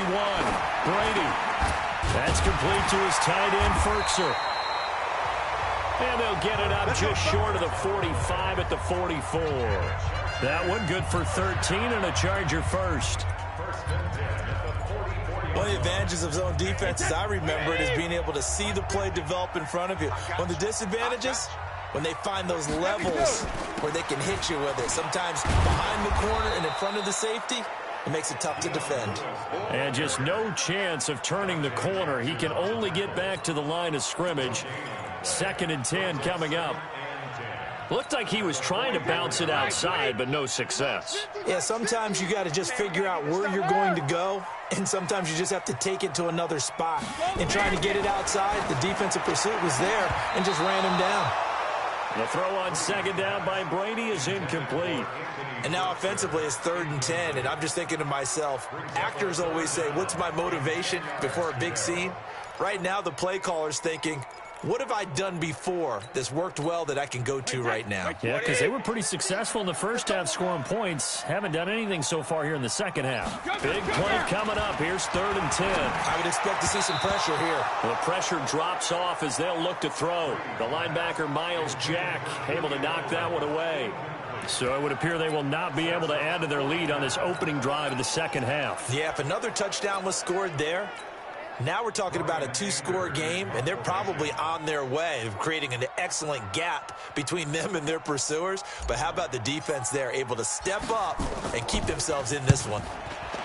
Brady. That's complete to his tight end, Ferkser. And they'll get it up just short of the 45 at the 44. That one good for 13 and a Charger first. One of the advantages of zone defense, as I remember it, is being able to see the play develop in front of you. One of the disadvantages, when they find those levels where they can hit you with it. Sometimes behind the corner and in front of the safety, it makes it tough to defend. And just no chance of turning the corner. He can only get back to the line of scrimmage. 2nd and 10 coming up. Looked like he was trying to bounce it outside, but no success. Yeah, sometimes you got to just figure out where you're going to go, and sometimes you just have to take it to another spot. In trying to get it outside, the defensive pursuit was there and just ran him down. The throw on 2nd down by Brady is incomplete. And now offensively it's 3rd and 10, and I'm just thinking to myself, actors always say, what's my motivation before a big scene? Right now the play caller's thinking, what have I done before that's worked well that I can go to right now? Yeah, because they were pretty successful in the 1st half scoring points. Haven't done anything so far here in the 2nd half. Big play coming up. Here's 3rd and 10. I would expect to see some pressure here. The pressure drops off as they'll look to throw. The linebacker, Miles Jack, able to knock that one away. So it would appear they will not be able to add to their lead on this opening drive of the 2nd half. Yeah, if another touchdown was scored there, now we're talking about a 2-score game, and they're probably on their way of creating an excellent gap between them and their pursuers. But how about the defense there, able to step up and keep themselves in this one?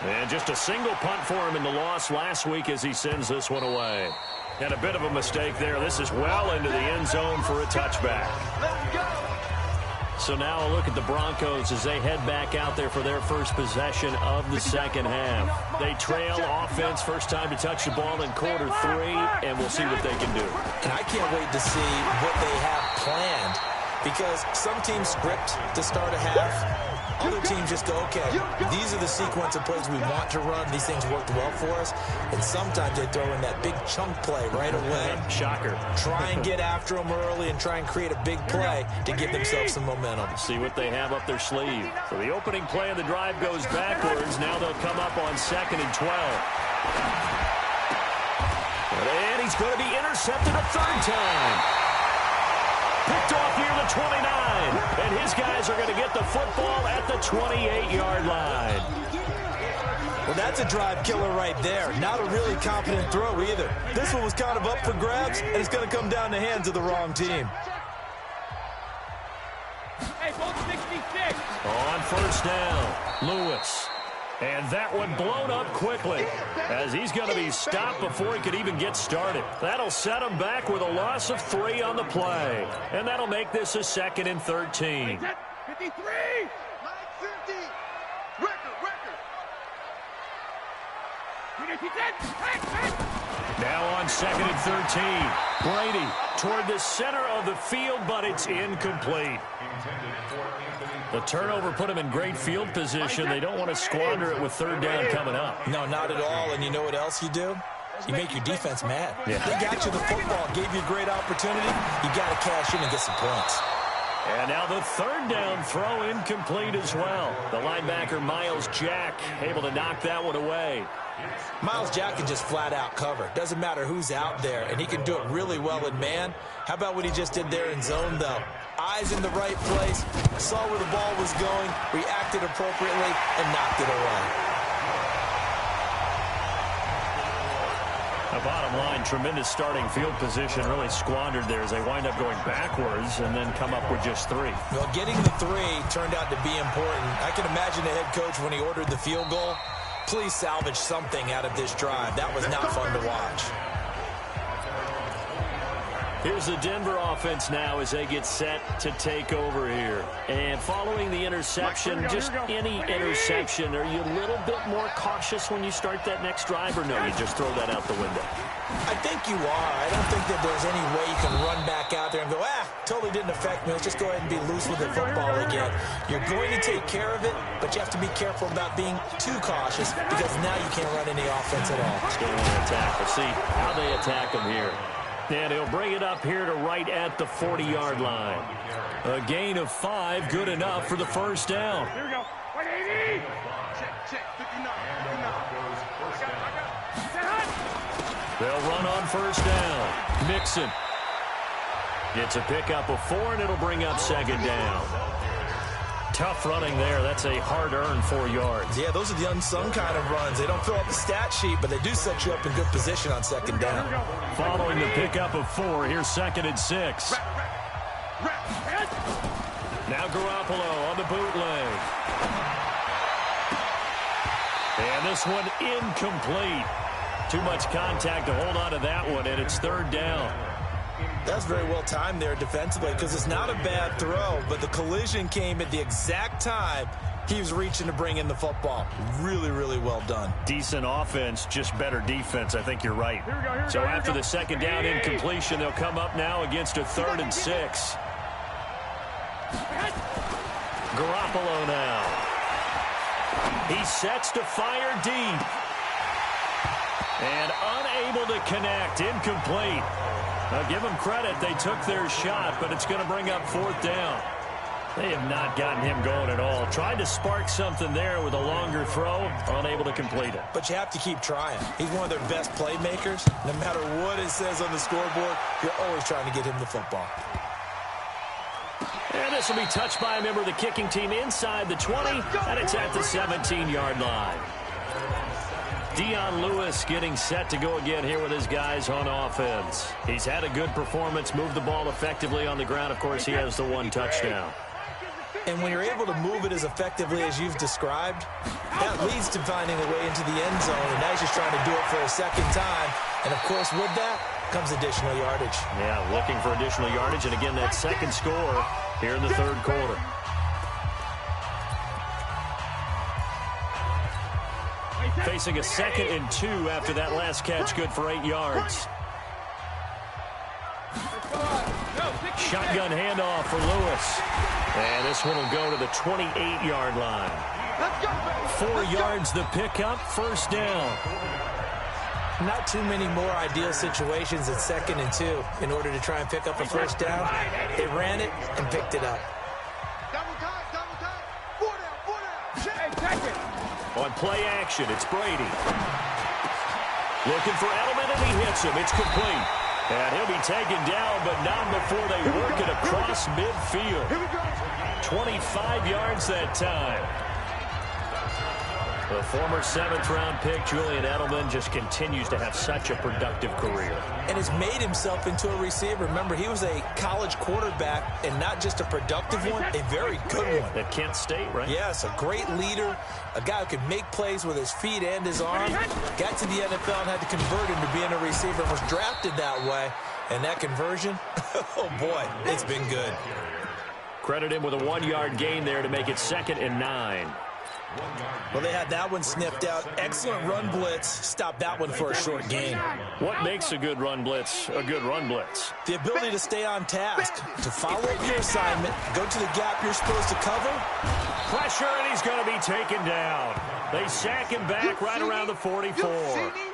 And just a single punt for him in the loss last week as he sends this one away. And a bit of a mistake there. This is well into the end zone for a touchback. So now a look at the Broncos as they head back out there for their first possession of the 2nd half. They trail offense, first time to touch the ball in quarter 3, and we'll see what they can do. And I can't wait to see what they have planned because some teams script to start a half. Other teams just go, okay, these are the sequence of plays we want to run. These things worked well for us. And sometimes they throw in that big chunk play right away. Shocker. Try and get after them early and try and create a big play to give themselves some momentum. See what they have up their sleeve. So the opening play of the drive goes backwards. Now they'll come up on 2nd and 12. And he's going to be intercepted a 3rd time. Picked off near the 29, and his guys are going to get the football at the 28-yard line. Well, that's a drive killer right there. Not a really confident throw either. This one was kind of up for grabs, and it's going to come down the hands of the wrong team. Hey, both 66. On 1st down, Lewis. And that one blown up quickly as he's going to be stopped before he could even get started. That'll set him back with a loss of 3 on the play. And that'll make this a 2nd and 13. 53. 950. Record. Now on 2nd and 13. Brady toward the center of the field, but it's incomplete. The turnover put him in great field position. They don't want to squander it with third down coming up. No, not at all. And you know what else you do? You make your defense mad. Yeah. They got you the football, gave you a great opportunity. You got to cash in and get some points. And now the third down throw incomplete as well. The linebacker, Miles Jack, able to knock that one away. Miles Jack can just flat out cover. Doesn't matter who's out there, and he can do it really well in man. How about what he just did there in zone, though? Eyes in the right place, saw where the ball was going, reacted appropriately, and knocked it away. The bottom line, tremendous starting field position, really squandered there as they wind up going backwards and then come up with just 3. Well, getting the 3 turned out to be important. I can imagine the head coach when he ordered the field goal. Please salvage something out of this drive. That was not fun to watch. Here's the Denver offense now as they get set to take over here. And following the interception, just any interception, are you a little bit more cautious when you start that next drive, or no, you just throw that out the window? I think you are. I don't think that there's any way you can run back out there and go, totally didn't affect me. Let's just go ahead and be loose with the football again. You're going to take care of it, but you have to be careful about being too cautious because now you can't run any offense at all. Let's go on an attack. We'll see how they attack them here. And he'll bring it up here to right at the 40-yard line. A gain of 5, good enough for the first down. Here we go. 180. Check. 59. They'll run on first down. Mixon gets a pickup of 4, and it'll bring up second down. Tough running there. That's a hard-earned 4 yards. Yeah, those are the unsung kind of runs. They don't fill up the stat sheet, but they do set you up in good position on second down. Following the pickup of 4, here's 2nd and 6. Now Garoppolo on the bootleg. And this one incomplete. Too much contact to hold on to that one, and it's third down. That's very well timed there defensively because it's not a bad throw, but the collision came at the exact time he was reaching to bring in the football. Really, really well done. Decent offense, just better defense. I think you're right. So after the second down incompletion, they'll come up now against a 3rd and 6. Garoppolo now. He sets to fire deep. And unable to connect, incomplete. Now give them credit, they took their shot, but it's going to bring up 4th down. They have not gotten him going at all. Tried to spark something there with a longer throw, unable to complete it. But you have to keep trying. He's one of their best playmakers. No matter what it says on the scoreboard, you're always trying to get him the football. And this will be touched by a member of the kicking team inside the 20, and it's at the 17-yard line. Dion Lewis getting set to go again here with his guys on offense. He's had a good performance, moved the ball effectively on the ground. Of course, he has the 1 touchdown. And when you're able to move it as effectively as you've described, that leads to finding a way into the end zone. And now he's just trying to do it for a second time. And, of course, with that comes additional yardage. Yeah, looking for additional yardage. And, again, that second score here in the third quarter. Facing a 2nd and 2 after that last catch, good for 8 yards. Shotgun handoff for Lewis. And this one will go to the 28-yard line. 4 yards the pickup, first down. Not too many more ideal situations at 2nd and 2 in order to try and pick up a first down. They ran it and picked it up. On play action, it's Brady. Looking for Edelman, and he hits him. It's complete. And he'll be taken down, but not before they work it across midfield. 25 yards that time. The former 7th-round pick, Julian Edelman, just continues to have such a productive career. And has made himself into a receiver. Remember, he was a college quarterback, and not just a productive one, a very good one. At Kent State, right? Yes, a great leader, a guy who could make plays with his feet and his arm. Got to the NFL and had to convert into being a receiver and was drafted that way. And that conversion, oh boy, it's been good. Credit him with a 1-yard gain there to make it 2nd and 9. Well, they had that one sniffed out. Excellent run blitz. Stopped that one for a short gain. What makes a good run blitz a good run blitz? The ability to stay on task, to follow up your assignment, go to the gap you're supposed to cover. Pressure, and he's going to be taken down. They sack him back right around the 44.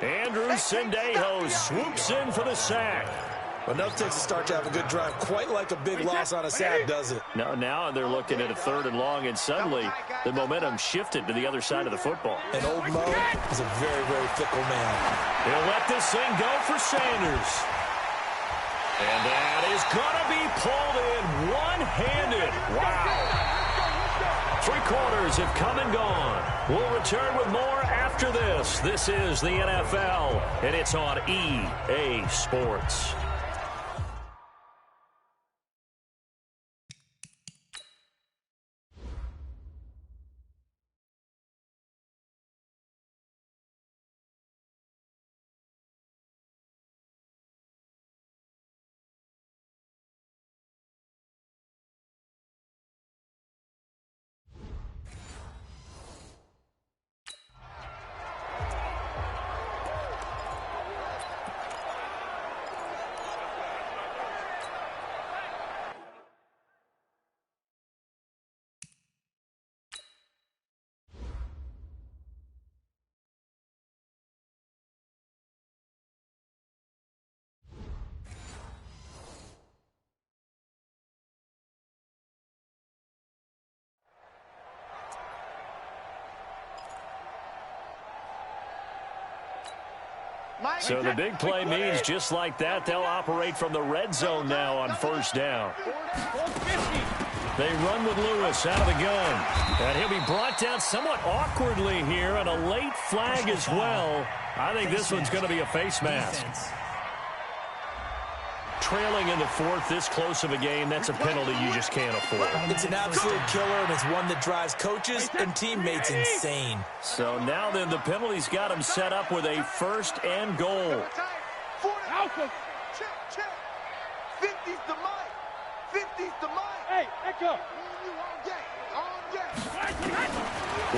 Andrew Sendejo swoops in for the sack. Well, enough takes a start to have a good drive. Quite like a big loss on a sack, does it? Now they're looking at a 3rd and long, and suddenly the momentum shifted to the other side of the football. And old Mo is a very, very fickle man. He'll let this thing go for Sanders. And that is going to be pulled in one-handed. Wow. 3 quarters have come and gone. We'll return with more after this. This is the NFL, and it's on EA Sports. So the big play means just like that, they'll operate from the red zone now on 1st down. They run with Lewis out of the gun. And he'll be brought down somewhat awkwardly here, and a late flag as well. I think this one's going to be a face mask. Trailing in the 4th, this close of a game, that's a penalty you just can't afford. It's an absolute killer, and it's one that drives coaches and teammates insane. So now then, the penalty's got him set up with a 1st and goal. Check. 50's the mic. 50's the mic. Hey, echo.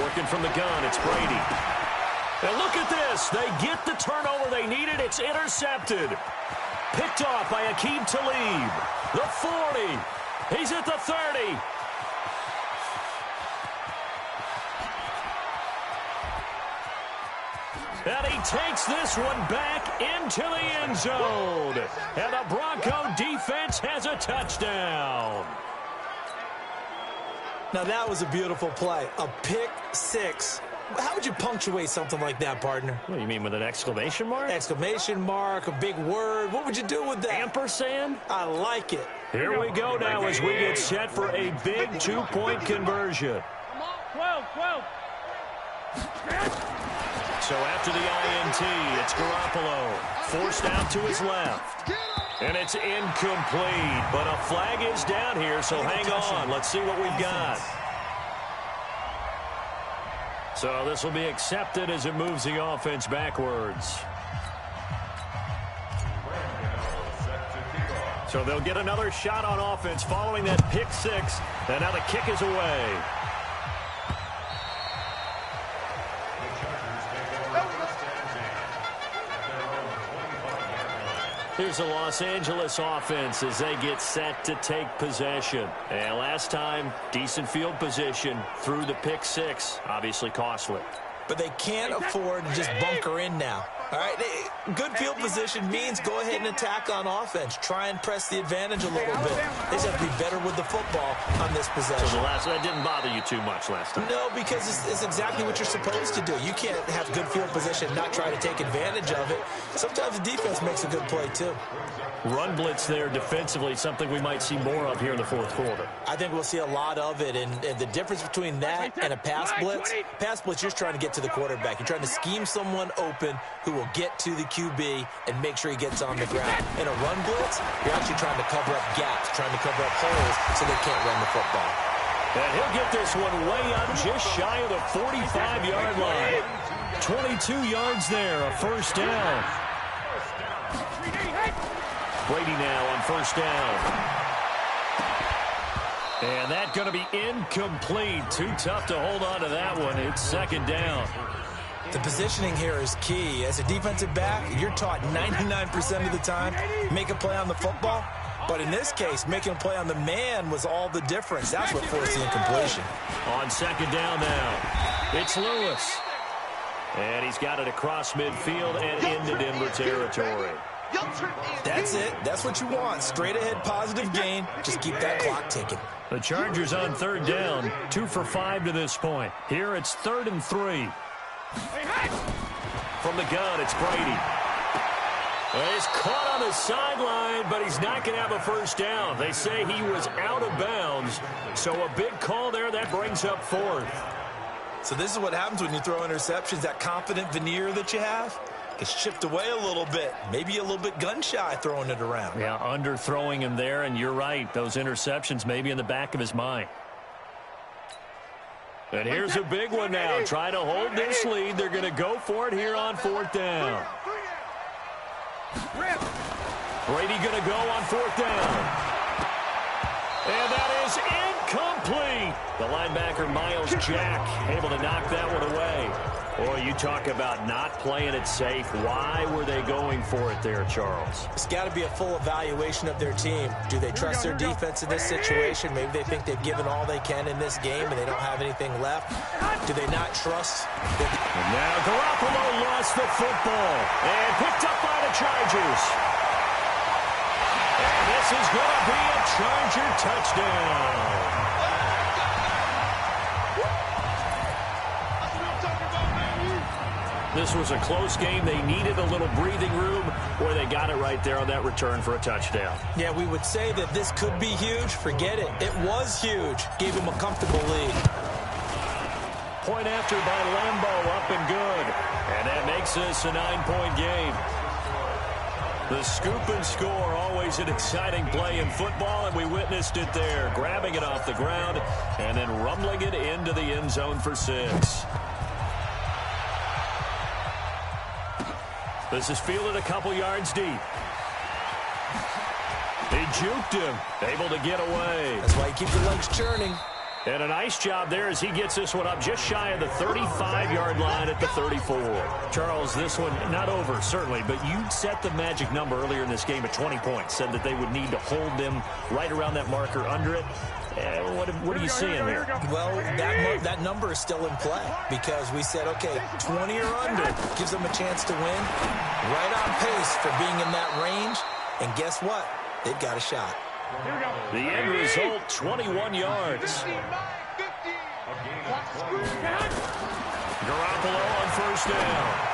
Working from the gun, it's Brady. And look at this. They get the turnover they needed. It's intercepted. Picked off by Aqib Talib. The 40. He's at the 30. And he takes this one back into the end zone. And the Bronco defense has a touchdown. Now, that was a beautiful play. A pick 6. How would you punctuate something like that, partner? What do you mean, with an exclamation mark? Exclamation mark, a big word. What would you do with that? Ampersand? I like it. Here we go now as we get set for a big 2-point conversion. 12. So after the INT, it's Garoppolo. Forced out to his left. And it's incomplete. But a flag is down here, so hang on. Let's see what we've got. So this will be accepted as it moves the offense backwards. So they'll get another shot on offense following that pick 6. And now the kick is away. Here's the Los Angeles offense as they get set to take possession. And last time, decent field position through the pick 6. Obviously costly. But they can't afford to just bunker in now. All right, good field position means go ahead and attack on offense. Try and press the advantage a little bit. They just have to be better with the football on this possession. So that didn't bother you too much last time? No, because it's exactly what you're supposed to do. You can't have good field position and not try to take advantage of it. Sometimes the defense makes a good play, too. Run blitz there defensively, something we might see more of here in the 4th quarter. I think we'll see a lot of it, and the difference between that and a pass blitz, you're trying to get to the quarterback. You're trying to scheme someone open who will get to the QB and make sure he gets on the ground. In a run blitz, you're actually trying to cover up gaps, trying to cover up holes so they can't run the football. And he'll get this one way up just shy of the 45-yard line. 22 yards there, a 1st down. Brady now on 1st down. And that's going to be incomplete. Too tough to hold on to that one. It's second down. The positioning here is key. As a defensive back, you're taught 99% of the time, make a play on the football. But in this case, making a play on the man was all the difference. That's what forced the incompletion. On second down now, it's Lewis. And he's got it across midfield and into Denver territory. That's it. That's what you want. Straight ahead positive gain. Just keep that clock ticking. The Chargers on third down, 2 for 5 to this point. Here it's 3rd and 3. From the gun, it's Brady. Well, he's caught on the sideline, but he's not going to have a first down. They say he was out of bounds, so a big call there. That brings up 4th. So this is what happens when you throw interceptions. That confident veneer that you have gets chipped away a little bit. Maybe a little bit gun-shy throwing it around. Yeah, underthrowing him there, and you're right. Those interceptions may be in the back of his mind. And here's a big one now. Trying to hold this lead. They're going to go for it here on 4th down. Brady going to go on 4th down. And that is incomplete. The linebacker, Miles Jack, able to knock that one away. Boy, you talk about not playing it safe. Why were they going for it there, Charles? It's got to be a full evaluation of their team. Do they trust their defense in this situation? Maybe they think they've given all they can in this game and they don't have anything left. Do they not trust? And now Garoppolo lost the football and picked up by the Chargers. And this is going to be a Charger touchdown. This was a close game. They needed a little breathing room, where they got it right there on that return for a touchdown. Yeah, we would say that this could be huge. Forget it. It was huge. Gave him a comfortable lead. Point after by Lambeau, up and good. And that makes this a 9-point game. The scoop and score, always an exciting play in football, and we witnessed it there. Grabbing it off the ground and then rumbling it into the end zone for 6. This is fielded a couple yards deep. He juked him, able to get away. That's why you keep your legs churning. And a nice job there as he gets this one up just shy of the 35-yard line at the 34. Charles, this one not over, certainly, but you set the magic number earlier in this game at 20 points. Said that they would need to hold them right around that marker under it. What are you seeing there? Well, that number is still in play because we said, okay, 20 or under gives them a chance to win. Right on pace for being in that range. And guess what? They've got a shot. The end result, 21 yards. Garoppolo on first down.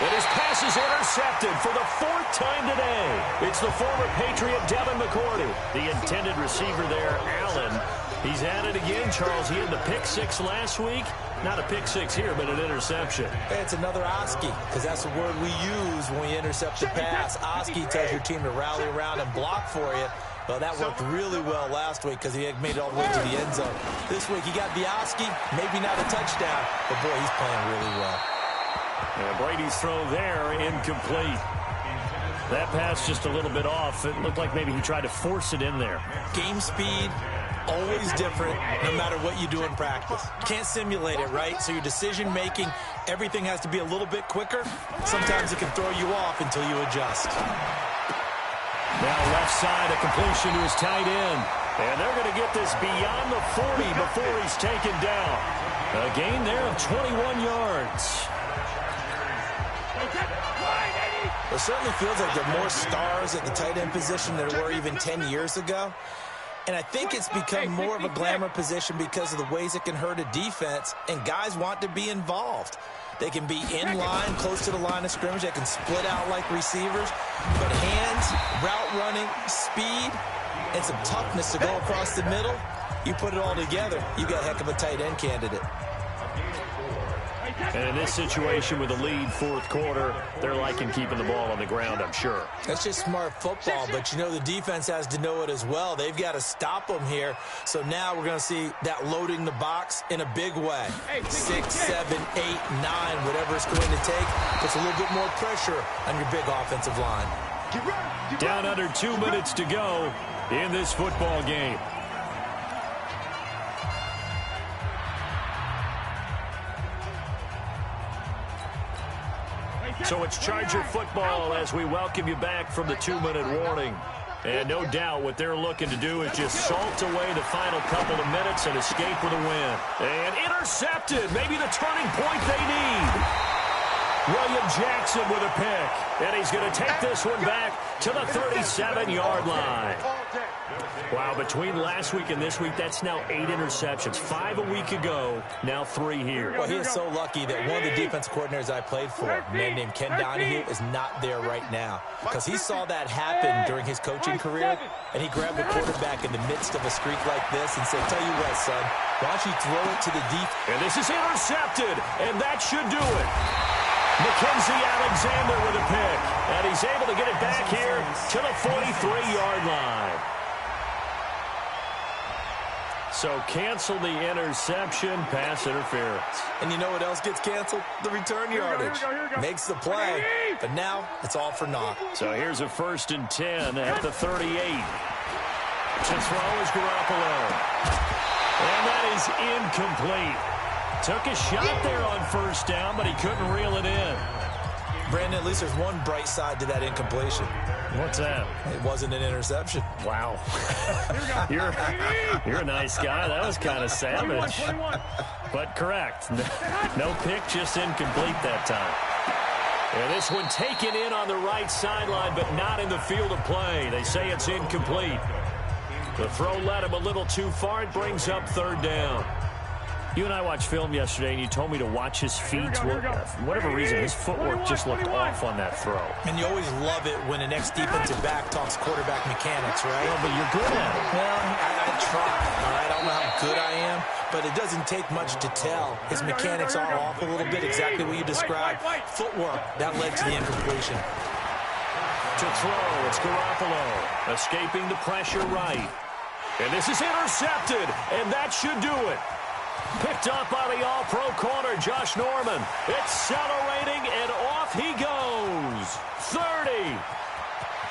And his pass is intercepted for the 4th time today. It's the former Patriot Devin McCourty. The intended receiver there, Allen. He's at it again, Charles. He had the pick 6 last week. Not a pick 6 here, but an interception. It's another Oski, because that's the word we use when we intercept the pass. Oski tells your team to rally around and block for you. Well, that worked really well last week because he had made it all the way to the end zone. This week he got the Oski, maybe not a touchdown, but boy, he's playing really well. And Brady's throw there, incomplete. That pass just a little bit off. It looked like maybe he tried to force it in there. Game speed, always different, no matter what you do in practice. You can't simulate it, right? So your decision-making, everything has to be a little bit quicker. Sometimes it can throw you off until you adjust. Now left side, a completion to his tight end. And they're going to get this beyond the 40 before he's taken down. A gain there of 21 yards. It certainly feels like there are more stars at the tight end position than there were even 10 years ago. And I think it's become more of a glamour position because of the ways it can hurt a defense, and guys want to be involved. They can be in line, close to the line of scrimmage. They can split out like receivers. But hands, route running, speed, and some toughness to go across the middle, you put it all together, you got a heck of a tight end candidate. And in this situation with a lead 4th quarter, they're liking keeping the ball on the ground, I'm sure. That's just smart football, but you know the defense has to know it as well. They've got to stop them here. So now we're going to see that loading the box in a big way. 6, 7, 8, 9, whatever it's going to take, puts a little bit more pressure on your big offensive line. Down under 2 minutes to go in this football game. So it's Charger football as we welcome you back from the 2-minute warning. And no doubt what they're looking to do is just salt away the final couple of minutes and escape with a win. And intercepted, maybe the turning point they need. William Jackson with a pick. And he's going to take this one back to the 37-yard line. Wow, between last week and this week, that's now 8 interceptions. 5 a week ago, now 3 here. Well, he is so lucky that one of the defense coordinators I played for, a man named Ken Donahue, is not there right now. Because he saw that happen during his coaching career, and he grabbed the quarterback in the midst of a streak like this and said, tell you what, son, why don't you throw it to the deep. And this is intercepted, and that should do it. Mackenzie Alexander with a pick, and he's able to get it back here to the 43-yard line. So cancel the interception, pass interference. And you know what else gets canceled? The return yardage. Makes the play, but now it's all for naught. So here's a 1st and 10 at the 38. To throw is Garoppolo. And that is incomplete. Took a shot there on 1st down, but he couldn't reel it in. Brandon, at least there's one bright side to that incompletion. What's that? It wasn't an interception. Wow. You're a nice guy. That was kind of savage. But correct. No pick, just incomplete that time. And this one taken in on the right sideline, but not in the field of play. They say it's incomplete. The throw led him a little too far. It brings up 3rd down. You and I watched film yesterday, and you told me to watch his feet. For whatever reason, his footwork just looked off on that throw. And you always love it when an ex-defensive back talks quarterback mechanics, right? Well, but you're good at it. Well, I try, all right? I don't know how good I am, but it doesn't take much to tell. His mechanics are off a little bit, exactly what you described. Footwork, that led to the incompletion. To throw, it's Garoppolo, escaping the pressure right. And this is intercepted, and that should do it. Picked up by the all-pro corner, Josh Norman. Accelerating, and off he goes. 30,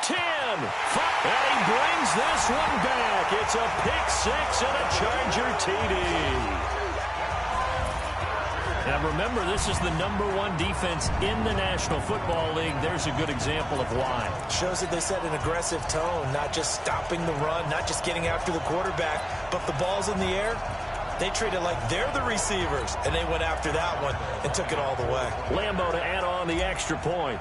10, 5, and he brings this one back. It's a pick-6 and a Charger TD. And remember, this is the #1 defense in the National Football League. There's a good example of why. Shows that they set an aggressive tone, not just stopping the run, not just getting after the quarterback, but the ball's in the air. They treat it like they're the receivers, and they went after that one and took it all the way. Lambo to add on the extra point.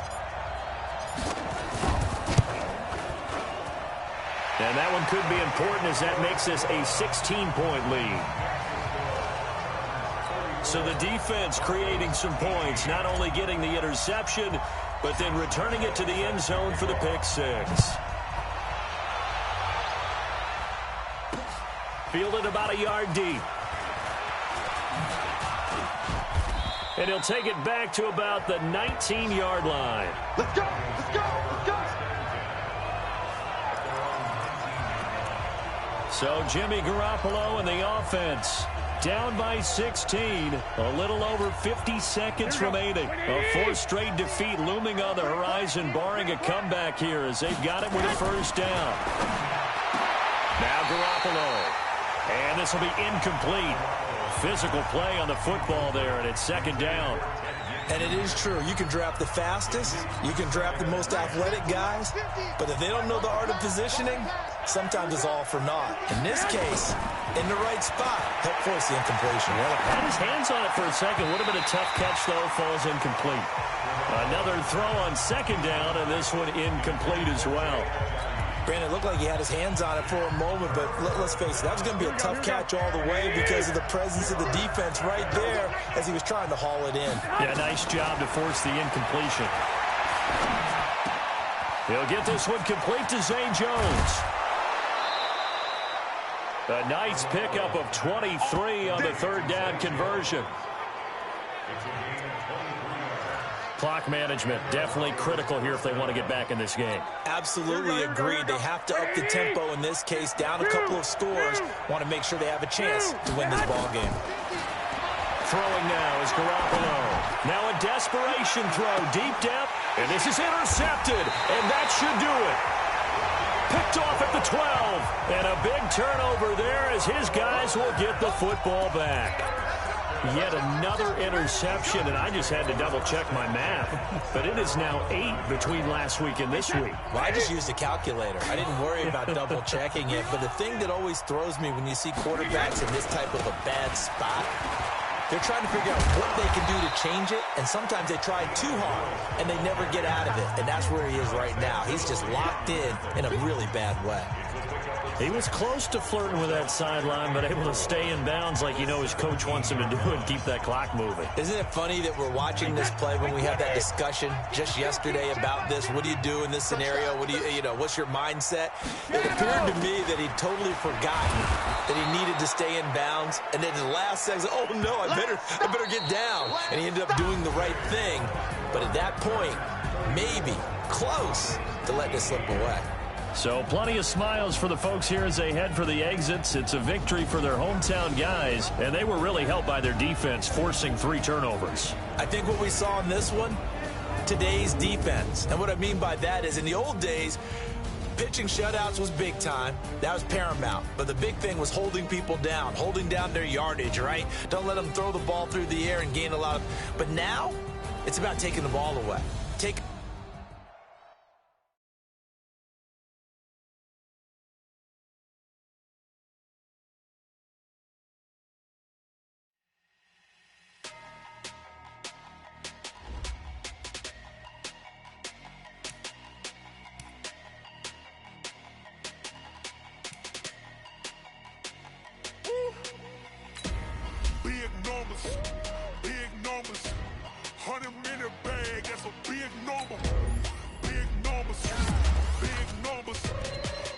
And that one could be important as that makes this a 16-point lead. So the defense creating some points, not only getting the interception, but then returning it to the end zone for the pick-6. Fielded about a yard deep. And he'll take it back to about the 19-yard line. Let's go! Let's go! Let's go! So Jimmy Garoppolo and the offense down by 16. A little over 50 seconds remaining. A 4th straight defeat looming on the horizon, barring a comeback here as they've got it with a 1st down. Now Garoppolo. And this will be incomplete. Physical play on the football there, and it's 2nd down. And it is true. You can draft the fastest. You can draft the most athletic guys. But if they don't know the art of positioning, sometimes it's all for naught. In this case, in the right spot, helped force the incompletion. Well, had his hands on it for a second. Would have been a tough catch, though. Falls incomplete. Another throw on 2nd down, and this one incomplete as well. Brandon, it looked like he had his hands on it for a moment, but let's face it, that was going to be a tough catch all the way because of the presence of the defense right there as he was trying to haul it in. Yeah, nice job to force the incompletion. He'll get this one complete to Zay Jones. A nice pickup of 23 on the 3rd down conversion. Clock management definitely critical here if they want to get back in this game. Absolutely agreed. They have to up the tempo in this case, down a couple of scores. Want to make sure they have a chance to win this ball game. Throwing now is Garoppolo. Now a desperation throw, deep depth, And this is intercepted, and that should do it. Picked off at the 12, and a big turnover there as his guys will get the football back. Yet another interception, and I just had to double-check my math. But it is now 8 between last week and this week. Well, I just used a calculator. I didn't worry about double-checking it. But the thing that always throws me when you see quarterbacks in this type of a bad spot, they're trying to figure out what they can do to change it, and sometimes they try too hard, and they never get out of it. And that's where he is right now. He's just locked in a really bad way. He was close to flirting with that sideline, but able to stay in bounds like his coach wants him to do and keep that clock moving. Isn't it funny that we're watching this play when we had that discussion just yesterday about this? What do you do in this scenario? What do what's your mindset? It appeared to me that he'd totally forgotten that he needed to stay in bounds, and then the last second, oh no, I better get down. And he ended up doing the right thing. But at that point, maybe close to letting it slip away. So plenty of smiles for the folks here as they head for the exits. It's a victory for their hometown guys, and they were really helped by their defense, forcing 3 turnovers. I think what we saw in this one, today's defense. And what I mean by that is in the old days, pitching shutouts was big time. That was paramount. But the big thing was holding people down, holding down their yardage, right? Don't let them throw the ball through the air and gain a lot of... But now, it's about taking the ball away. Big numbers, 100-minute bag, that's a big number. Big numbers,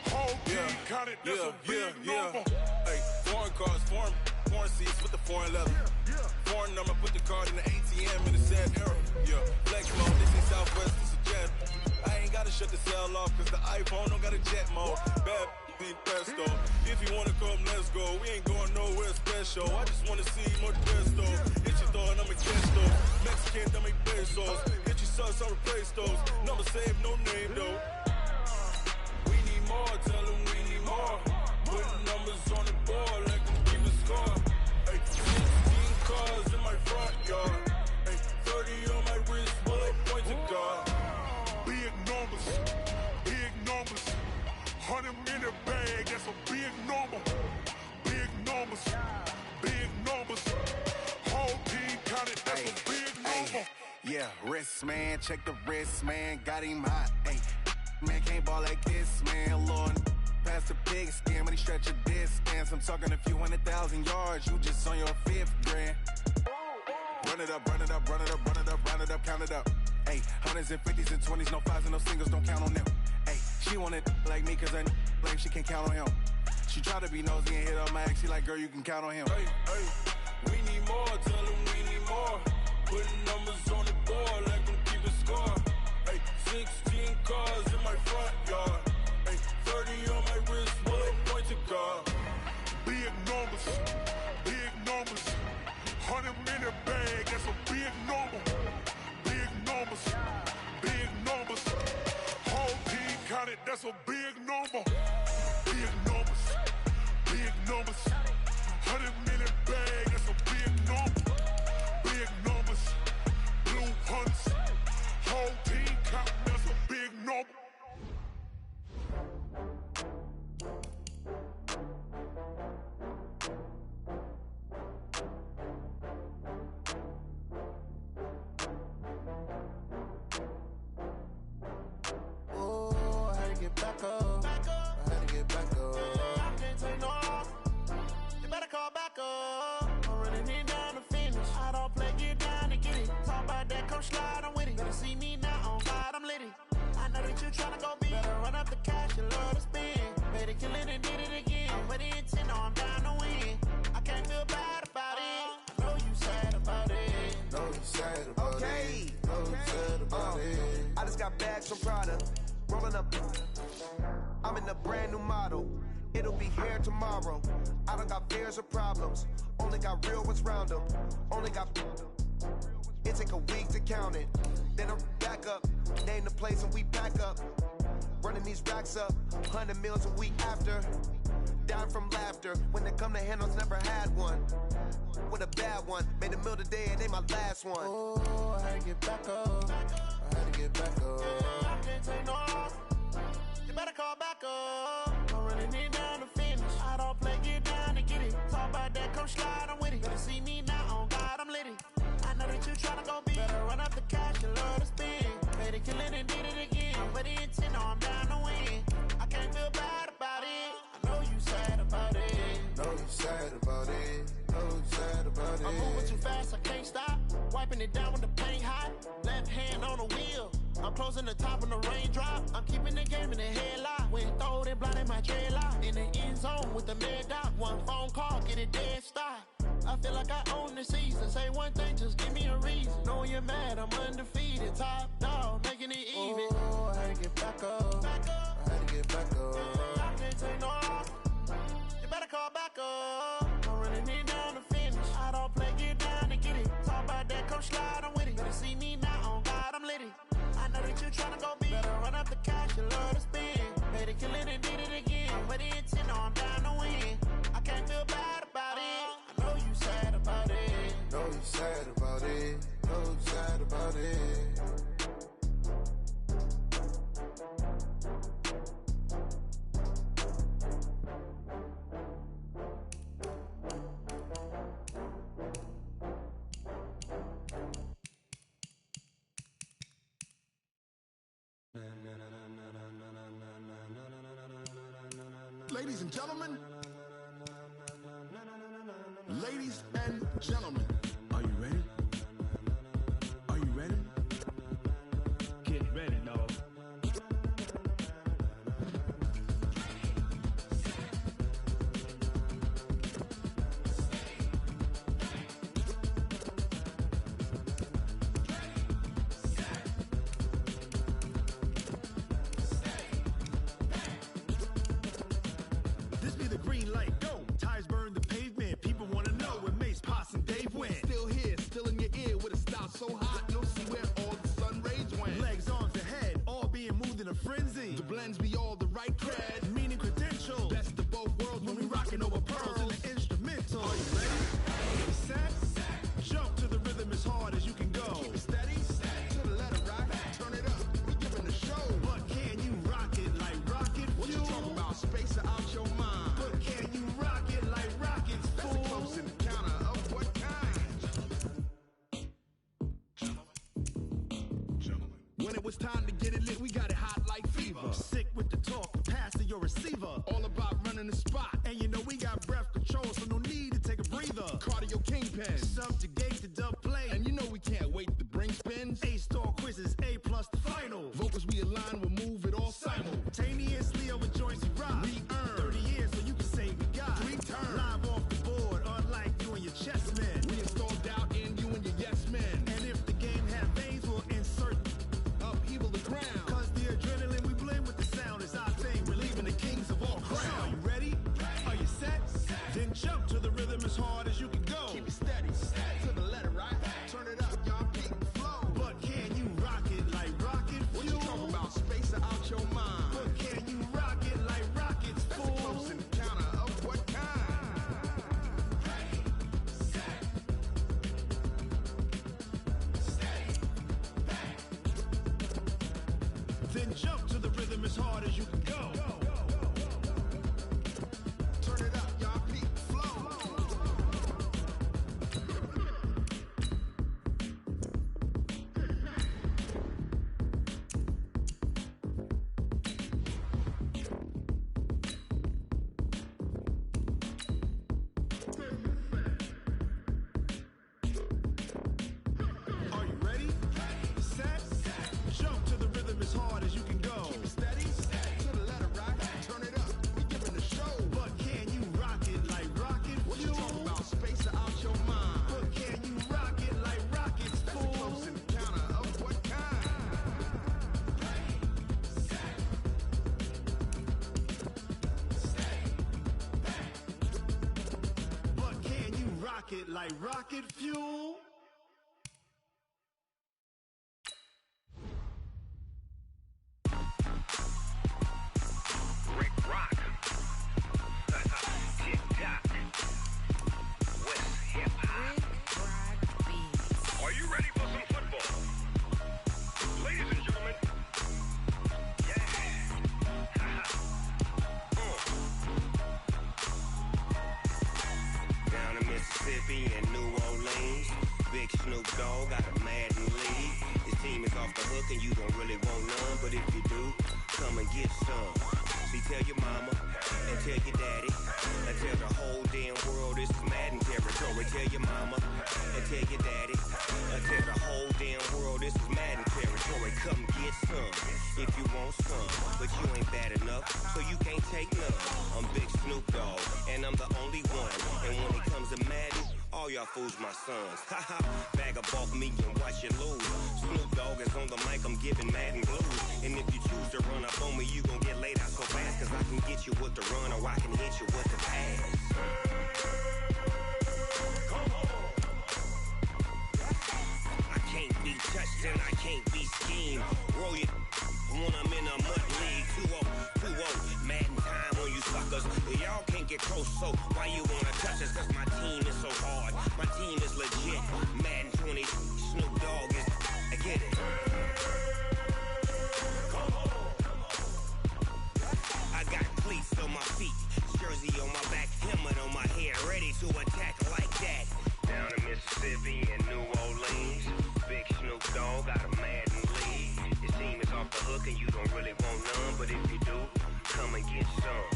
whole team counted, that's a big number. Hey, foreign cars, foreign seats with the foreign leather. Foreign number, put the card in the ATM in the sad era. Yeah, flex mode, this is Southwest, this is jet. I ain't gotta shut the cell off, cause the iPhone don't got a jet mode. Bad pesto. If you wanna come, let's go. We ain't going nowhere special. I just wanna see more pesto. Hit your thought, I'ma catch those. Mexican, dame pesos. Hit your sauce, I'll replace those. Number save, no name though. We need more, tell them we need more. Putting numbers on the board like them keep a score. Hey, 16 cars in my front yard. Hey, 30 on my wrist, will I point to God? Big numbers, 100-minute bag, that's a big number. Big numbers, whole team counted, that's a big number. Yeah, wrist man, check the wrist man, got him hot. Ay, man can't ball like this, man. Lord, past the pig skin, but he stretch a distance. I'm talking a few 100,000 yards, you just on your 5th grand. Run it up, run it up, run it up, run it up, round it up, count it up. Ay, 100s and 50s and 20s, no 5s and no singles, don't count on them. Ay, she want it like me, cause I like she can't count on him. She try to be nosy and hit up my ex, she like, girl, you can count on him. Hey, we need more, tell them we need more. Putting numbers on the board like them keep a score. Hey, 16 cars in my front yard. Hey, 30 on my wrist, will I point to God? Big numbers, 100-minute bag, that's a big number. Big numbers, whole team counted, that's a big number. Big numbers, 100-minute bag, that's a big number. Big numbers, blue hunts, whole team counted, that's a big number. Back up. I had to get back up. I can't take no off. You better call back up. I'm running it down to finish. I don't play, get down to get it. Talk about that, come slide, I'm with it. Better see me now on side, I'm litty. I know that you tryna go big. Better run up the cash, you love to spend. Better kill it and did it again. I'm with the intent, no, I'm down to win. I can't feel bad about it. I know you sad about it. Know you sad about it. Know you sad about it. I just got bags from Prada. Rolling up, I'm in a brand new model. It'll be here tomorrow. I don't got fears or problems. Only got real ones round them. Only got. It take a week to count it. Then I'm back up. Name the place and we pack up. Running these racks up, 100 meals a week after. Down from laughter, when they come to handles, never had one. With a bad one, made a meal today and ain't my last one. Oh, I had to get back up. I had to get back up. I can't take no loss. You better call back up. I'm running it down to finish. I don't play, get down and get it. Talk about that, come slide, I'm with it. Better see me now, on God, I'm litty. I know that you tryna go big. Better run up the cash, you love to spend. Made it, kill it, and did it again. But the intent, no, I'm down to win. I can't feel bad about it. I know you sad about it. Know you sad about it. Know you sad about it. I'm moving too fast, I can't stop. Wiping it down with the paint hot. Left hand on the wheel. I'm closing the top when the raindrop. I'm keeping the game in the headlock. When throwed and blinded my dreadlock. In the end zone with the mad dot. One phone call, get it dead stop. I feel like I own the season. Say one thing, just give me a reason. Knowing you're mad, I'm undefeated. Top dog, making it even. Oh, I had to get back up. I had to get back up. I can't take no loss. You better call back up. I'm running it down to finish. I don't play, get down and get it. Talk about that, come slide, I'm with it. Better see me now, on God, I'm litty. I know that you tryna go big. Better run up the cash, you love to spend. Made it, kill it, and did it again. But the intent, no, I'm down to win. I can't feel bad about it. I know you sad about it. Know you sad about it. Know you sad about it. Ladies and gentlemen, ladies and gentlemen, are you ready? Are you ready? Get ready, dog. This be the green light, go. Tires burn the pavement. People want to know where Mace, Potts, and Dave went. Still here, still in your ear with a style so hot, you'll see where all the sun rays went. Legs, arms, and head, all being moved in a frenzy. The blends be all the right cred, meaning credentials. Best of both worlds when we rocking over pearls in the instrumental. Are you ready? Set, jump to the rhythm as hard as you can go. Keep it steady, to the letter right. Turn it up, we giving the show. But can you rock it like rocket fuel? What you talking about? Space out your mind. But can you rock it like rockets, fool? That's a close encounter of what kind? Gentlemen. When it was time to get it lit, we got it hot like fever. Sick with the talk, pass to your receiver. All about running the spot. And you know we got breath control, so no need to take a breather. Cardio kingpin, subjugate the dub play. And you know we can't wait to bring spins. A-star quizzes, A+ the final. Vocals we align, we'll move it all simultaneously over joints we rock. We earn 30 years, so you can say we got 3 turns. Live off the board, unlike you and your chess men. We install doubt in you and your yes men. And if the game had veins, we'll insert upheaval the ground. Cause the adrenaline we blend with the sound is our thing. We're leaving the kings of all crowns. So are you ready? Are you set? Then jump to the rhythm as hard as you can go. Keep it steady, to the letter right. Turn it up, y'all peak the flow. But can you rock it like rocket fuel? What you talking about? Space out your mind. But can you rock it like rockets, fool? That's a close encounter of what kind? Then jump to the rhythm as hard as you can go. Turn it up, y'all peak the flow. Are you ready? Set, jump to the rhythm as hard as you can go. Keep it steady, to the letter right. Turn it up, we giving the show. But can you rock it like rocket fuel? What you talking about? Space out your mind. But can you rock it like rockets, fool? That's a close encounter of what kind? But can you rock it like rocket fuel? Mississippi and New Orleans. Big Snoop Dogg got a Madden lead. His team is off the hook and you don't really want none, but if you do, come and get some. See, tell your mama and tell your daddy and tell the whole damn world this is Madden territory. Tell your mama and tell your daddy and tell the whole damn world this is Madden territory. Come get some if you want some, but you ain't bad enough, so you can't take none. I'm Big Snoop Dogg and I'm the only one, and when it comes to Madden, all y'all fools my sons. Haha, bag up off me and watch you lose. Snoop Dogg is on the mic, I'm giving Madden blues. And if you choose to run up on me, you gon' get laid out so fast, cause I can get you with the run or I can hit you with the pass. I can't be touched and I can't be schemed. Roll you when I'm in a mud league. 2-0, Madden time on you suckers. Y'all can't get close, so why you wanna touch us? Cause my team is so hard, my team is legit. Madden 20, Snoop Dogg is, I get it. I got cleats on my feet, jersey on my back, helmet on my head, ready to attack like that. Down in Mississippi and New Orleans, Big Snoop Dogg got a Madden lead. His team is off the hook and you don't really want none, but if you do, come and get some.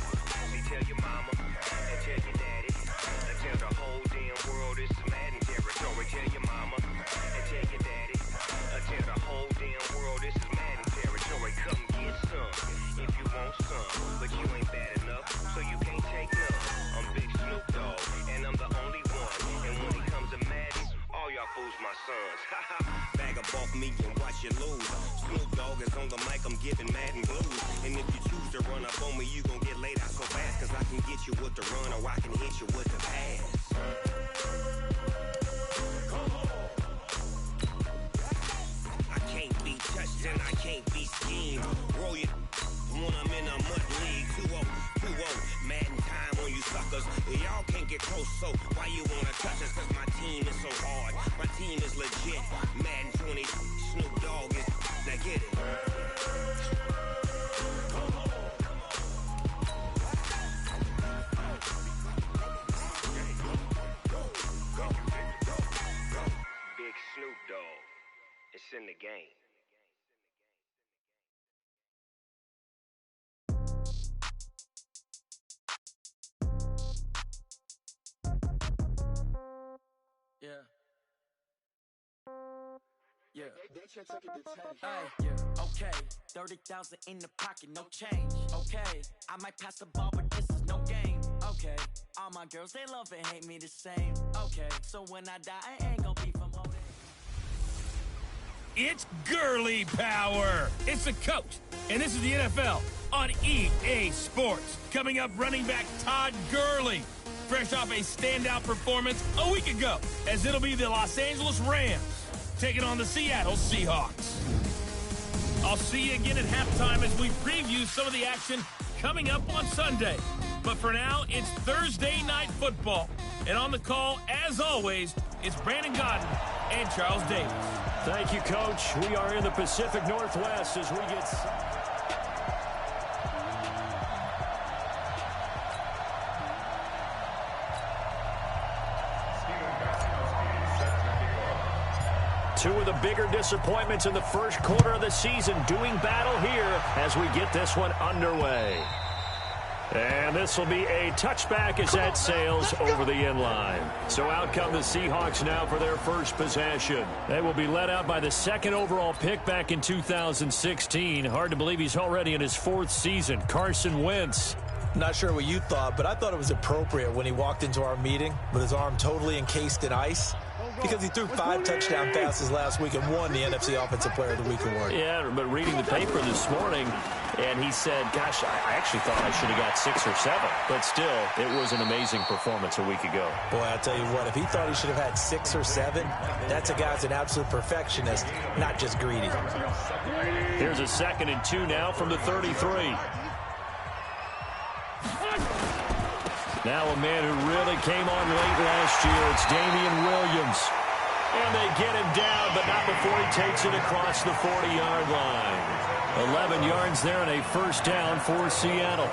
See, tell your mama and tell your daddy and tell the whole damn world this is Madden territory. Tell your mama and tell your daddy and tell the whole damn world this is Madden territory. Come get some if you want some, but you ain't bad enough, so you can't take none. I'm Big Snoop Dogg and I'm the only one, and when it comes to Madden, all y'all fools my sons. Haha, bag up off me and watch you lose. Snoop Dogg is on the mic, I'm giving Madden blues. And if you choose to run up on me, you gon' get laid out so fast, cause I can get you with the run or I can hit you with the pass. I can't be touched and I can't be schemed. Roll you when I'm in a mud league. 2-0, Madden time on you suckers. Y'all can't get close, so why you wanna touch us? Cause my team is so hard, my team is legit. Madden 20, Snoop Dogg is, now get it. Big Snoop Dogg, it's in the game. Yeah. Yeah. Hey, yeah. Okay. 30,000 in the pocket, no change. Okay. I might pass the ball, but this is no game. Okay. All my girls, they love and hate me the same. Okay. So when I die, I ain't gonna be from holding. It's girly power. It's the coach, and this is the NFL on EA Sports. Coming up, running back Todd Gurley, fresh off a standout performance a week ago, as it'll be the Los Angeles Rams taking on the Seattle Seahawks. I'll see you again at halftime as we preview some of the action coming up on Sunday. But for now, it's Thursday Night Football. And on the call, as always, it's Brandon Godden and Charles Davis. Thank you, Coach. We are in the Pacific Northwest as we get... Two of the bigger disappointments in the first quarter of the season doing battle here as we get this one underway. And this will be a touchback as that sails over the end line. So out come the Seahawks now for their first possession. They will be led out by the second overall pick back in 2016. Hard to believe he's already in his fourth season. Carson Wentz. Not sure what you thought, but I thought it was appropriate when he walked into our meeting with his arm totally encased in ice, because he threw 5 touchdown passes last week and won the NFC Offensive Player of the Week award. Yeah, but reading the paper this morning, and he said, gosh, I actually thought I should have got 6 or 7. But still, it was an amazing performance a week ago. Boy, I'll tell you what, if he thought he should have had 6 or 7, that's a guy's an absolute perfectionist, not just greedy. Here's a 2nd and 2 now from the 33. Now a man who really came on late last year, it's Damian Williams. And they get him down, but not before he takes it across the 40-yard line. 11 yards there and a first down for Seattle.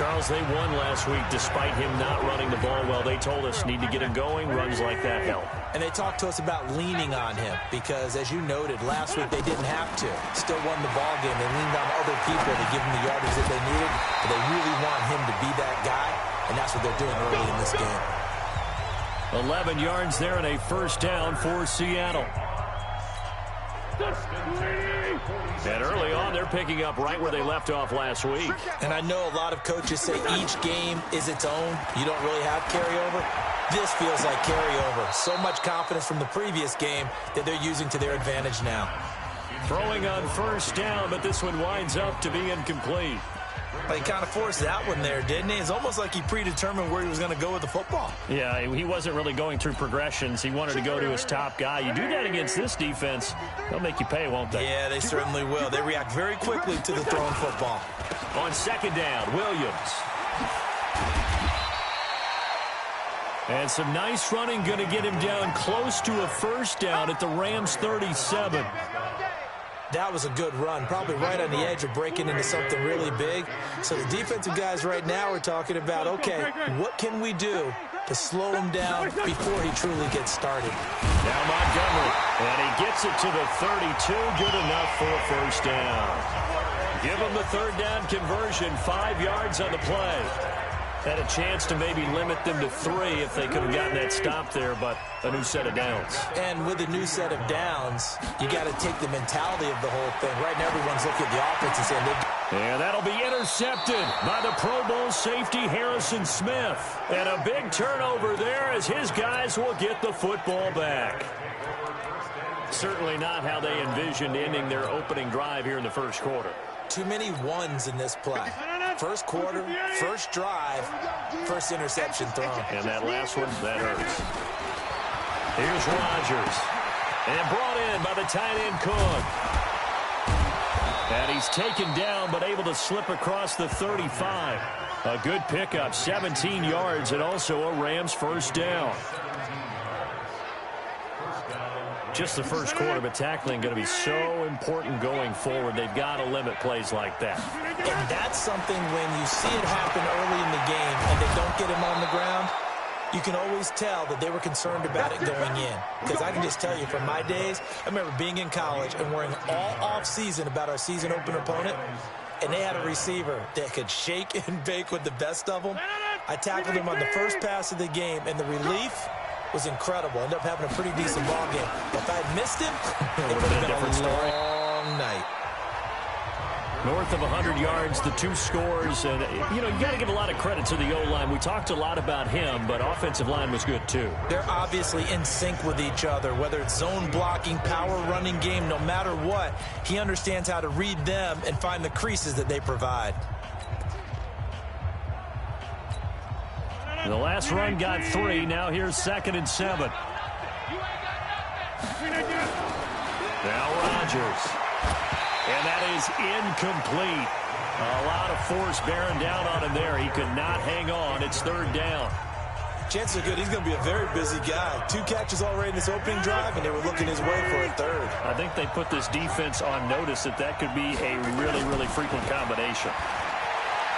Charles, they won last week despite him not running the ball well. They told us need to get him going. Runs like that help. And they talked to us about leaning on him because, as you noted, last week they didn't have to. Still won the ball game. They leaned on other people to give him the yardage that they needed. But they really want him to be that guy, and that's what they're doing early in this game. 11 yards there and a first down for Seattle. And early on, they're picking up right where they left off last week. And I know a lot of coaches say each game is its own. You don't really have carryover. This feels like carryover. So much confidence from the previous game that they're using to their advantage now. Throwing on first down, but this one winds up to be incomplete. Well, he kind of forced that one there, didn't he? It's almost like he predetermined where he was going to go with the football. Yeah, he wasn't really going through progressions. He wanted to go to his top guy. You do that against this defense, they'll make you pay, won't they? Yeah, they certainly will. They react very quickly to the thrown football. On second down, Williams. And some nice running, going to get him down close to a first down at the Rams' 37. That was a good run, probably right on the edge of breaking into something really big. So the defensive guys right now are talking about, okay, what can we do to slow him down before he truly gets started? Now Montgomery, and he gets it to the 32, good enough for a first down. Give him the third down conversion, 5 yards on the play. Had a chance to maybe limit them to 3 if they could have gotten that stop there, but a new set of downs. And with a new set of downs, you got to take the mentality of the whole thing. Right now, everyone's looking at the offense and saying, and that'll be intercepted by the Pro Bowl safety Harrison Smith. And a big turnover there as his guys will get the football back. Certainly not how they envisioned ending their opening drive here in the first quarter. Too many ones in this play. First quarter, first drive, first interception thrown. And that last one, that hurts. Here's Rodgers. And brought in by the tight end Cook. And he's taken down but able to slip across the 35. A good pickup, 17 yards, and also a Rams first down. Just the first quarter, but tackling going to be so important going forward. They've got to limit plays like that. And that's something when you see it happen early in the game and they don't get him on the ground, you can always tell that they were concerned about it going in. Because I can just tell you from my days, I remember being in college and worrying all off-season about our season opener opponent, and they had a receiver that could shake and bake with the best of them. I tackled him on the first pass of the game, and the relief was incredible. Ended up having a pretty decent ball game. If I had missed him, it would have been a different long night. North of 100 yards, the 2 scores. And, you got to give a lot of credit to the O-line. We talked a lot about him, but offensive line was good, too. They're obviously in sync with each other, whether it's zone blocking, power running game, no matter what. He understands how to read them and find the creases that they provide. The last run got 3. Now here's 2nd and 7. Now Rodgers. And that is incomplete. A lot of force bearing down on him there. He could not hang on. It's 3rd down. Chances are good he's going to be a very busy guy. 2 catches already in this opening drive, and they were looking his way for a 3rd. I think they put this defense on notice that that could be a really, really frequent combination.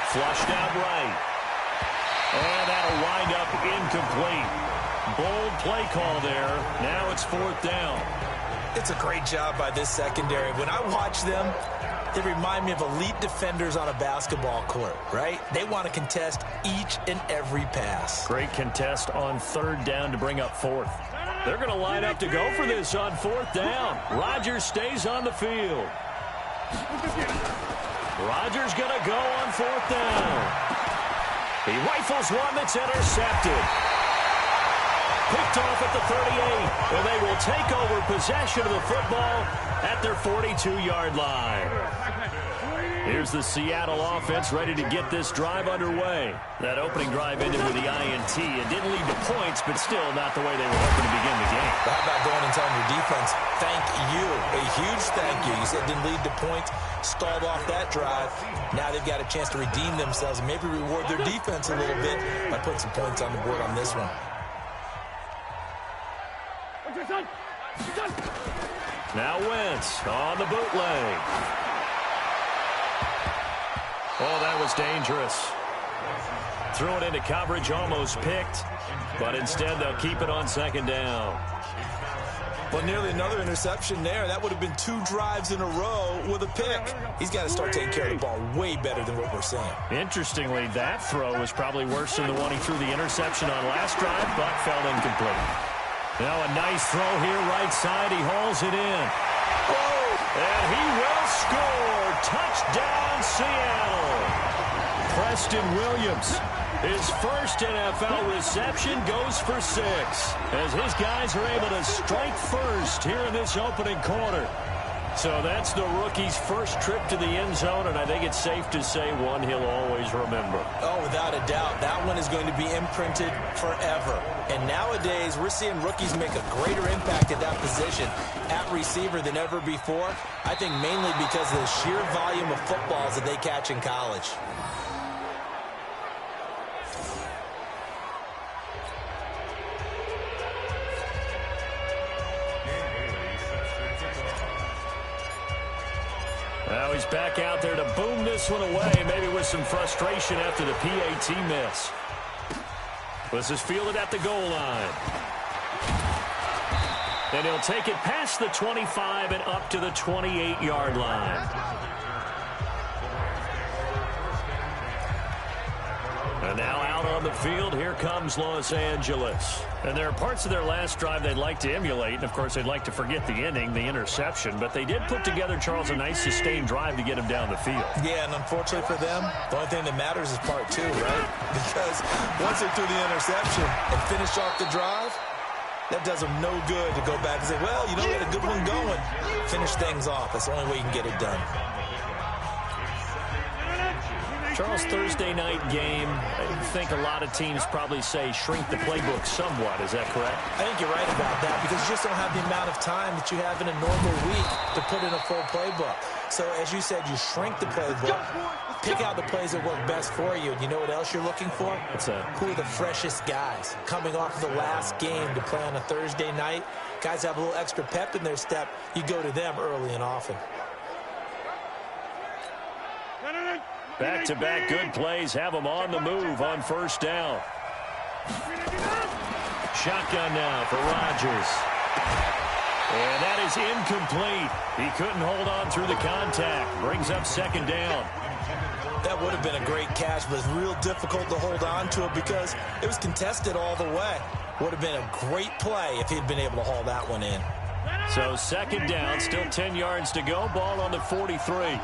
Flushed out right. And that'll wind up incomplete. Bold play call there. Now it's 4th down. It's a great job by this secondary. When I watch them, they remind me of elite defenders on a basketball court, right? They want to contest each and every pass. Great contest on 3rd down to bring up 4th. They're going to line up to go for this on 4th down. Rodgers stays on the field. Rodgers going to go on 4th down. He rifles one that's intercepted. Picked off at the 38, and they will take over possession of the football at their 42-yard line. Here's the Seattle offense ready to get this drive underway. That opening drive ended with the INT. It didn't lead to points, but still not the way they were hoping to begin the game. How about going and telling your defense, thank you, a huge thank you. You said it didn't lead to points, stalled off that drive. Now they've got a chance to redeem themselves and maybe reward their defense a little bit by putting some points on the board on this one. Now Wentz on the bootleg. Oh, that was dangerous. Threw it into coverage, almost picked, but instead they'll keep it on second down. Well, nearly another interception there. That would have been 2 drives in a row with a pick. He's got to start taking care of the ball way better than what we're seeing. Interestingly, that throw was probably worse than the one he threw the interception on last drive, but fell incomplete. Now a nice throw here, right side. He hauls it in. Oh! And he will score. Touchdown, Seattle. Preston Williams. His first NFL reception goes for 6 as his guys are able to strike first here in this opening quarter. So that's the rookie's first trip to the end zone, and I think it's safe to say one he'll always remember. Oh, without a doubt. That one is going to be imprinted forever. And nowadays, we're seeing rookies make a greater impact at that position at receiver than ever before. I think mainly because of the sheer volume of footballs that they catch in college. Now he's back out there to boom this one away, maybe with some frustration after the PAT miss. This is fielded at the goal line. And he'll take it past the 25 and up to the 28-yard line. And now out on the field, here comes Los Angeles. And there are parts of their last drive they'd like to emulate. And, of course, they'd like to forget the ending, the interception. But they did put together, Charles, a nice sustained drive to get him down the field. Yeah, and unfortunately for them, the only thing that matters is part 2, right? Because once they threw the interception and finished off the drive, that does them no good to go back and say, well, you know, we had a good one going. Finish things off. That's the only way you can get it done. Charles, Thursday night game, I think a lot of teams probably say shrink the playbook somewhat. Is that correct? I think you're right about that because you just don't have the amount of time that you have in a normal week to put in a full playbook. So, as you said, you shrink the playbook, pick out the plays that work best for you. And you know what else you're looking for? What's that? Who are the freshest guys coming off the last game to play on a Thursday night? Guys have a little extra pep in their step. You go to them early and often. Back-to-back good plays have them on the move on first down. Shotgun now for Rodgers. And that is incomplete. He couldn't hold on through the contact. Brings up second down. That would have been a great catch, but it's real difficult to hold on to it because it was contested all the way. Would have been a great play if he'd been able to haul that one in. So second down, still 10 yards to go. Ball on the 43.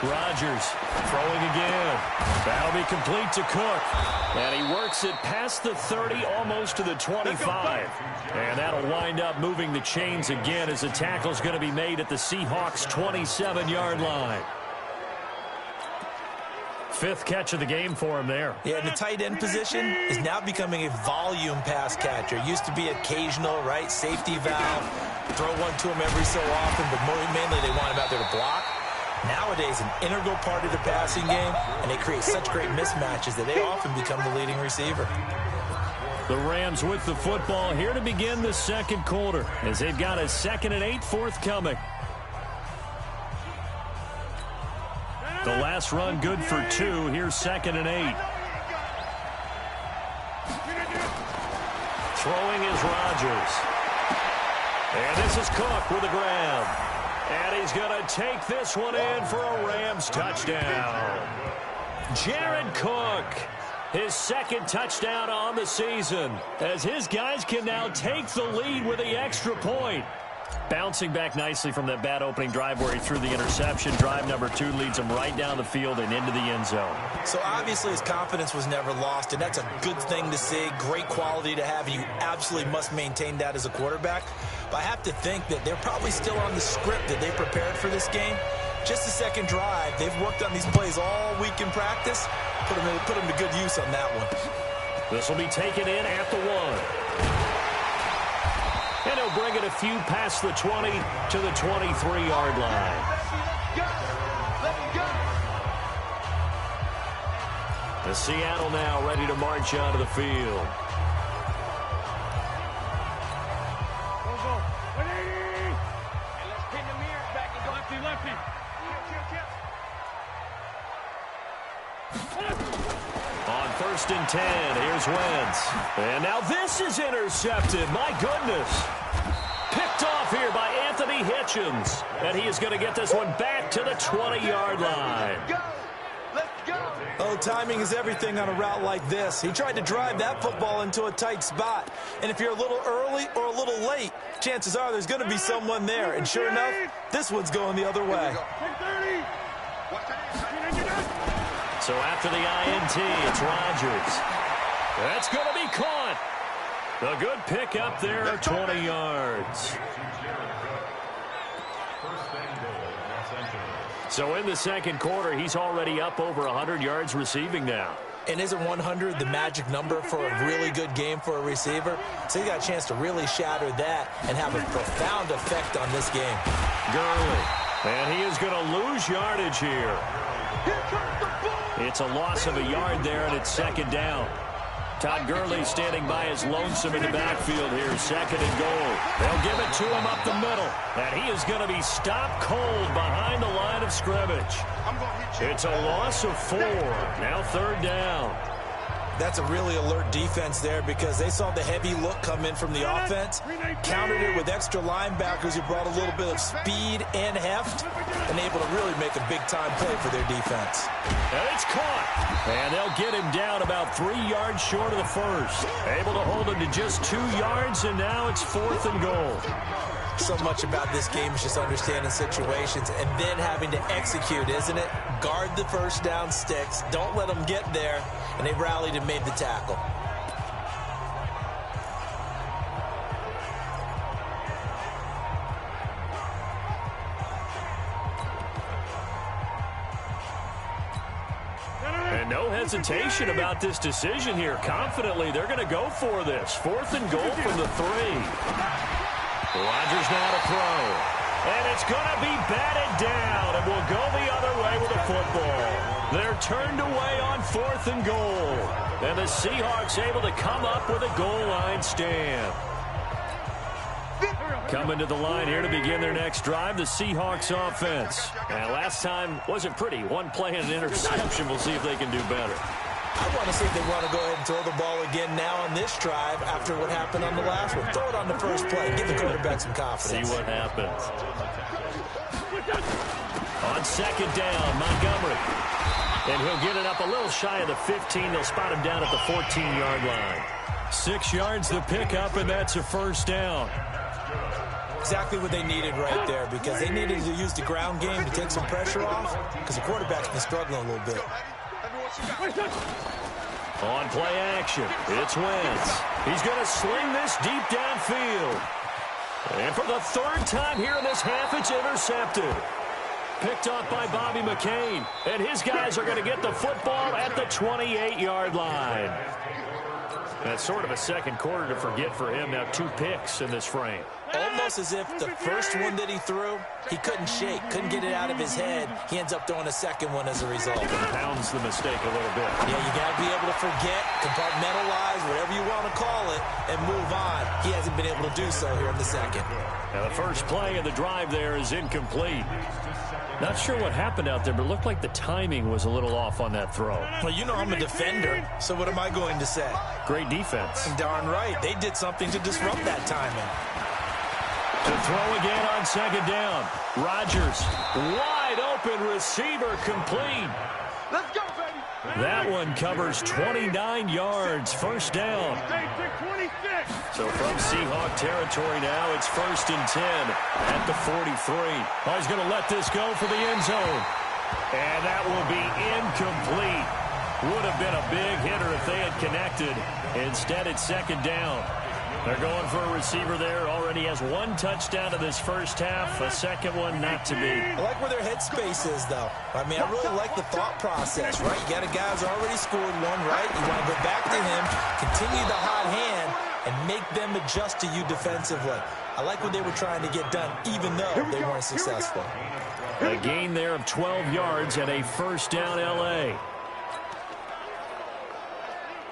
Rodgers throwing again. That'll be complete to Cook. And he works it past the 30, almost to the 25. And that'll wind up moving the chains again as the tackle's going to be made at the Seahawks' 27-yard line. 5th catch of the game for him there. Yeah, and the tight end position is now becoming a volume pass catcher. It used to be occasional, right? Safety valve. Throw one to him every so often, but mainly they want him out there to block. Nowadays, an integral part of the passing game, and they create such great mismatches that they often become the leading receiver. The Rams with the football here to begin the second quarter as they've got a 2nd and 8 forthcoming. The last run good for 2. Here's 2nd and 8. Throwing is Rodgers. And this is Cook with a grab. And he's going to take this one in for a Rams touchdown. Jared Cook, his 2nd touchdown on the season, as his guys can now take the lead with the extra point. Bouncing back nicely from that bad opening drive where he threw the interception. Drive number 2 leads him right down the field and into the end zone. So obviously his confidence was never lost, and that's a good thing to see. Great quality to have, and you absolutely must maintain that as a quarterback. But I have to think that they're probably still on the script that they prepared for this game. Just the second drive. They've worked on these plays all week in practice. Put them to good use on that one. This will be taken in at the 1. And he'll bring it a few past the 20 to the 23-yard line. The Seattle now ready to march onto the field. 1st and 10. Here's Wentz. And now this is intercepted. My goodness. Picked off here by Anthony Hitchens. And he is going to get this one back to the 20-yard line. Oh, timing is everything on a route like this. He tried to drive that football into a tight spot. And if you're a little early or a little late, chances are there's going to be someone there. And sure enough, this one's going the other way. So after the INT, it's Rodgers. That's going to be caught. A good pick up there, 20 yards. So in the second quarter, he's already up over 100 yards receiving now. And isn't 100 the magic number for a really good game for a receiver? So he got a chance to really shatter that and have a profound effect on this game. Gurley. And he is going to lose yardage here. It's a loss of a yard there, and it's 2nd down. Todd Gurley standing by his lonesome in the backfield here, 2nd and goal. They'll give it to him up the middle, and he is going to be stopped cold behind the line of scrimmage. It's a loss of 4. Now 3rd down. That's a really alert defense there because they saw the heavy look come in from the offense, countered it with extra linebackers who brought a little bit of speed and heft, and able to really make a big-time play for their defense. And it's caught. And they'll get him down about 3 yards short of the first. Able to hold him to just 2 yards, and now it's 4th and goal. So much about this game is just understanding situations and then having to execute, isn't it? Guard the first down sticks. Don't let them get there. And they rallied and made the tackle. And no hesitation about this decision here. Confidently, they're going to go for this. 4th and goal from the 3. Rodgers now to throw. And it's going to be batted down, and will go the other way with the football. They're turned away on 4th and goal. And the Seahawks able to come up with a goal line stand. Coming to the line here to begin their next drive, the Seahawks offense. And last time wasn't pretty. One play and an interception. We'll see if they can do better. I want to see if they want to go ahead and throw the ball again now on this drive after what happened on the last one. Throw it on the first play. Give the quarterback some confidence. See what happens. On 2nd down, Montgomery. And he'll get it up a little shy of the 15. They'll spot him down at the 14-yard line. 6 yards the pickup, and that's a 1st down. Exactly what they needed right there because they needed to use the ground game to take some pressure off because the quarterback's been struggling a little bit. On play action, it's Wentz. He's going to sling this deep downfield. And for the 3rd time here in this half, it's intercepted. Picked off by Bobby McCain. And his guys are going to get the football at the 28-yard line. That's sort of a second quarter to forget for him. Now 2 picks in this frame. Almost as if the first one that he threw, he couldn't shake, couldn't get it out of his head. He ends up throwing a second one as a result. Compounds the mistake a little bit. Yeah, you got to be able to forget, compartmentalize, whatever you want to call it, and move on. He hasn't been able to do so here in the second. Now the first play of the drive there is incomplete. Not sure what happened out there, but it looked like the timing was a little off on that throw. Well, you know I'm a defender, so what am I going to say? Great defense. Darn right. They did something to disrupt that timing. To throw again on 2nd down. Rodgers, wide open receiver, complete. Let's go, baby. That one covers 29 yards, 1st down. So from Seahawk territory now, it's 1st and 10 at the 43. Oh, he's going to let this go for the end zone. And that will be incomplete. Would have been a big hitter if they had connected. Instead, it's 2nd down. They're going for a receiver there. Already has 1 touchdown in this first half. A second one not to be. I like where their headspace is, though. I mean, I really like the thought process, right? You got a guy who's already scored one, right? You want to go back to him, continue the hot hand, and make them adjust to you defensively. I like what they were trying to get done, even though they weren't successful. A gain there of 12 yards and a 1st down L.A.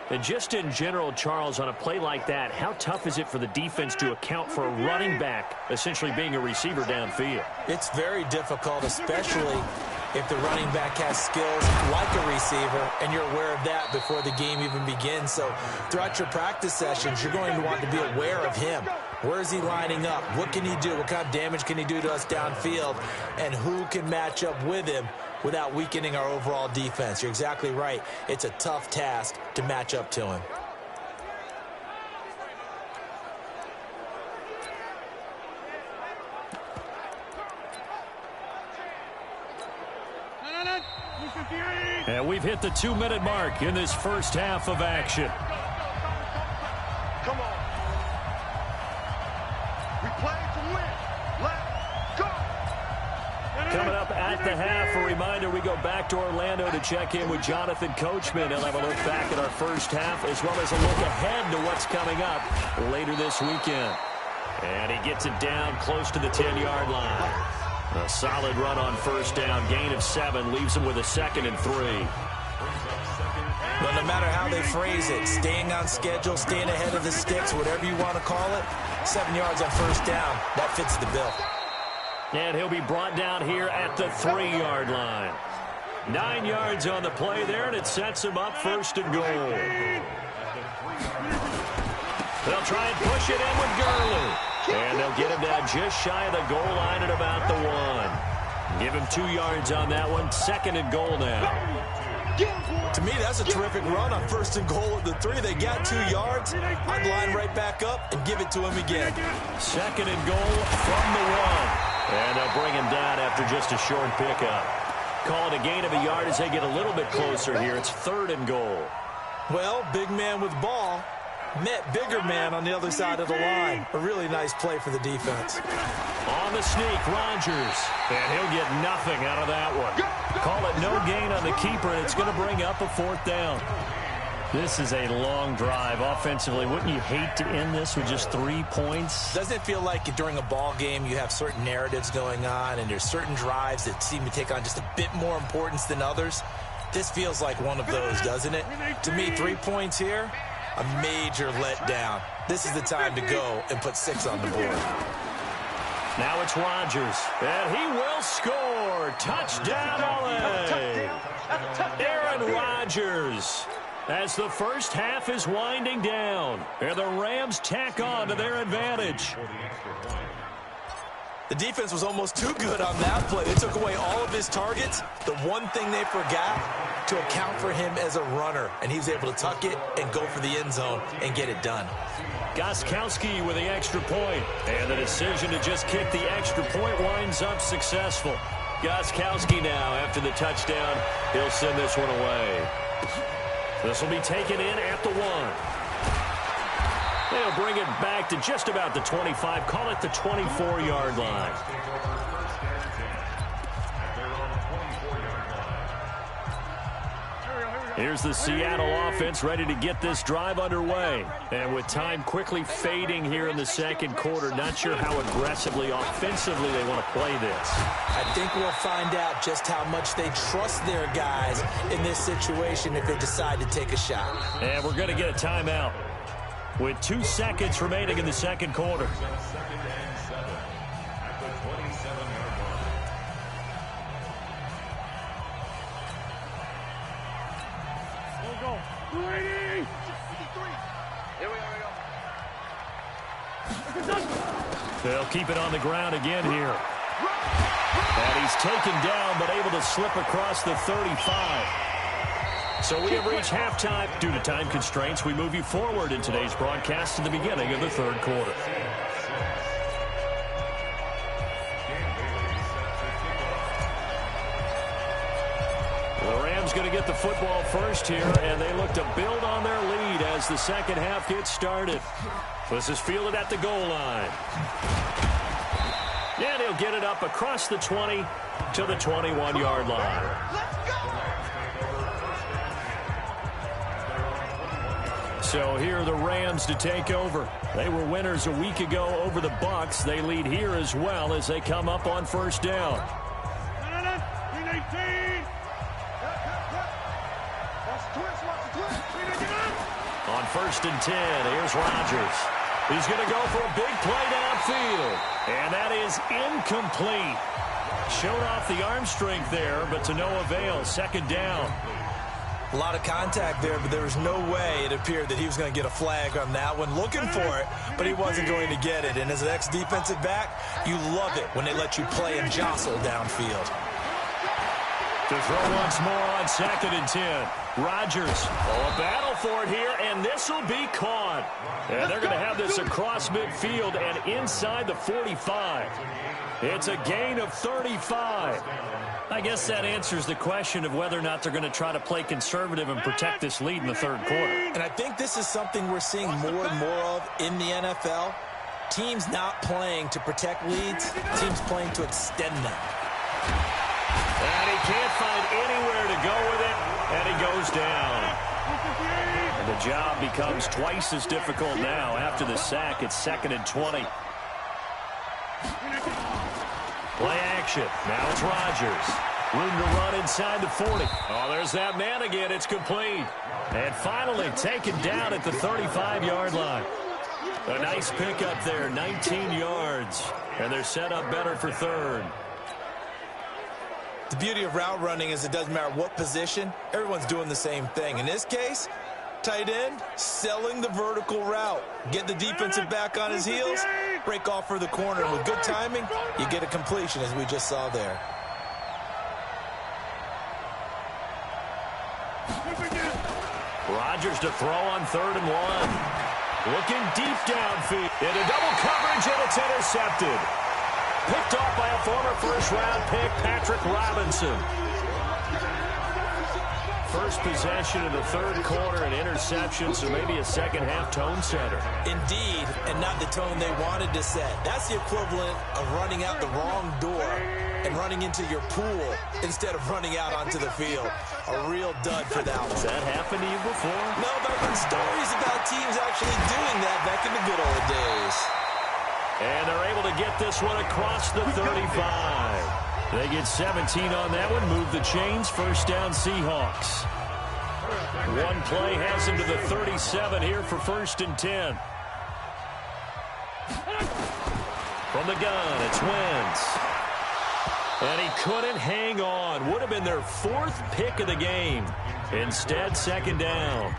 And just in general, Charles, on a play like that, how tough is it for the defense to account for a running back essentially being a receiver downfield? It's very difficult, especially if the running back has skills like a receiver, and you're aware of that before the game even begins. So throughout your practice sessions, you're going to want to be aware of him. Where is he lining up? What can he do? What kind of damage can he do to us downfield? And who can match up with him without weakening our overall defense? You're exactly right. It's a tough task to match up to him. And we've hit the 2-minute mark in this first half of action. Come on. We play to win. Let's go. Coming up at the half, a reminder, we go back to Orlando to check in with Jonathan Coachman. He'll have a look back at our first half as well as a look ahead to what's coming up later this weekend. And he gets it down close to the 10-yard line. A solid run on first down, gain of 7, leaves him with a 2nd and 3. Well, no matter how they phrase it, staying on schedule, staying ahead of the sticks, whatever you want to call it, 7 yards on first down, that fits the bill. And he'll be brought down here at the 3-yard line. 9 yards on the play there, and it sets him up 1st and goal. They'll try and push it in with Gurley. And they'll get him down just shy of the goal line at about the 1. Give him 2 yards on that one. 2nd and goal now. To me, that's a terrific run on 1st and goal at the 3. They got 2 yards. I'd line right back up and give it to him again. 2nd and goal from the 1. And they'll bring him down after just a short pickup. Call it a gain of a yard as they get a little bit closer here. It's 3rd and goal. Well, big man with ball met bigger man on the other side of the line. A really nice play for the defense. On the sneak, Rodgers. And he'll get nothing out of that one. Call it no gain on the keeper, and it's going to bring up a 4th down. This is a long drive offensively. Wouldn't you hate to end this with just 3 points? Doesn't it feel like during a ball game you have certain narratives going on and there's certain drives that seem to take on just a bit more importance than others? This feels like one of those, doesn't it? To me, 3 points here, a major letdown. This is the time to go and put 6 on the board. Now it's Rodgers, and he will score. Touchdown, LA. Aaron Rodgers. As the first half is winding down, and the Rams tack on to their advantage. The defense was almost too good on that play. They took away all of his targets. The one thing they forgot, to account for him as a runner, and he was able to tuck it and go for the end zone and get it done. Gostkowski with the extra point, and the decision to just kick the extra point winds up successful. Gostkowski now, after the touchdown, he'll send this one away. This will be taken in at the 1. They'll bring it back to just about the 25. Call it the 24-yard line. Here's the Seattle offense ready to get this drive underway. And with time quickly fading here in the second quarter, not sure how aggressively, offensively they want to play this. I think we'll find out just how much they trust their guys in this situation if they decide to take a shot. And we're going to get a timeout with 2 seconds remaining in the second quarter. They'll keep it on the ground again here. And he's taken down, but able to slip across the 35. So we have reached halftime. Due to time constraints, we move you forward in today's broadcast to the beginning of the third quarter. The Rams going to get the football first here, and they look to build on their lead as the second half gets started. This is fielded at the goal line. And he'll get it up across the 20 to the 21-yard line. So here are the Rams to take over. They were winners a week ago over the Bucs. They lead here as well as they come up on first down. On 1st and 10, here's Rodgers. He's going to go for a big play downfield. And that is incomplete. Showed off the arm strength there, but to no avail. Second down. A lot of contact there, but there was no way it appeared that he was going to get a flag on that one. Looking for it, but he wasn't going to get it. And as an ex-defensive back, you love it when they let you play and jostle downfield. To throw once more on 2nd and 10. Rodgers, a battle for it here, and this will be caught. And they're going to have this across midfield and inside the 45. It's a gain of 35. I guess that answers the question of whether or not they're going to try to play conservative and protect this lead in the 3rd quarter. And I think this is something we're seeing more and more of in the NFL. Teams not playing to protect leads, teams playing to extend them. And he can't find anywhere to go with it, and he goes down. And the job becomes twice as difficult now. After the sack, it's 2nd and 20. Play action. Now it's Rodgers. Room to run inside the 40. Oh, there's that man again. It's complete. And finally taken down at the 35-yard line. A nice pickup there, 19 yards. And they're set up better for 3rd. The beauty of route running is it doesn't matter what position. Everyone's doing the same thing. In this case, tight end, selling the vertical route. Get the defensive back on his heels, break off for the corner. And with good timing, you get a completion, as we just saw there. Rodgers to throw on 3rd and 1. Looking deep downfield. Into double coverage, and it's intercepted. Picked off by a former first-round pick, Patrick Robinson. First possession in the 3rd quarter, an interception, so maybe a second-half tone setter. Indeed, and not the tone they wanted to set. That's the equivalent of running out the wrong door and running into your pool instead of running out onto the field. A real dud for that one. Has that happened to you before? No, but I've heard stories about teams actually doing that back in the good old days. And they're able to get this one across the 35. They get 17 on that one, move the chains, 1st down Seahawks. One play has them to the 37 here for 1st and 10. From the gun, it's Wentz. And he couldn't hang on. Would have been their 4th pick of the game. Instead, 2nd down.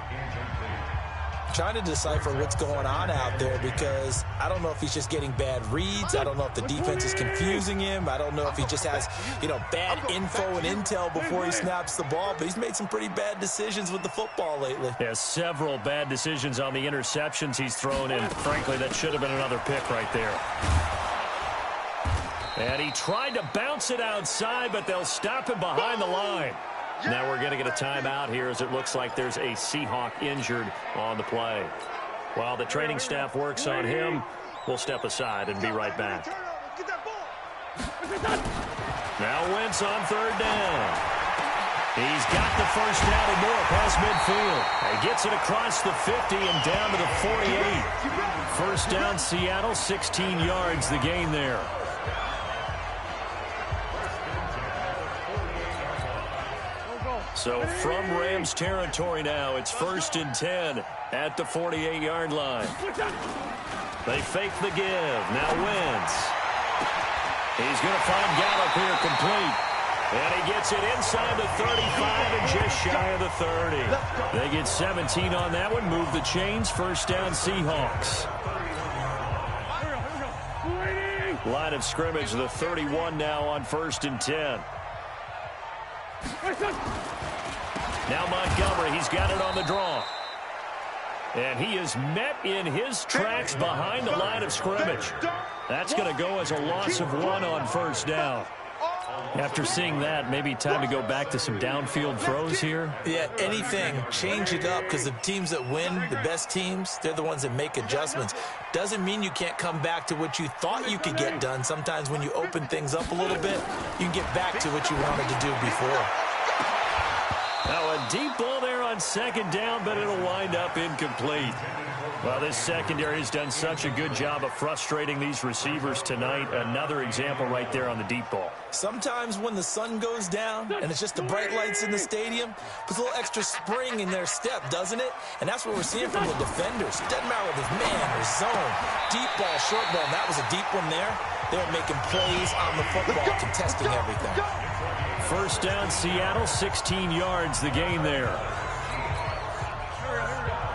Trying to decipher what's going on out there because I don't know if he's just getting bad reads. I don't know if the defense is confusing him. I don't know if he just has, bad info and intel before he snaps the ball. But he's made some pretty bad decisions with the football lately. Yeah, several bad decisions on the interceptions he's thrown in. Frankly, that should have been another pick right there. And he tried to bounce it outside, but they'll stop him behind the line. Now we're going to get a timeout here as it looks like there's a Seahawk injured on the play. While the training staff works on him, we'll step aside and be right back. Now Wentz on 3rd down. He's got the 1st down and more past midfield. He gets it across the 50 and down to the 48. 1st down Seattle, 16 yards the gain there. So from Rams territory now, it's 1st and 10 at the 48-yard line. They fake the give. Now Wentz. He's going to find Gallup here complete. And he gets it inside the 35 and just shy of the 30. They get 17 on that one. Move the chains. 1st down Seahawks. Line of scrimmage, the 31 now on 1st and 10. Now Montgomery, he's got it on the draw. And he is met in his tracks behind the line of scrimmage. That's going to go as a loss of 1 on 1st down. After seeing that, maybe time to go back to some downfield throws here. Yeah, anything. Change it up because the teams that win, the best teams, they're the ones that make adjustments. Doesn't mean you can't come back to what you thought you could get done. Sometimes when you open things up a little bit, you can get back to what you wanted to do before. Now a deep ball there on on second down, but it'll wind up incomplete. Well, this secondary has done such a good job of frustrating these receivers tonight. Another example right there on the deep ball. Sometimes when the sun goes down and it's just the bright lights in the stadium, puts a little extra spring in their step, doesn't it? And that's what we're seeing from the defenders. It doesn't matter whether it's man or zone, deep ball, short ball. That was a deep one there. They were making plays on the football, contesting everything. First down, Seattle, 16 yards the gain there.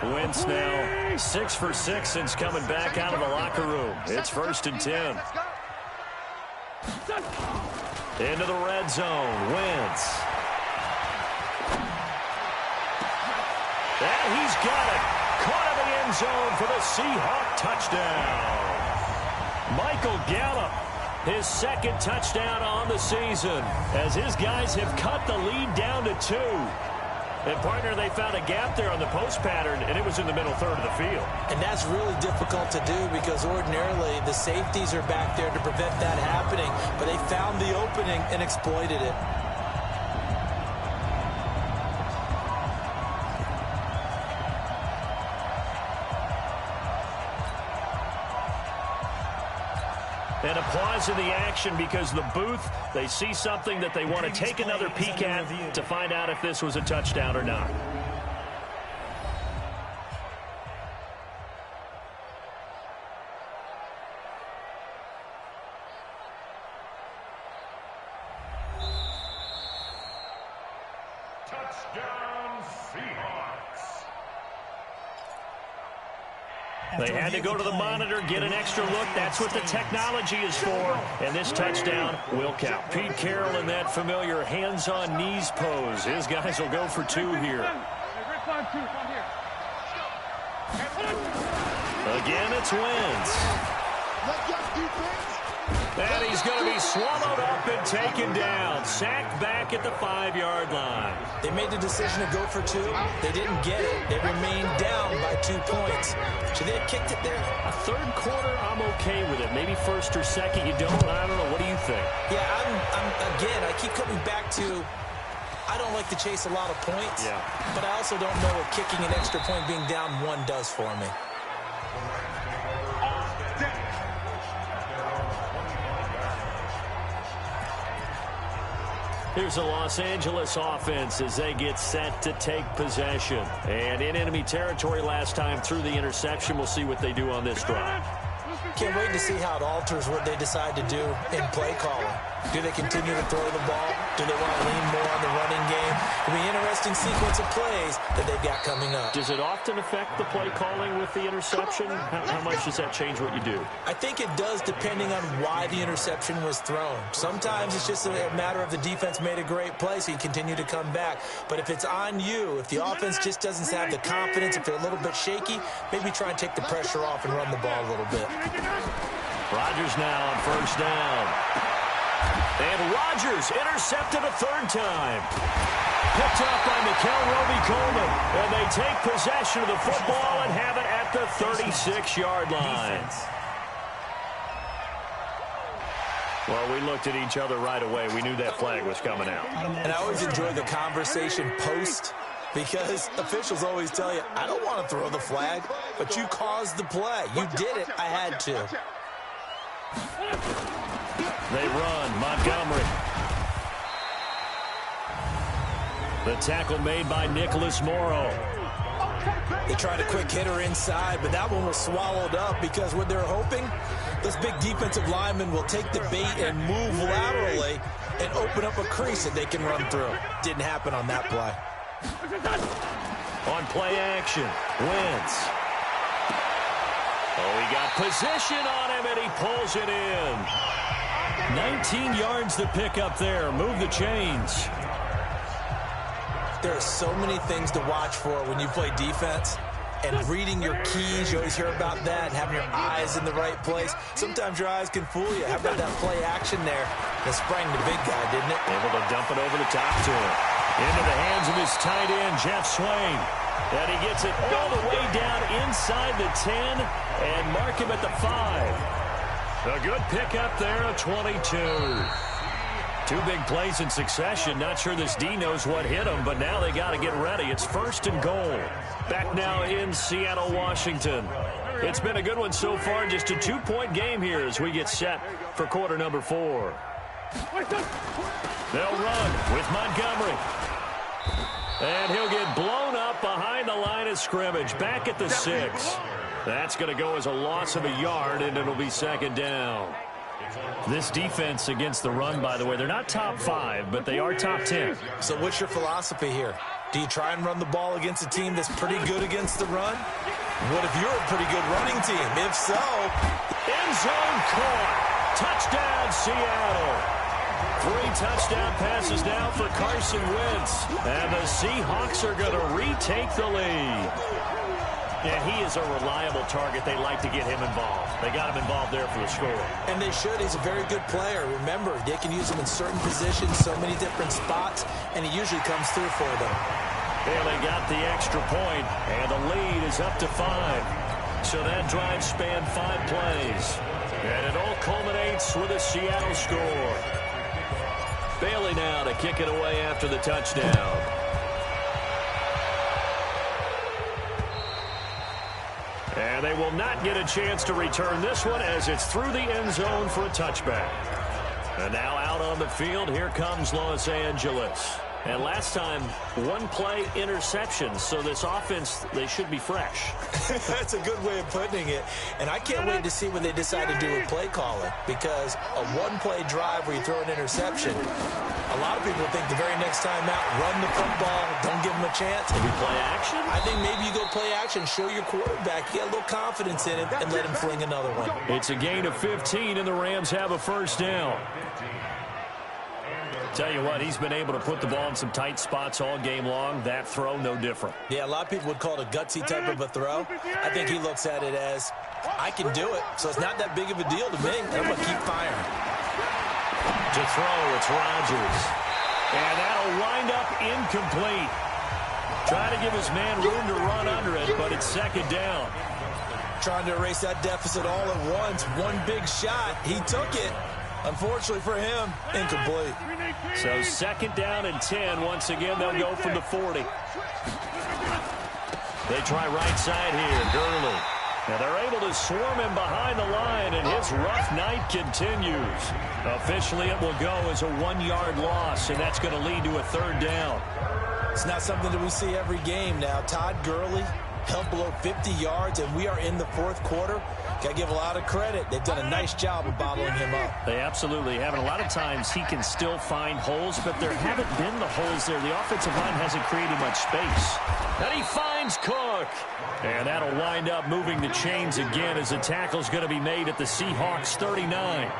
Wentz now 6 for 6 since coming back out of the locker room. It's 1st and 10. Into the red zone, Wentz. And he's got it. Caught in the end zone for the Seahawk touchdown. Michael Gallup, his second touchdown on the season, as his guys have cut the lead down to 2. And, partner, they found a gap there on the post pattern, and it was in the middle third of the field. And that's really difficult to do because ordinarily the safeties are back there to prevent that happening, but they found the opening and exploited it. And a pause in the action because the booth, they see something that they want to take another peek at to find out if this was a touchdown or not. Touchdown, Seahawks. They had to go to the monitor, get an extra look. That's what the technology is for. And this touchdown will count. Pete Carroll in that familiar hands-on knees pose. His guys will go for 2 here. Again, it's Wentz. And he's going to be swallowed up and taken down. Sacked back at the 5-yard line. They made the decision to go for 2. They didn't get it. They remained down by 2 points. Should they have kicked it there? A third quarter, I'm okay with it. Maybe first or second, you don't. I don't know. What do you think? Yeah, again, I keep coming back to I don't like to chase a lot of points. Yeah. But I also don't know what kicking an extra point being down 1 does for me. Here's the Los Angeles offense as they get set to take possession. And in enemy territory last time through the interception. We'll see what they do on this drive. Can't wait to see how it alters what they decide to do in play calling. Do they continue to throw the ball? Do they want to lean more on the running game? It'll be an interesting sequence of plays that they've got coming up. Does it often affect the play calling with the interception? How much does that change what you do? I think it does depending on why the interception was thrown. Sometimes it's just a matter of the defense made a great play, so you continue to come back. But if it's on you, if the offense just doesn't have the confidence, if they're a little bit shaky, maybe try and take the pressure off and run the ball a little bit. Rodgers now on first down. And Rodgers intercepted a 3rd time. Picked up by Mikel Roby-Coleman. And they take possession of the football and have it at the 36-yard line. Well, we looked at each other right away. We knew that flag was coming out. And I always enjoy the conversation post because officials always tell you, I don't want to throw the flag, but you caused the play. You did it. I had to. They run. Montgomery. The tackle made by Nicholas Morrow. They tried a quick hitter inside, but that one was swallowed up because what they're hoping, this big defensive lineman will take the bait and move laterally and open up a crease that they can run through. Didn't happen on that play. On play action, Wentz. Oh, he got position on him, and he pulls it in. 19 yards to pick up there. Move the chains. There are so many things to watch for when you play defense. And reading your keys, you always hear about that, and having your eyes in the right place. Sometimes your eyes can fool you. How about that play action there? It sprang the big guy, didn't it? Able to dump it over the top to him. Into the hands of his tight end, Jeff Swain. And he gets it all the way down inside the 10 and mark him at the 5. A good pickup there, a 22. Two big plays in succession. Not sure this D knows what hit him, but now they got to get ready. It's 1st and goal. Back now in Seattle, Washington. It's been a good one so far. Just a 2-point game here as we get set for quarter number 4. They'll run with Montgomery. And he'll get blown up behind the line of scrimmage. Back at the 6. That's going to go as a loss of a yard, and it'll be 2nd down. This defense against the run, by the way, they're not top 5, but they are top 10. So what's your philosophy here? Do you try and run the ball against a team that's pretty good against the run? What if you're a pretty good running team? If so, end zone caught. Touchdown, Seattle. 3 touchdown passes now for Carson Wentz. And the Seahawks are going to retake the lead. Yeah, he is a reliable target. They like to get him involved. They got him involved there for the score. And they should. He's a very good player. Remember, they can use him in certain positions, so many different spots, and he usually comes through for them. Yeah, they got the extra point, and the lead is up to 5. So that drive spanned 5 plays. And it all culminates with a Seattle score. Bailey now to kick it away after the touchdown. And they will not get a chance to return this one as it's through the end zone for a touchback. And now out on the field, here comes Los Angeles. And last time, 1-play interception. So this offense, they should be fresh. That's a good way of putting it. And I can't wait to see when they decide to do a play calling. Because a 1-play drive where you throw an interception, a lot of people think the very next time out, run the football, don't give them a chance. Maybe play action? I think maybe you go play action, show your quarterback, get a little confidence in him, and let him fling another one. It's a gain of 15, and the Rams have a 1st down. Tell you what, he's been able to put the ball in some tight spots all game long. That throw, no different. Yeah, a lot of people would call it a gutsy type of a throw. I think he looks at it as, I can do it, so it's not that big of a deal to me. I'm going to keep firing. To throw, it's Rodgers. And that'll wind up incomplete. Trying to give his man room to run under it, but it's 2nd down. Trying to erase that deficit all at once. One big shot. He took it. Unfortunately for him, incomplete. So 2nd down and 10. Once again, they'll go from the 40. They try right side here. Gurley. Now they're able to swarm him behind the line, and his rough night continues. Officially, it will go as a 1-yard loss, and that's going to lead to a 3rd down. It's not something that we see every game now. Todd Gurley held below 50 yards, and we are in the 4th quarter. Got to give a lot of credit. They've done a nice job of bottling him up. They absolutely have. And a lot of times he can still find holes, but there haven't been the holes there. The offensive line hasn't created much space. And he finds Cook. And that'll wind up moving the chains again as the tackle's going to be made at the Seahawks 39.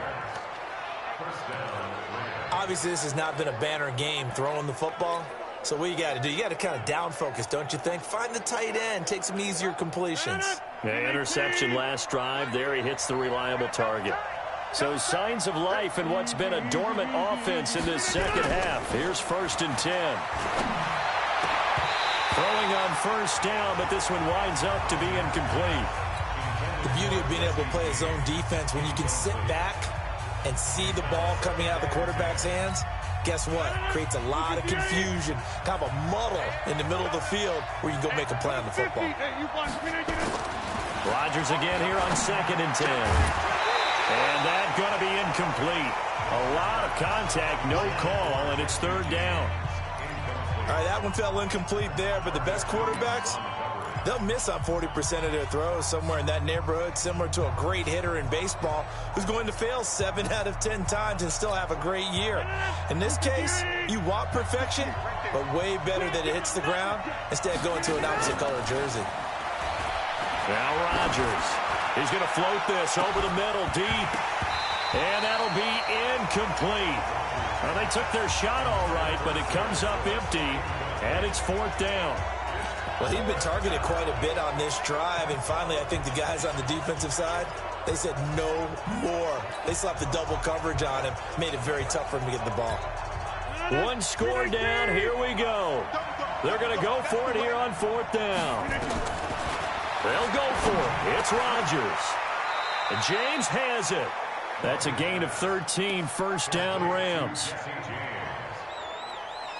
Obviously, this has not been a banner game throwing the football. So what you got to do, you got to kind of down focus, don't you think? Find the tight end, take some easier completions. The interception last drive. There he hits the reliable target. So signs of life in what's been a dormant offense in this 2nd half. Here's 1st and 10. Throwing on 1st down, but this one winds up to be incomplete. The beauty of being able to play his own defense, when you can sit back and see the ball coming out of the quarterback's hands, guess what? Creates a lot of confusion, kind of a muddle in the middle of the field where you can go make a play on the football. Rodgers again here on 2nd and 10. And that's going to be incomplete. A lot of contact, no call, and it's 3rd down. All right, that one fell incomplete there, but the best quarterbacks, they'll miss on 40% of their throws, somewhere in that neighborhood, similar to a great hitter in baseball who's going to fail 7 out of 10 times and still have a great year. In this case, you want perfection, but way better that it hits the ground instead of going to an opposite color jersey. Now Rodgers. He's going to float this over the middle deep. And that'll be incomplete. Well, they took their shot all right, but it comes up empty, and it's 4th down. Well, he'd been targeted quite a bit on this drive, and finally I think the guys on the defensive side, they said no more. They slapped the double coverage on him, made it very tough for him to get the ball. 1 score down, here we go. They're going to go for it here on 4th down. They'll go for it. It's Rodgers. And James has it. That's a gain of 13, first down Rams.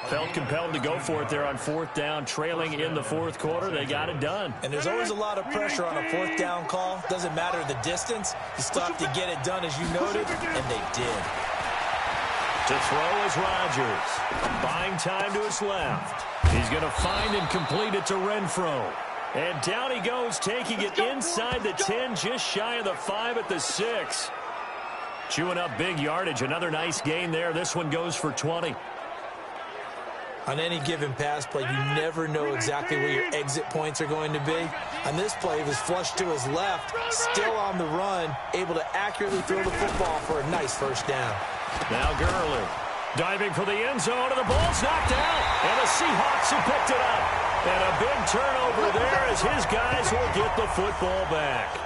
Felt compelled to go for it there on fourth down, trailing in the fourth quarter. They got it done. And there's always a lot of pressure on a fourth down call. Doesn't matter the distance. You still have to get it done, as you noted, and they did. To throw is Rodgers. Buying time to his left. He's going to find and complete it to Renfro. And down he goes, taking it inside the 10, just shy of the 5 at the 6. Chewing up big yardage. Another nice gain there. This one goes for 20. On any given pass play, you never know exactly where your exit points are going to be. On this play, he was flushed to his left, still on the run, able to accurately throw the football for a nice first down. Now Gurley diving for the end zone, and the ball's knocked out. And the Seahawks have picked it up. And a big turnover there as his guys will get the football back.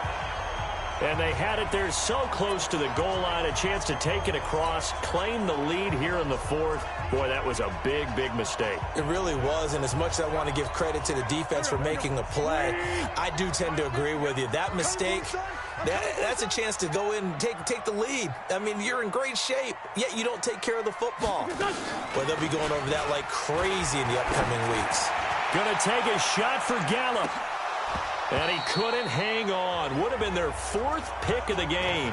And they had it there so close to the goal line, a chance to take it across, claim the lead here in the fourth. Boy, that was a big, big mistake. It really was, and as much as I want to give credit to the defense for making the play, I do tend to agree with you. That mistake, that's a chance to go in and take the lead. I mean, you're in great shape, yet you don't take care of the football. Well, they'll be going over that like crazy in the upcoming weeks. Going to take a shot for Gallup. And he couldn't hang on. Would have been their fourth pick of the game.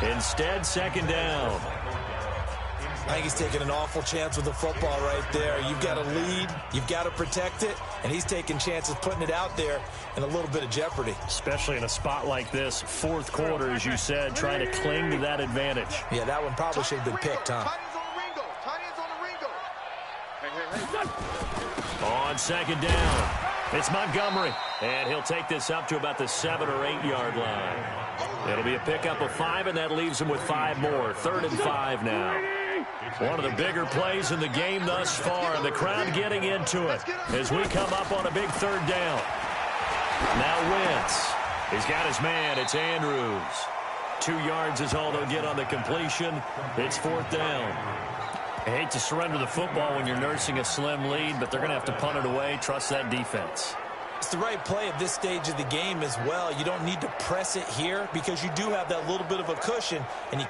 Instead, second down. I think he's taking an awful chance with the football right there. You've got to lead. You've got to protect it. And he's taking chances putting it out there in a little bit of jeopardy. Especially in a spot like this, fourth quarter, as you said, trying to cling to that advantage. Yeah, that one probably should have been picked, huh? On second down, it's Montgomery. And he'll take this up to about the 7 or 8 yard line. It'll be a pickup of 5, and that leaves him with 5 more. 3rd and 5 now. One of the bigger plays in the game thus far. The crowd getting into it as we come up on a big 3rd down. Now Wentz. He's got his man. It's Andrews. 2 yards is all they'll get on the completion. It's 4th down. I hate to surrender the football when you're nursing a slim lead, but they're going to have to punt it away. Trust that defense. It's the right play at this stage of the game as well. You don't need to press it here because you do have that little bit of a cushion. And you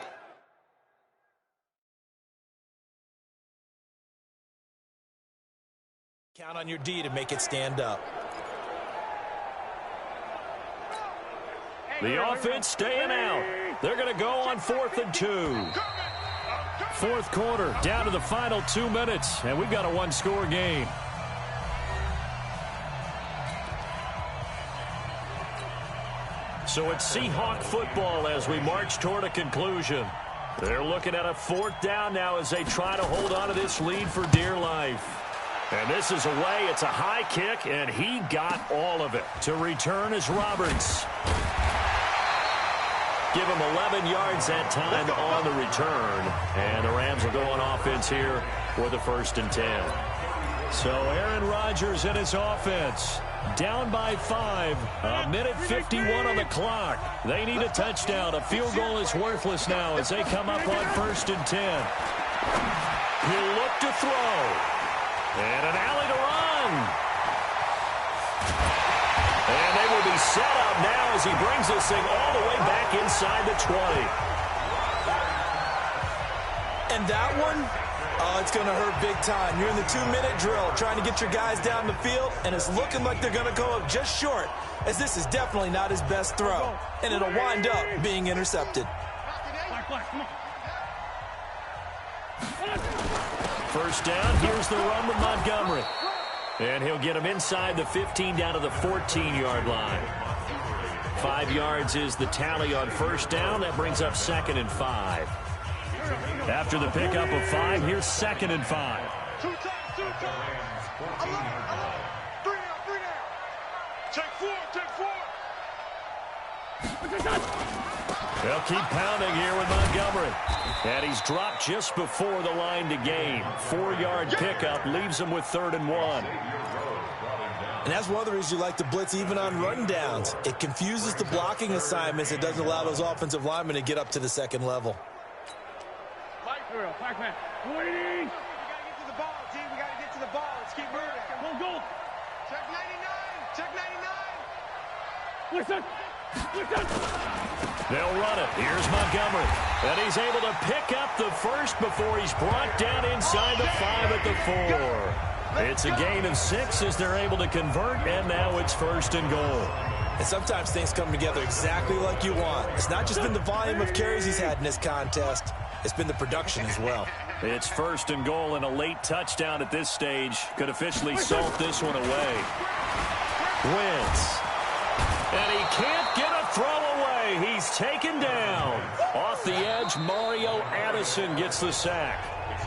count on your D to make it stand up. The offense staying out. They're going to go on 4th and 2. Fourth quarter, down to the final 2 minutes, and we've got a one-score game. So it's Seahawk football as we march toward a conclusion. They're looking at a 4th down now as they try to hold on to this lead for dear life. And this is away. It's a high kick, and he got all of it. To return is Roberts. Give him 11 yards that time on the return. And the Rams will go on offense here with a 1st and 10. So Aaron Rodgers and his offense down by 5. A minute 51 on the clock. They need a touchdown. A field goal is worthless now as they come up on 1st and 10. He'll look to throw. And an alley to run. And they will be set up now as he brings this thing all the way back inside the 20. And that one, oh, it's going to hurt big time. You're in the 2-minute drill trying to get your guys down the field, and it's looking like they're going to go up just short, as this is definitely not his best throw. And it'll wind up being intercepted. First down, here's the run with Montgomery. And he'll get him inside the 15 down to the 14-yard line. 5 yards is the tally on first down. That brings up 2nd and 5. After the pickup of 5, here's 2nd and 5. 2 times, 2 times. 3 down. Take 4, take 4. They'll keep pounding here with Montgomery. And he's dropped just before the line to gain. 4-yard pickup leaves him with 3rd and 1. And that's one of the reasons you like to blitz even on run downs. It confuses the blocking assignments. It doesn't allow those offensive linemen to get up to the 2nd level. Fight, man. Waiting. We got to get to the ball, team. We got to get to the ball. Let's keep moving. Go. Check 99. Check 99. Listen. They'll run it. Here's Montgomery. And he's able to pick up the first before he's brought down inside the 5 at the 4. It's a gain of 6 as they're able to convert, and now it's 1st and goal. And sometimes things come together exactly like you want. It's not just been the volume of carries he's had in this contest. It's been the production as well. It's 1st and goal, and a late touchdown at this stage could officially salt this one away. Wentz. And he can't get a throw away. He's taken down. Off the edge, Mario Addison gets the sack.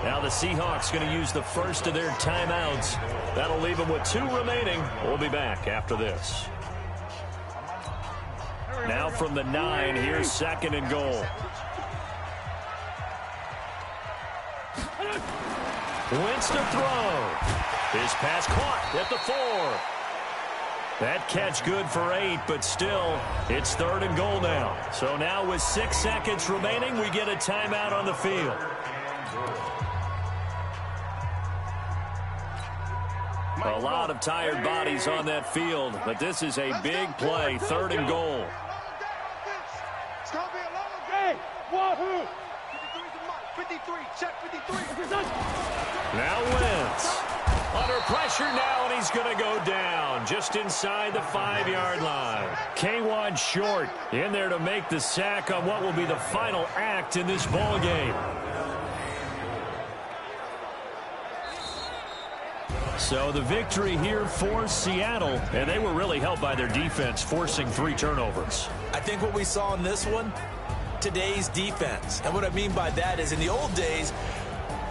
Now the Seahawks going to use the first of their timeouts. That'll leave them with 2 remaining. We'll be back after this. Now from the 9, here's 2nd and goal. Wentz to throw. His pass caught at the 4. That catch good for 8, but still, it's 3rd and goal now. So now with 6 seconds remaining, we get a timeout on the field. A lot of tired bodies on that field, but this is a big play, 3rd and goal. It's going to be a long game. Wahoo! 53, check 53. Now Wentz. Under pressure now, and he's going to go down just inside the 5-yard line. K'Wan Short in there to make the sack on what will be the final act in this ball game. So the victory here for Seattle, and they were really helped by their defense, forcing 3 turnovers. I think what we saw in this one, today's defense. And what I mean by that is in the old days,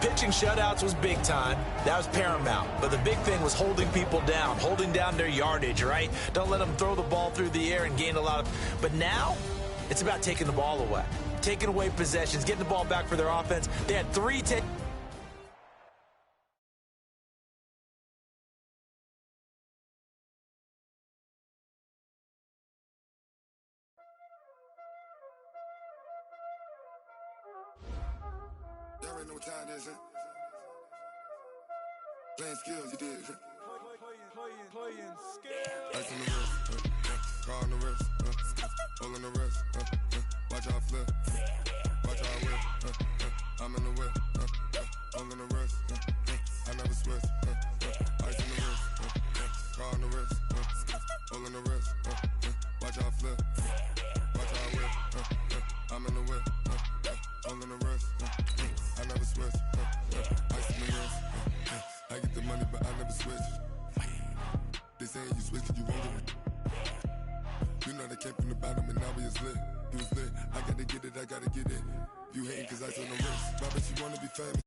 pitching shutouts was big time. That was paramount. But the big thing was holding people down, holding down their yardage, right? Don't let them throw the ball through the air and gain a lot of... But now, it's about taking the ball away. Taking away possessions, getting the ball back for their offense. They had 3 Y'all already know what time it is, huh? Playing skills, you did. Playing skills. Ice on the wrist, car on the wrist, hole in the wrist, watch out flip, watch out whip, I'm in the whip, hole in the wrist, I never switch, ice on the wrist, car on the wrist, hole in the wrist, watch out flip, watch out whip, I'm in the whip, hole in the wrist, I never switch, ice on the wrist, I get the money but I never switch. They saying you switch cause you won't do it. You know they came from the bottom and now we is lit. You was lit, I gotta get it, I gotta get it. You hating cause I on the wrist, but I bet you wanna be famous.